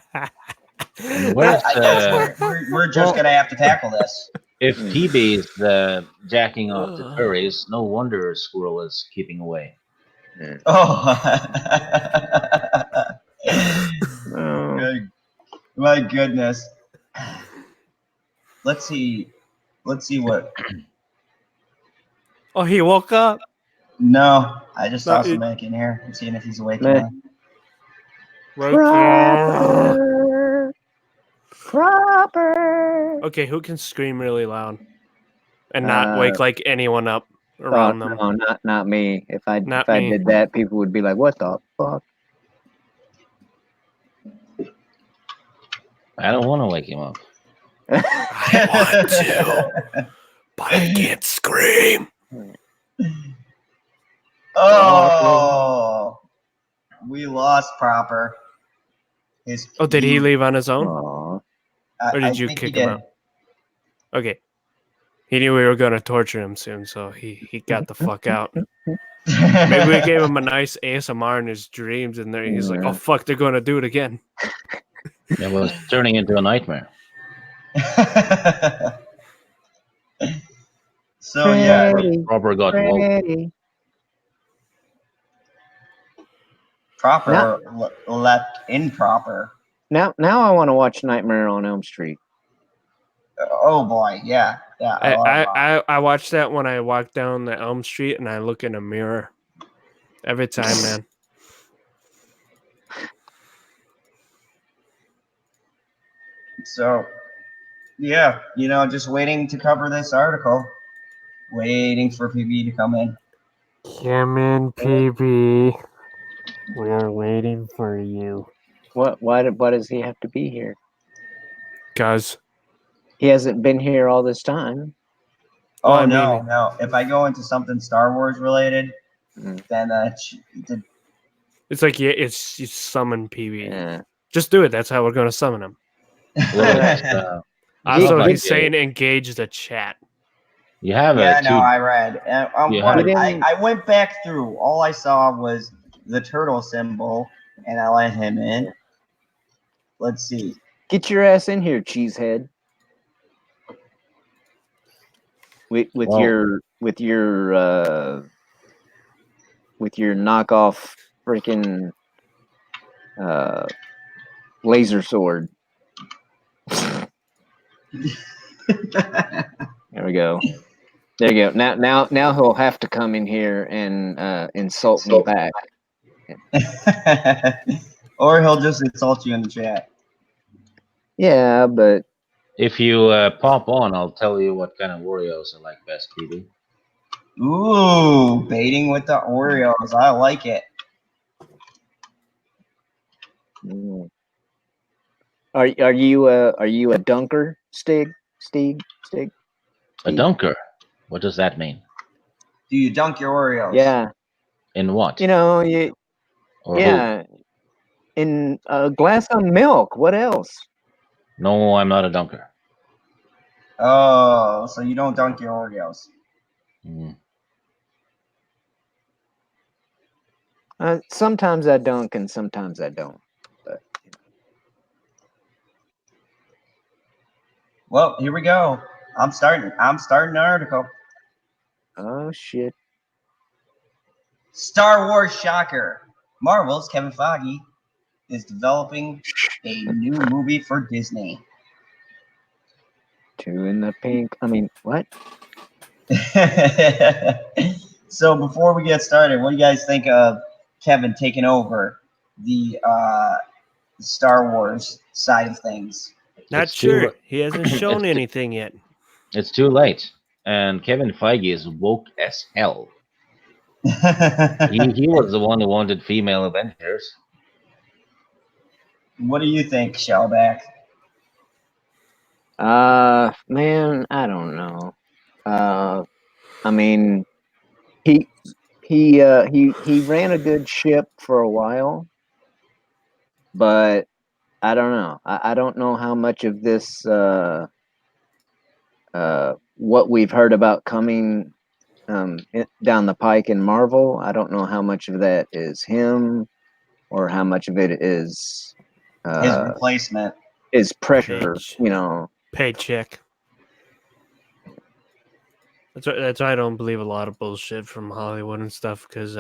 guess we're just going to have to tackle this. If PB is jacking off the furries, no wonder Squirrel is keeping away. Oh. My goodness. Let's see what. Oh, he woke up? No, I just saw some Mac in here. I'm seeing if he's awake. Proper. Okay, who can scream really loud and not wake like anyone up around them? No, not me. If I did that, people would be like, "What the fuck?" I don't want to wake him up. I want to, but I can't scream. Oh, we lost Proper. Did he leave on his own? Or did you kick him out? Okay. He knew we were going to torture him soon, so he got the fuck out. Maybe we gave him a nice ASMR in his dreams, and there he's like, "Oh fuck, they're going to do it again." It was turning into a nightmare. So yeah, Proper got woke. Proper left improper. Now I want to watch Nightmare on Elm Street. Oh boy, yeah. I watch that when I walk down the Elm Street and I look in a mirror every time, man. So, yeah, just waiting to cover this article. Waiting for PB to come in. Come in, PB. We are waiting for you. What? Why does he have to be here? Guys. He hasn't been here all this time. Oh, Well, I no, mean- no. If I go into something Star Wars related, Mhm. then It's like you summon PB. Yeah. Just do it. That's how we're going to summon him. Well, it's, Also, like he's saying engage the chat. you have yeah, a no, I read. You What? have- I went back through. All I saw was the turtle symbol, and I let him in. Let's see. Get your ass in here, cheesehead. With Well- your knockoff freaking laser sword. There we go. There you go. Now he'll have to come in here and insult me back. Or he'll just insult you in the chat. Yeah, but If you pop on, I'll tell you what kind of Oreos I like best, PB. Ooh, baiting with the Oreos. I like it. Are you a dunker, Stig? A dunker? What does that mean? Do you dunk your Oreos? Yeah. In what? Or who? yeah. In a glass of milk. What else? No, I'm not a dunker. Oh, so you don't dunk your Oreos. Mm. Sometimes I dunk and sometimes I don't. But Well, here we go. I'm starting an article. oh shit. Star Wars shocker. Marvel's Kevin Feige is developing a new movie for Disney. Two in the pink. I mean, what? So before we get started, what do you guys think of Kevin taking over the Star Wars side of things? Not It's sure. too- He hasn't shown anything yet. It's too late. And Kevin Feige is woke as hell. He was the one who wanted female Avengers. What do you think, Shellback? Man, I don't know. I mean, he ran a good ship for a while, but I don't know. I don't know how much of this what we've heard about coming down the pike in Marvel. I don't know how much of that is him, or how much of it is His replacement. is pressure. Page. Paycheck. That's why I don't believe a lot of bullshit from Hollywood and stuff, because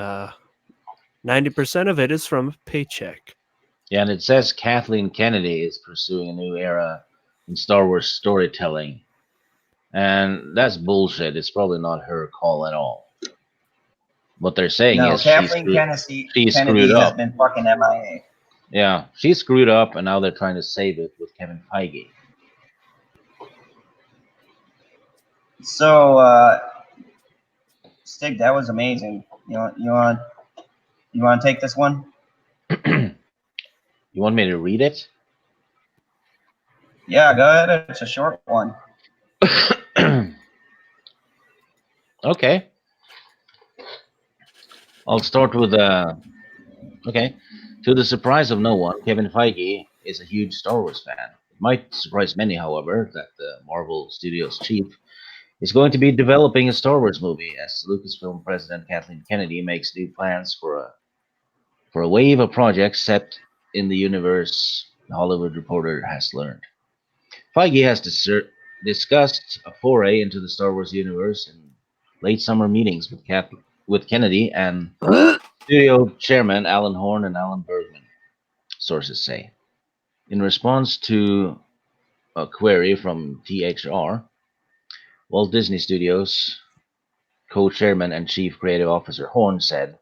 90% of it is from a paycheck. Yeah, and it says Kathleen Kennedy is pursuing a new era in Star Wars storytelling. And that's bullshit. It's probably not her call at all. What they're saying No, is Kathleen she Kennedy screwed has up. been fucking MIA. Yeah, she screwed up, and now they're trying to save it with Kevin Feige. So, Stig, that was amazing. You want to take this one? You want me to read it? Yeah, go ahead. It's a short one. Okay. I'll start with okay. To the surprise of no one, Kevin Feige is a huge Star Wars fan. It might surprise many, however, that the Marvel Studios chief is going to be developing a Star Wars movie as Lucasfilm president Kathleen Kennedy makes new plans for a wave of projects set in the universe, the Hollywood Reporter has learned. Feige has discussed a foray into the Star Wars universe in late summer meetings with Kennedy and studio chairman Alan Horn and Alan Bergman, sources say. In response to a query from THR, Walt Disney Studios co-chairman and chief creative officer Horn said,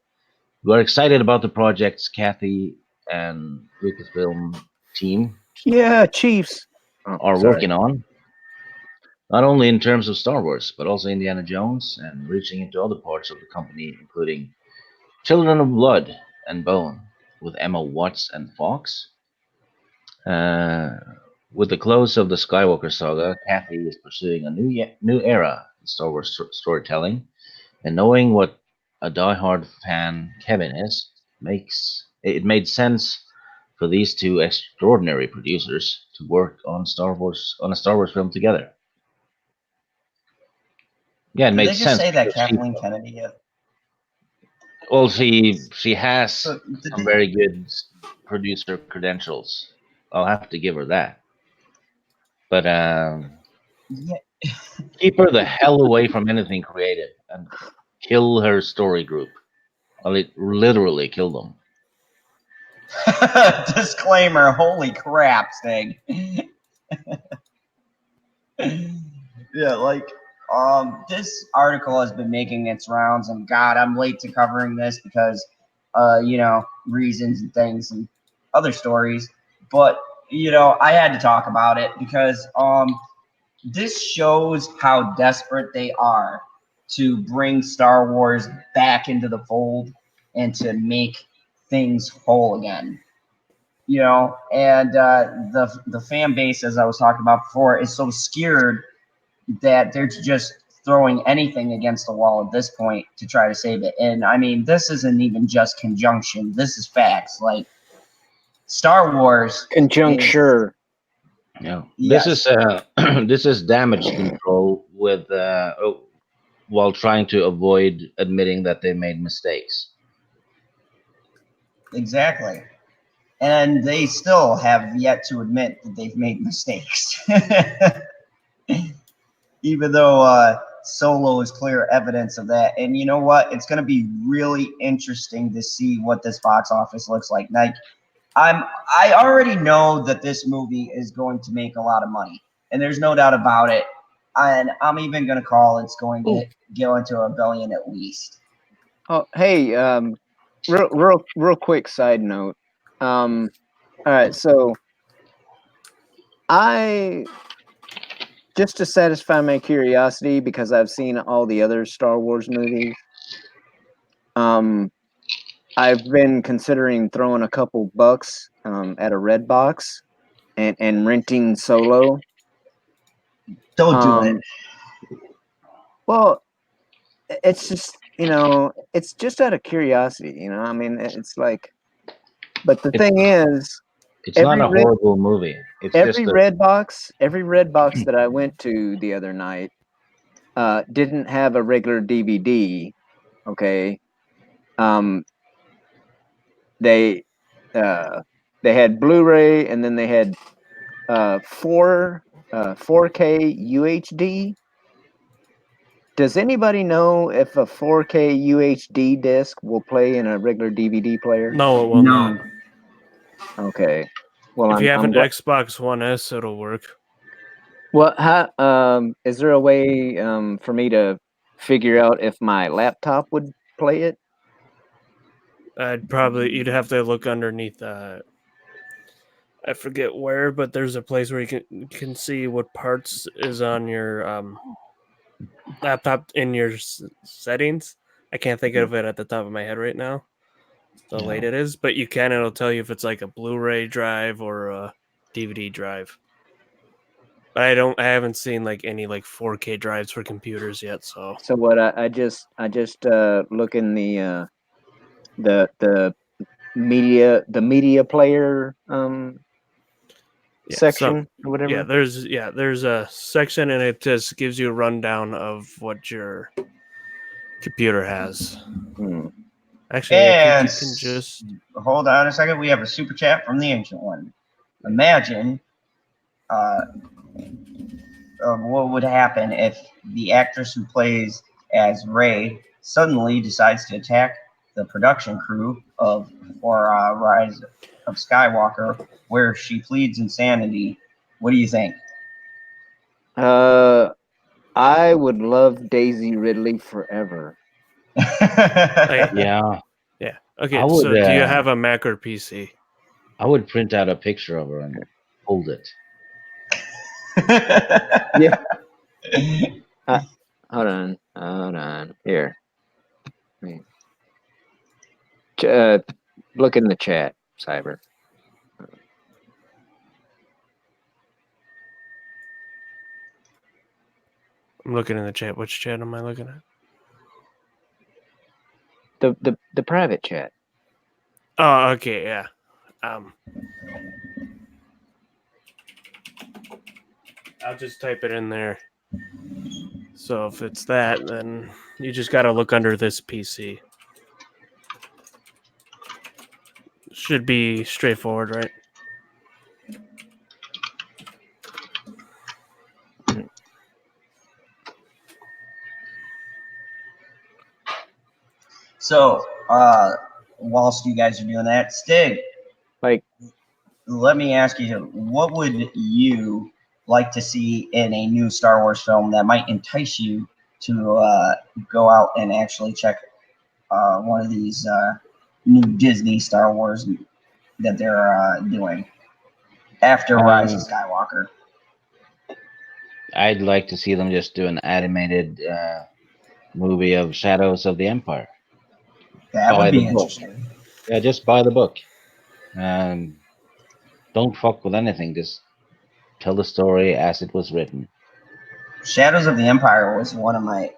"We are excited about the project's Kathy and Lucasfilm team Yeah, Chiefs. are sorry. working on, not only in terms of Star Wars, but also Indiana Jones and reaching into other parts of the company, including Children of Blood and Bone with Emma Watts and Fox. Uh, with the close of the Skywalker saga, Kathy is pursuing a new era in Star Wars storytelling, and knowing what a diehard fan Kevin is, it made sense for these two extraordinary producers to work on a Star Wars film together. Yeah, it Did made they just sense say that because Kathleen Kennedy? well, she has So did some they, very good producer credentials. I'll have to give her that. But yeah. keep her the hell away from anything creative and kill her story group. Well, it literally kill them. Disclaimer, holy crap, Stig. Yeah, like this article has been making its rounds, and God, I'm late to covering this because reasons and things and other stories. But I had to talk about it because this shows how desperate they are to bring Star Wars back into the fold and to make things whole again. And the fan base, as I was talking about before, is so scared that they're just throwing anything against the wall at this point to try to save it. And I mean, this isn't even just conjunction. This is facts. Like Star Wars Conjuncture. Yeah, Yes. this is this is damage control with while trying to avoid admitting that they made mistakes. Exactly. And they still have yet to admit that they've made mistakes. Even though Solo is clear evidence of that. And you know what? It's going to be really interesting to see what this box office looks like. Like, I already know that this movie is going to make a lot of money, and there's no doubt about it. And I'm even going to call it's going to go into $1 billion at least. Oh, hey, real quick side note. All right, so I just to satisfy my curiosity because I've seen all the other Star Wars movies. I've been considering throwing a couple bucks at a red box and renting Solo. Don't do it. Well, it's just it's just out of curiosity. I mean, it's like, but the thing is, It's not a horrible movie. It's every just red box that I went to the other night didn't have a regular DVD. Okay, they had Blu-ray, and then they had 4K UHD. Does anybody know if a 4K UHD disc will play in a regular DVD player? No, it will not. Okay. Well, If you have an Xbox One S, it'll work. Well, is there a way for me to figure out if my laptop would play it? You'd have to look underneath. I forget where, but there's a place where you can see what parts is on your laptop in your settings. I can't think of it at the top of my head right now. So late it is, but it'll tell you if it's like a Blu-ray drive or a DVD drive. But I haven't seen like any like 4K drives for computers yet. So what I just look in the media player section or whatever. Yeah, there's a section and it just gives you a rundown of what your computer has. Actually, I think you can just hold on a second. We have a super chat from the Ancient One. Imagine what would happen if the actress who plays as Rey suddenly decides to attack the production crew for Rise of Skywalker, where she pleads insanity. What do you think? I would love Daisy Ridley forever. yeah. Okay, so do you have a Mac or PC? I would print out a picture of her and hold it. Yeah. Hold on. Here. Look in the chat, Cyber. I'm looking in the chat. Which chat am I looking at? The private chat. Oh, okay, yeah. I'll just type it in there. So if it's that, then you just got to look under this PC. Should be straightforward, right? So, whilst you guys are doing that, Stig, Like, let me ask you, what would you like to see in a new Star Wars film that might entice you to go out and actually check one of these new Disney Star Wars that they're doing after Rise of Skywalker? I'd like to see them just do an animated movie of Shadows of the Empire. That Buy would be the book. interesting. Yeah, just buy the book. Don't fuck with anything. Just tell the story as it was written. Shadows of the Empire was one of my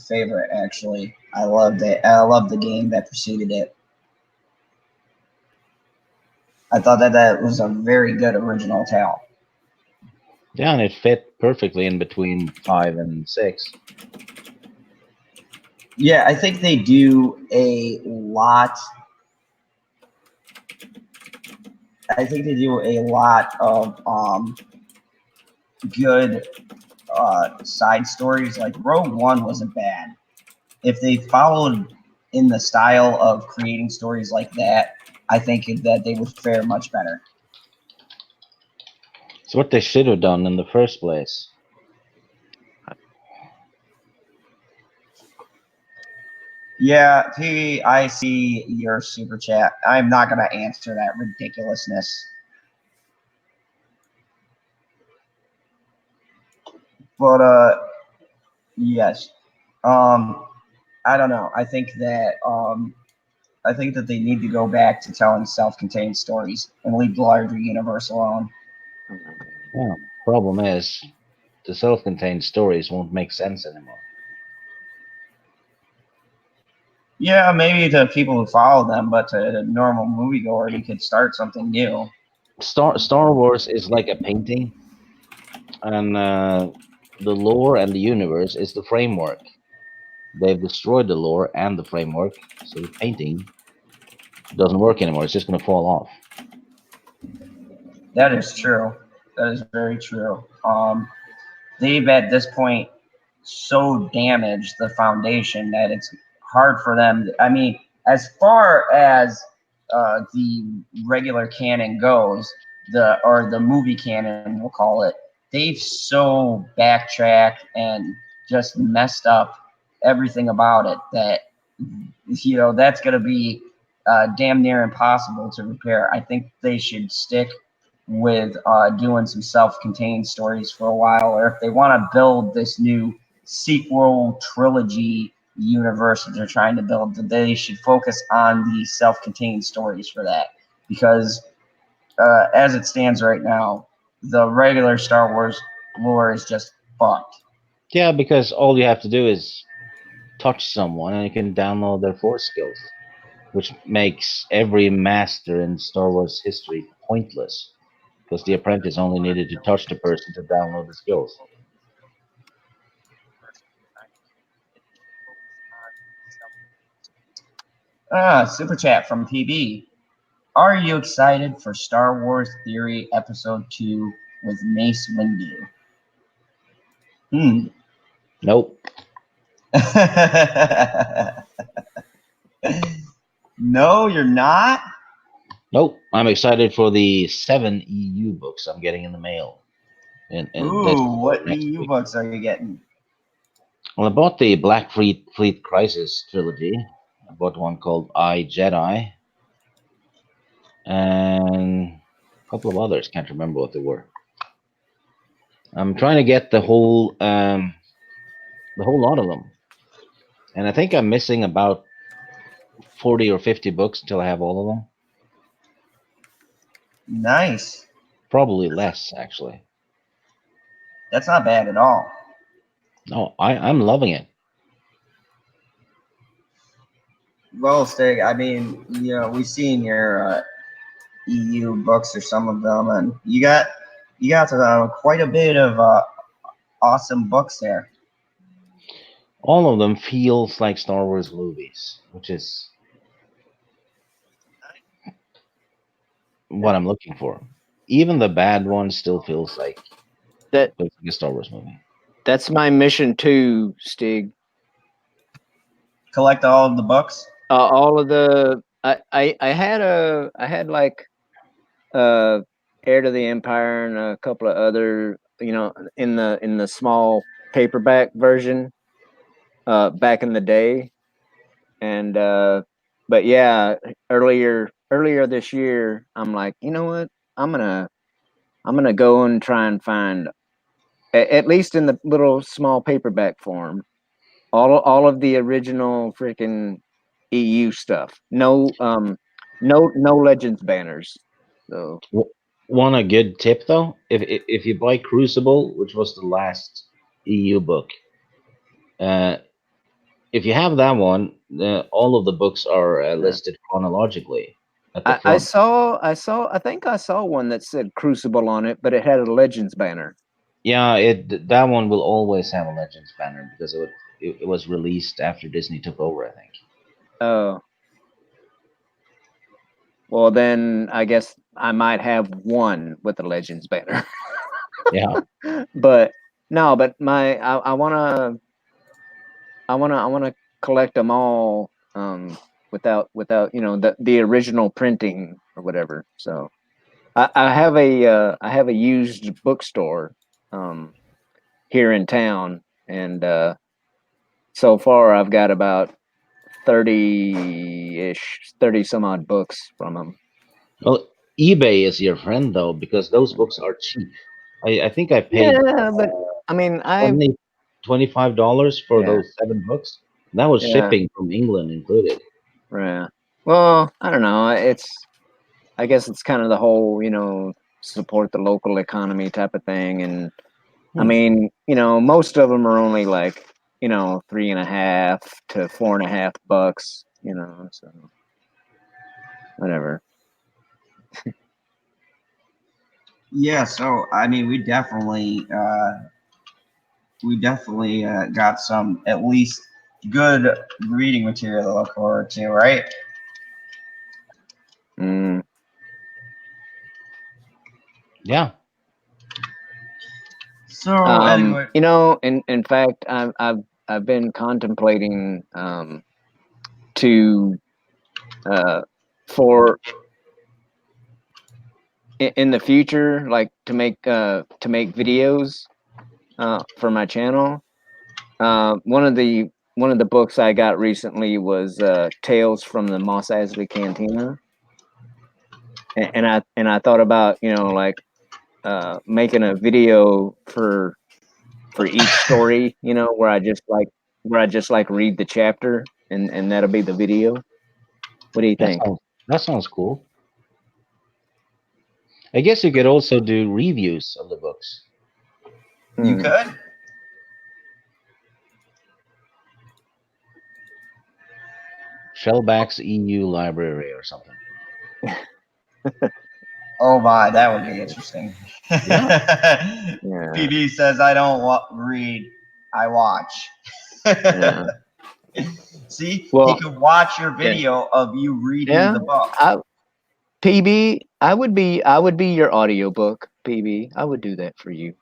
favorite, actually. I loved it. I loved the game that preceded it. I thought that was a very good original tale. Yeah, and it fit perfectly in between 5 and 6. Yeah, I think they do a lot. I think they do a lot of good side stories. Like Rogue One wasn't bad. If they followed in the style of creating stories like that, I think that they would fare much better. It's what they should have done in the first place. Yeah, PB, I see your super chat. I'm not going to answer that ridiculousness. But, yes. I don't know. I think that they need to go back to telling self-contained stories and leave the larger universe alone. Yeah, problem is, the self-contained stories won't make sense anymore. Yeah, maybe to people who follow them, but to a normal moviegoer, you could start something new. Star Wars is like a painting, and the lore and the universe is the framework. They've destroyed the lore and the framework, so the painting doesn't work anymore. It's just going to fall off. That is true. That is very true. They've at this point so damaged the foundation that it's hard for them. I mean, as far as the regular canon goes, the movie canon, we'll call it, they've so backtracked and just messed up everything about it that that's going to be damn near impossible to repair. I think they should stick with doing some self-contained stories for a while, or if they want to build this new sequel trilogy universe that they're trying to build, they should focus on the self-contained stories for that, because as it stands right now, the regular Star Wars lore is just fucked. Yeah, because all you have to do is touch someone and you can download their force skills, which makes every master in Star Wars history pointless, because the apprentice only needed to touch the person to download the skills. Super chat from PB. Are you excited for Star Wars Theory Episode 2 with Mace Windu? Nope. No, you're not? Nope. I'm excited for the 7 EU books I'm getting in the mail. Ooh, what EU books are you getting? Well, I bought the Black Fleet Crisis trilogy. I bought one called I, Jedi, and a couple of others. Can't remember what they were. I'm trying to get the whole lot of them, and I think I'm missing about 40 or 50 books until I have all of them. Nice. Probably less, actually. That's not bad at all. No, I'm loving it. Well, Stig, I mean, we've seen your EU books or some of them, and you got quite a bit of awesome books there. All of them feels like Star Wars movies, which is what I'm looking for. Even the bad one still feels like a Star Wars movie. That's my mission too, Stig. Collect all of the books. All of the I had like Heir to the Empire and a couple of other, in the small paperback version back in the day. And but yeah, earlier this year, I'm like, you know what? I'm gonna go and try and find, at least in the little small paperback form, all of the original freaking EU stuff. No Legends banners. So Want a good tip though? If you buy Crucible, which was the last EU book, if you have that one, all of the books are listed chronologically at the front. I think I saw one that said Crucible on it, but it had a Legends banner. Yeah, that one will always have a Legends banner because it was released after Disney took over, I think. Oh. Well, then I guess I might have one with the Legends banner. Yeah. But no, but I wanna collect them all without the original printing or whatever. So I have a used bookstore here in town, and so far I've got about 30 some odd books from them. Well, eBay is your friend though because those books are cheap. I think I paid But I mean, only $25 for those 7 books. That was shipping from England included. Yeah. Well, I don't know. I guess it's kind of the whole, support the local economy type of thing. And I mean, most of them are only like, $3.50 to $4.50, so whatever. Yeah, so I mean, we definitely got some at least good reading material to look forward to, right? Yeah. So anyway, in fact, I've been contemplating to for in the future, like to make videos for my channel. One of the books I got recently was Tales from the Moss Eisley Cantina, and I thought about making a video for each story, where I just read the chapter, and that'll be the video. What do you think? That sounds cool. I guess you could also do reviews of the books. You could. Shellback's EU library or something. Oh my, that would be interesting. Yeah. PB says, "I don't read, I watch." See, he could watch your video of you reading the book. PB, I would be your audiobook, PB. I would do that for you.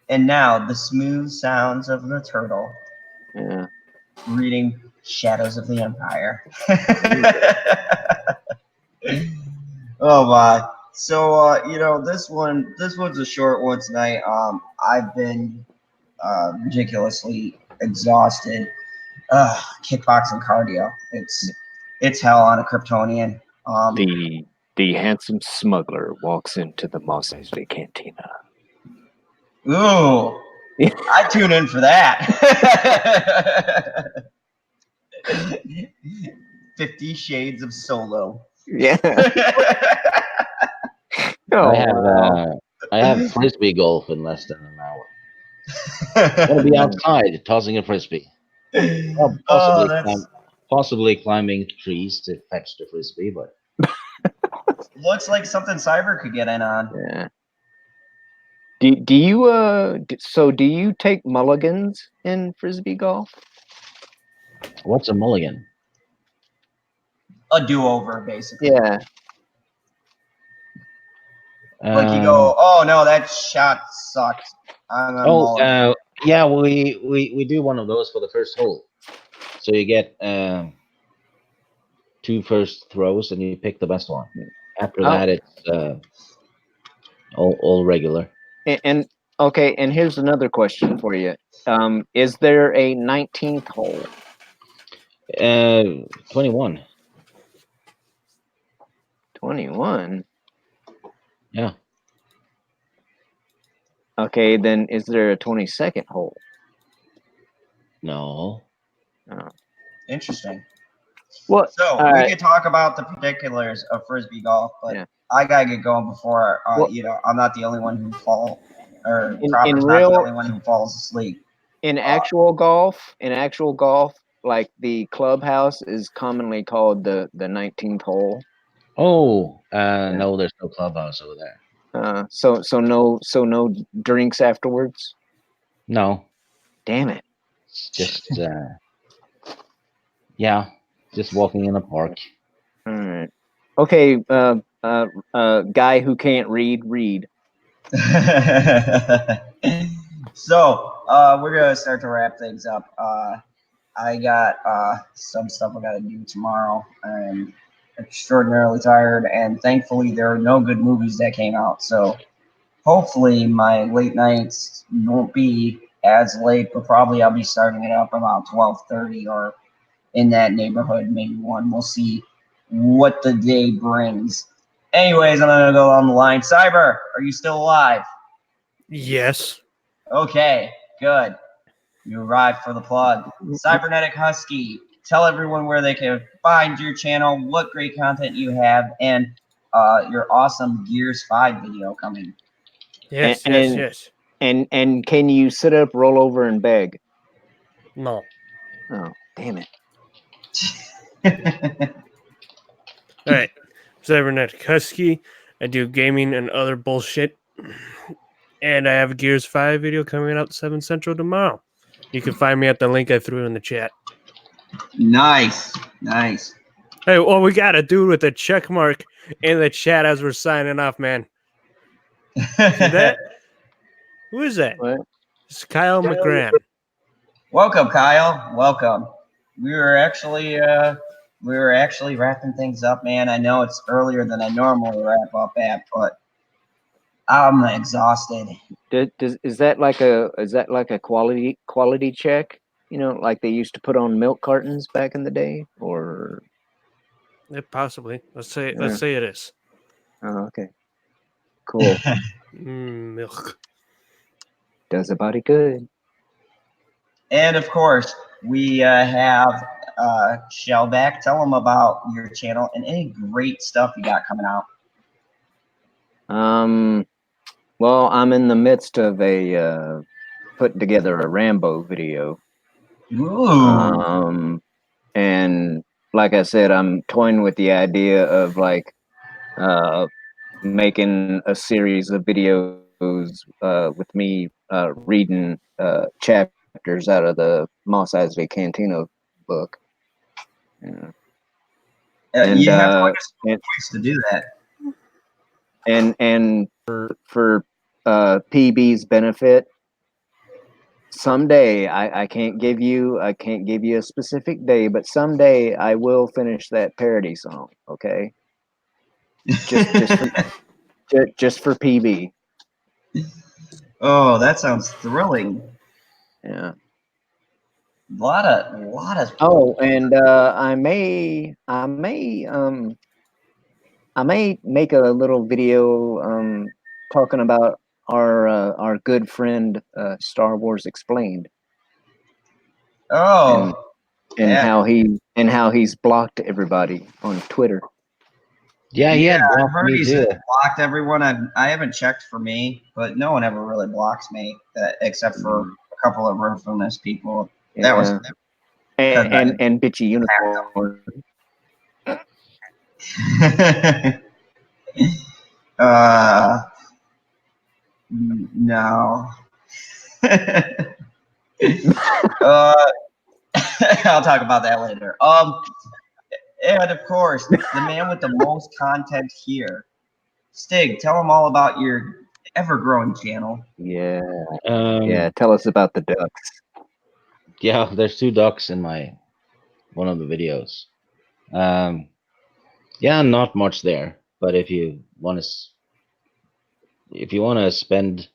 And now the smooth sounds of the turtle. Yeah. Reading Shadows of the Empire. Oh my. So this one's a short one tonight. I've been ridiculously exhausted. Kickboxing cardio. It's hell on a Kryptonian. The handsome smuggler walks into the Moss Eisley Cantina. Ooh, I tune in for that. 50 Shades of Solo. Yeah. I Oh, have wow. I have frisbee golf in less than an hour. I'm gonna be outside tossing a frisbee. Well, Oh, that's possibly climbing trees to fetch the frisbee, but looks like something Cyber could get in on. Yeah. Do you so do you take mulligans in frisbee golf? what's a mulligan? A do-over, basically. Yeah. Like you Uh, go, oh no, that shot sucked. I'm a oh, mulligan. yeah, we do one of those for the first hole. So you get 2 first throws, and you pick the best one. After Oh, that, it's all regular. and okay, and here's another question for you. Is there a 19th hole? 21. 21. Yeah. Okay, then is there a 22nd hole? No. Oh. Interesting. What? So All we right. could talk about the particulars of frisbee golf, but Yeah. I gotta get going before Well- I'm not the only one who or In Proper's not real- the only one who falls asleep. In actual golf, like the clubhouse is commonly called the 19th hole. Oh, no, there's no clubhouse over there. So no drinks afterwards. No, Damn it. it's just yeah, just walking in a park. All right. Okay. Guy who can't read. So we're gonna start to wrap things up. I got some stuff I gotta do tomorrow. I'm extraordinarily tired, and thankfully there are no good movies that came out. So hopefully my late nights won't be as late, but probably I'll be starting it up about 12:30 or in that neighborhood, maybe 1. We'll see what the day brings. Anyways, I'm gonna go on the line. Cyber, are you still alive? Yes. Okay, good. You arrived for the plug. Cybernetic Husky, tell everyone where they can find your channel, what great content you have, and your awesome Gears 5 video coming. Yes. And- Yes. And can you sit up, roll over, and beg? No. Oh, damn it. All right. Cybernetic Husky. I do gaming and other bullshit. And I have a Gears 5 video coming out 7 Central tomorrow. You can find me at the link I threw in the chat. Nice. Hey, well, we got a dude with a check mark in the chat as we're signing off, man. See that? Who is that? What? It's Kyle McGran. Welcome, Kyle. Welcome. We were actually wrapping things up, man. I know it's earlier than I normally wrap up at, but I'm exhausted. Is that like a quality check? You know, like they used to put on milk cartons back in the day, or Yeah, possibly. Let's say it is. oh, okay, cool. Milk. Does a body good. And of course, we have Shellback. Tell them about your channel and any great stuff you got coming out. Well, I'm in the midst of putting together a Rambo video. Ooh. And like I said, I'm toying with the idea of like making a series of videos with me reading chapters out of the Moss Eisley Cantina book. Yeah. You have quite a voice to do that. And for PB's benefit, someday I can't give you a specific day, but someday I will finish that parody song. Okay, just for PB. Oh, that sounds thrilling. Yeah. A lot of. Oh, and I may make a little video talking about our good friend Star Wars Explained, Oh, and yeah. how he's blocked everybody on Twitter. Yeah, he Yeah, had I've blocked heard me he's too. blocked everyone. I haven't checked for me, but no one ever really blocks me, except for a couple of infamous people. That was Yeah. because And bitchy unicorn. No. uh, I'll talk about that later. And of course, the man with the most content here, Stig. Tell him all about your ever-growing channel. Yeah. Um, Tell us about the ducks. yeah, there's 2 ducks in one of the videos. Yeah, not much there, but if you want to spend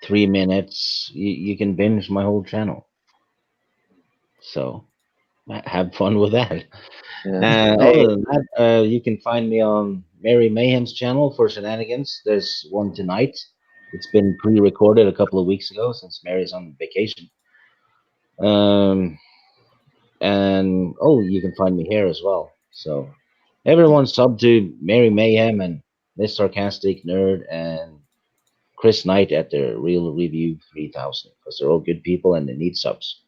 3 minutes, you can binge my whole channel. So have fun with that. Yeah. Other than that, you can find me on Mary Mayhem's channel for shenanigans. There's one tonight. It's been pre-recorded a couple of weeks ago since Mary's on vacation. Um, and you can find me here as well. So everyone sub to Mary Mayhem and this sarcastic nerd and Chris Knight at the Real Review 3000 because they're all good people and they need subs.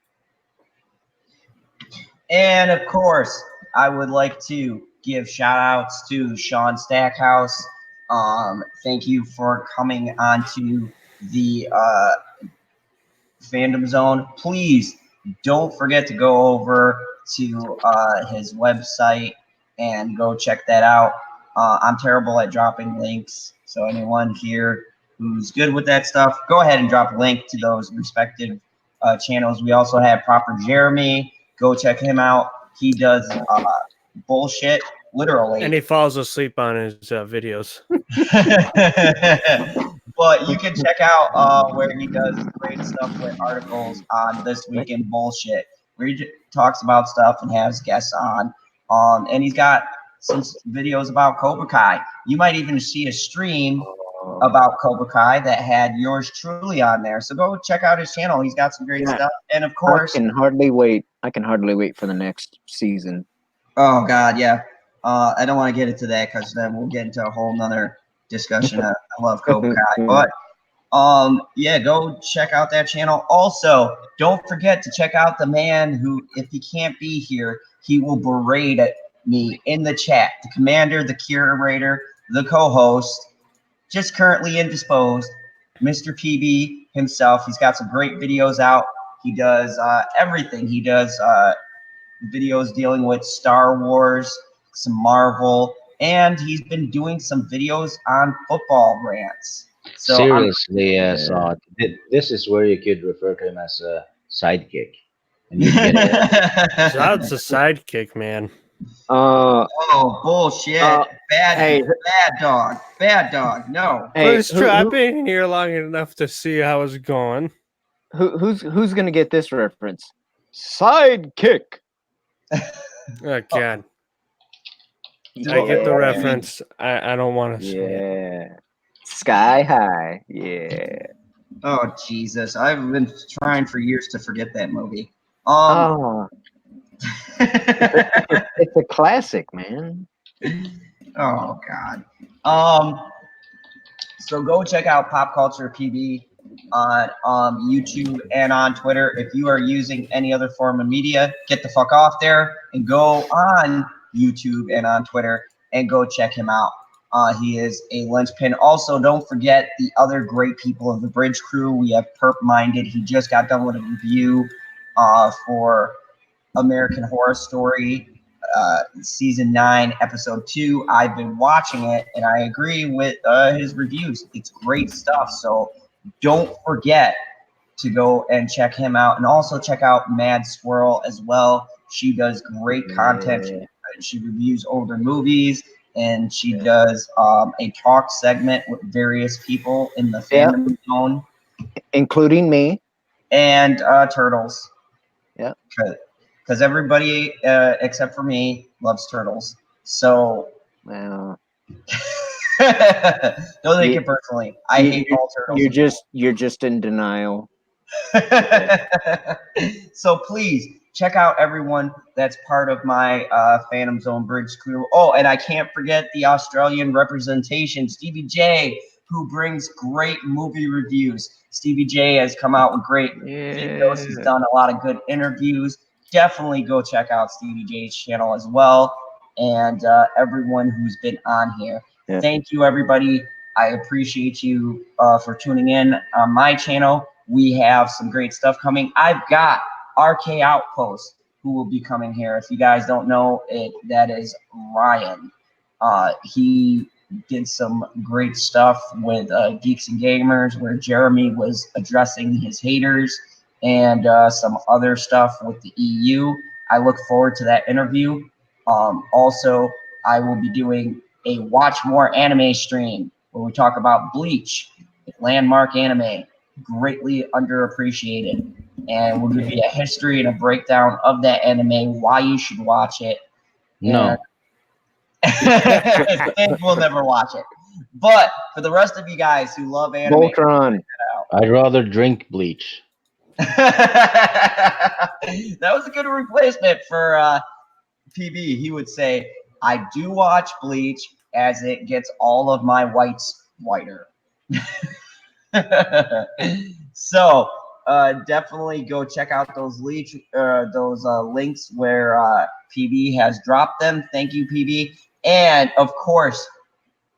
And of course, I would like to give shout outs to Sean Stackhouse. Thank you for coming onto the Fandom Zone. Please don't forget to go over to his website and go check that out. I'm terrible at dropping links, so anyone here who's good with that stuff, go ahead and drop a link to those respective channels. We also have Proper Jeremy. Go check him out. He does bullshit, literally. And he falls asleep on his videos. But you can check out where he does great stuff with articles on This Week in Bullshit, where he talks about stuff and has guests on. And he's got some videos about Cobra Kai. You might even see a stream about Cobra Kai that had yours truly on there. So go check out his channel. He's got some great stuff. And of course, I can hardly wait for the next season. Oh God, yeah. I don't want to get into that because then we'll get into a whole nother discussion. I love Cobra Kai, but yeah, go check out that channel. Also, don't forget to check out the man who, if he can't be here, he will berate at me in the chat. The commander, the curator, the co-host, just currently indisposed, Mr. PB himself. He's got some great videos out. He does everything. He does videos dealing with Star Wars, some Marvel, and he's been doing some videos on football rants. So Seriously, Zod, this is where you could refer to him as a sidekick. And you'd get it. Zod's a sidekick, man. Oh, bullshit. Bad dog. No. But it's true. I've been here long enough to see how it's going. Who's gonna get this reference? Sidekick. Oh God. I get the reference. I don't want to say it. Sky High. Yeah. Oh Jesus. I've been trying for years to forget that movie. It's a classic, man. Oh God. So go check out Pop Culture PB on YouTube and on Twitter. If you are using any other form of media, get the fuck off there and go on YouTube and on Twitter and go check him out. He is a linchpin. Also, don't forget the other great people of the Bridge Crew. We have Perp Minded. He just got done with a review for American Horror Story season 9 episode 2. I've been watching it and I agree with his reviews. It's great stuff, so don't forget to go and check him out, and also check out Mad Squirrel as well. She does great content. She reviews older movies, and she does a talk segment with various people in the Fandom Zone, including me and Turtles. Yeah, because everybody except for me loves Turtles. So, well, Don't take You- it personally. I you- hate all turtles. You're just in denial. So please check out everyone that's part of my Phantom Zone Bridge crew. Oh, and I can't forget the Australian representation, Stevie J, who brings great movie reviews. Stevie J has come out with great videos. He's done a lot of good interviews. Definitely go check out Stevie J's channel as well. And everyone who's been on here. Yeah. Thank you, everybody. I appreciate you for tuning in on my channel. We have some great stuff coming. I've got RK Outpost, who will be coming here. If you guys don't know it, that is Ryan. He did some great stuff with Geeks and Gamers, where Jeremy was addressing his haters and some other stuff with the EU. I look forward to that interview. Also, I will be doing a Watch More Anime stream where we talk about Bleach, landmark anime, greatly underappreciated. And we'll give you a history and a breakdown of that anime, why you should watch it. No. And we'll never watch it. But for the rest of you guys who love anime, Voltron. I'd rather drink bleach. that was a good replacement for PB. He would say, I do watch Bleach as it gets all of my whites whiter. So definitely go check out those links where PB has dropped them. Thank you, PB. And of course,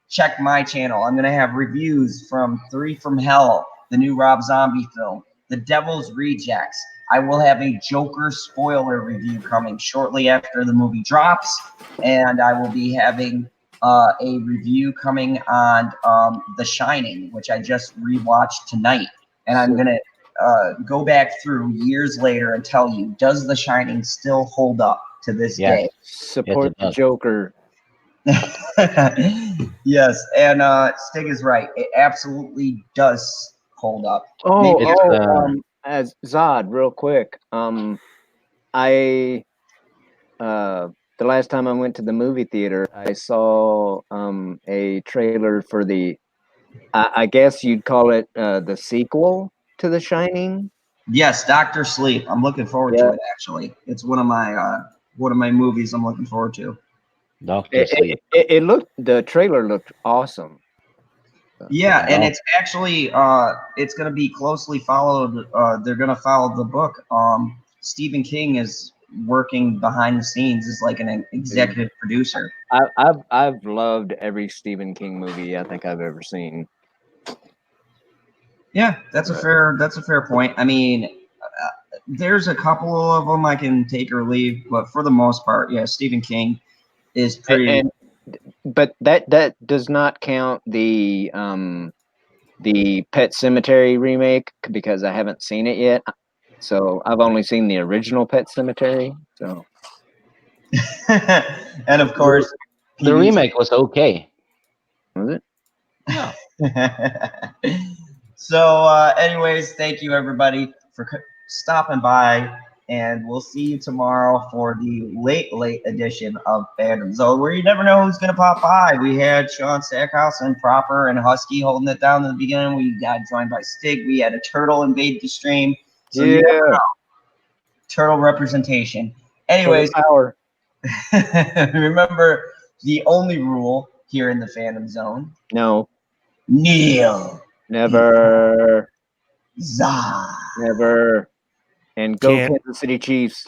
check my channel. I'm gonna have reviews from 3 from Hell, the new Rob Zombie film, The Devil's Rejects. I will have a Joker spoiler review coming shortly after the movie drops, and I will be having a review coming on The Shining, which I just rewatched tonight, and I'm gonna go back through years later and tell you, does The Shining still hold up to this day? Support the does. Joker. Yes, and Stig is right. It absolutely does hold up. Oh, Maybe- as Zod, real quick. I the last time I went to the movie theater, I saw a trailer for the I guess you'd call it the sequel to The Shining. Yes, Doctor Sleep. I'm looking forward to it. Actually, it's one of my movies I'm looking forward to. Doctor Sleep. The trailer looked awesome. Yeah, and it's actually it's going to be closely followed. They're going to follow the book. Stephen King is working behind the scenes as like an executive producer. I've loved every Stephen King movie I think I've ever seen. Yeah, that's a fair point. I mean, there's a couple of them I can take or leave, but for the most part, yeah, Stephen King is pretty. But that does not count the Pet Sematary remake because I haven't seen it yet. So I've only seen the original Pet Sematary. So, and of course, The remake was okay. was it? So, anyways, thank you everybody for stopping by, and we'll see you tomorrow for the late edition of Phantom Zone, where you never know who's gonna pop by. We had Sean Stackhouse and Proper and Husky holding it down in the beginning. We got joined by Stig. We had a turtle invade the stream. So you never know. Turtle representation. Anyways, Power. remember the only rule here in the Phantom Zone: No, kneel. never, Zah. never, and go Can't. Kansas City Chiefs.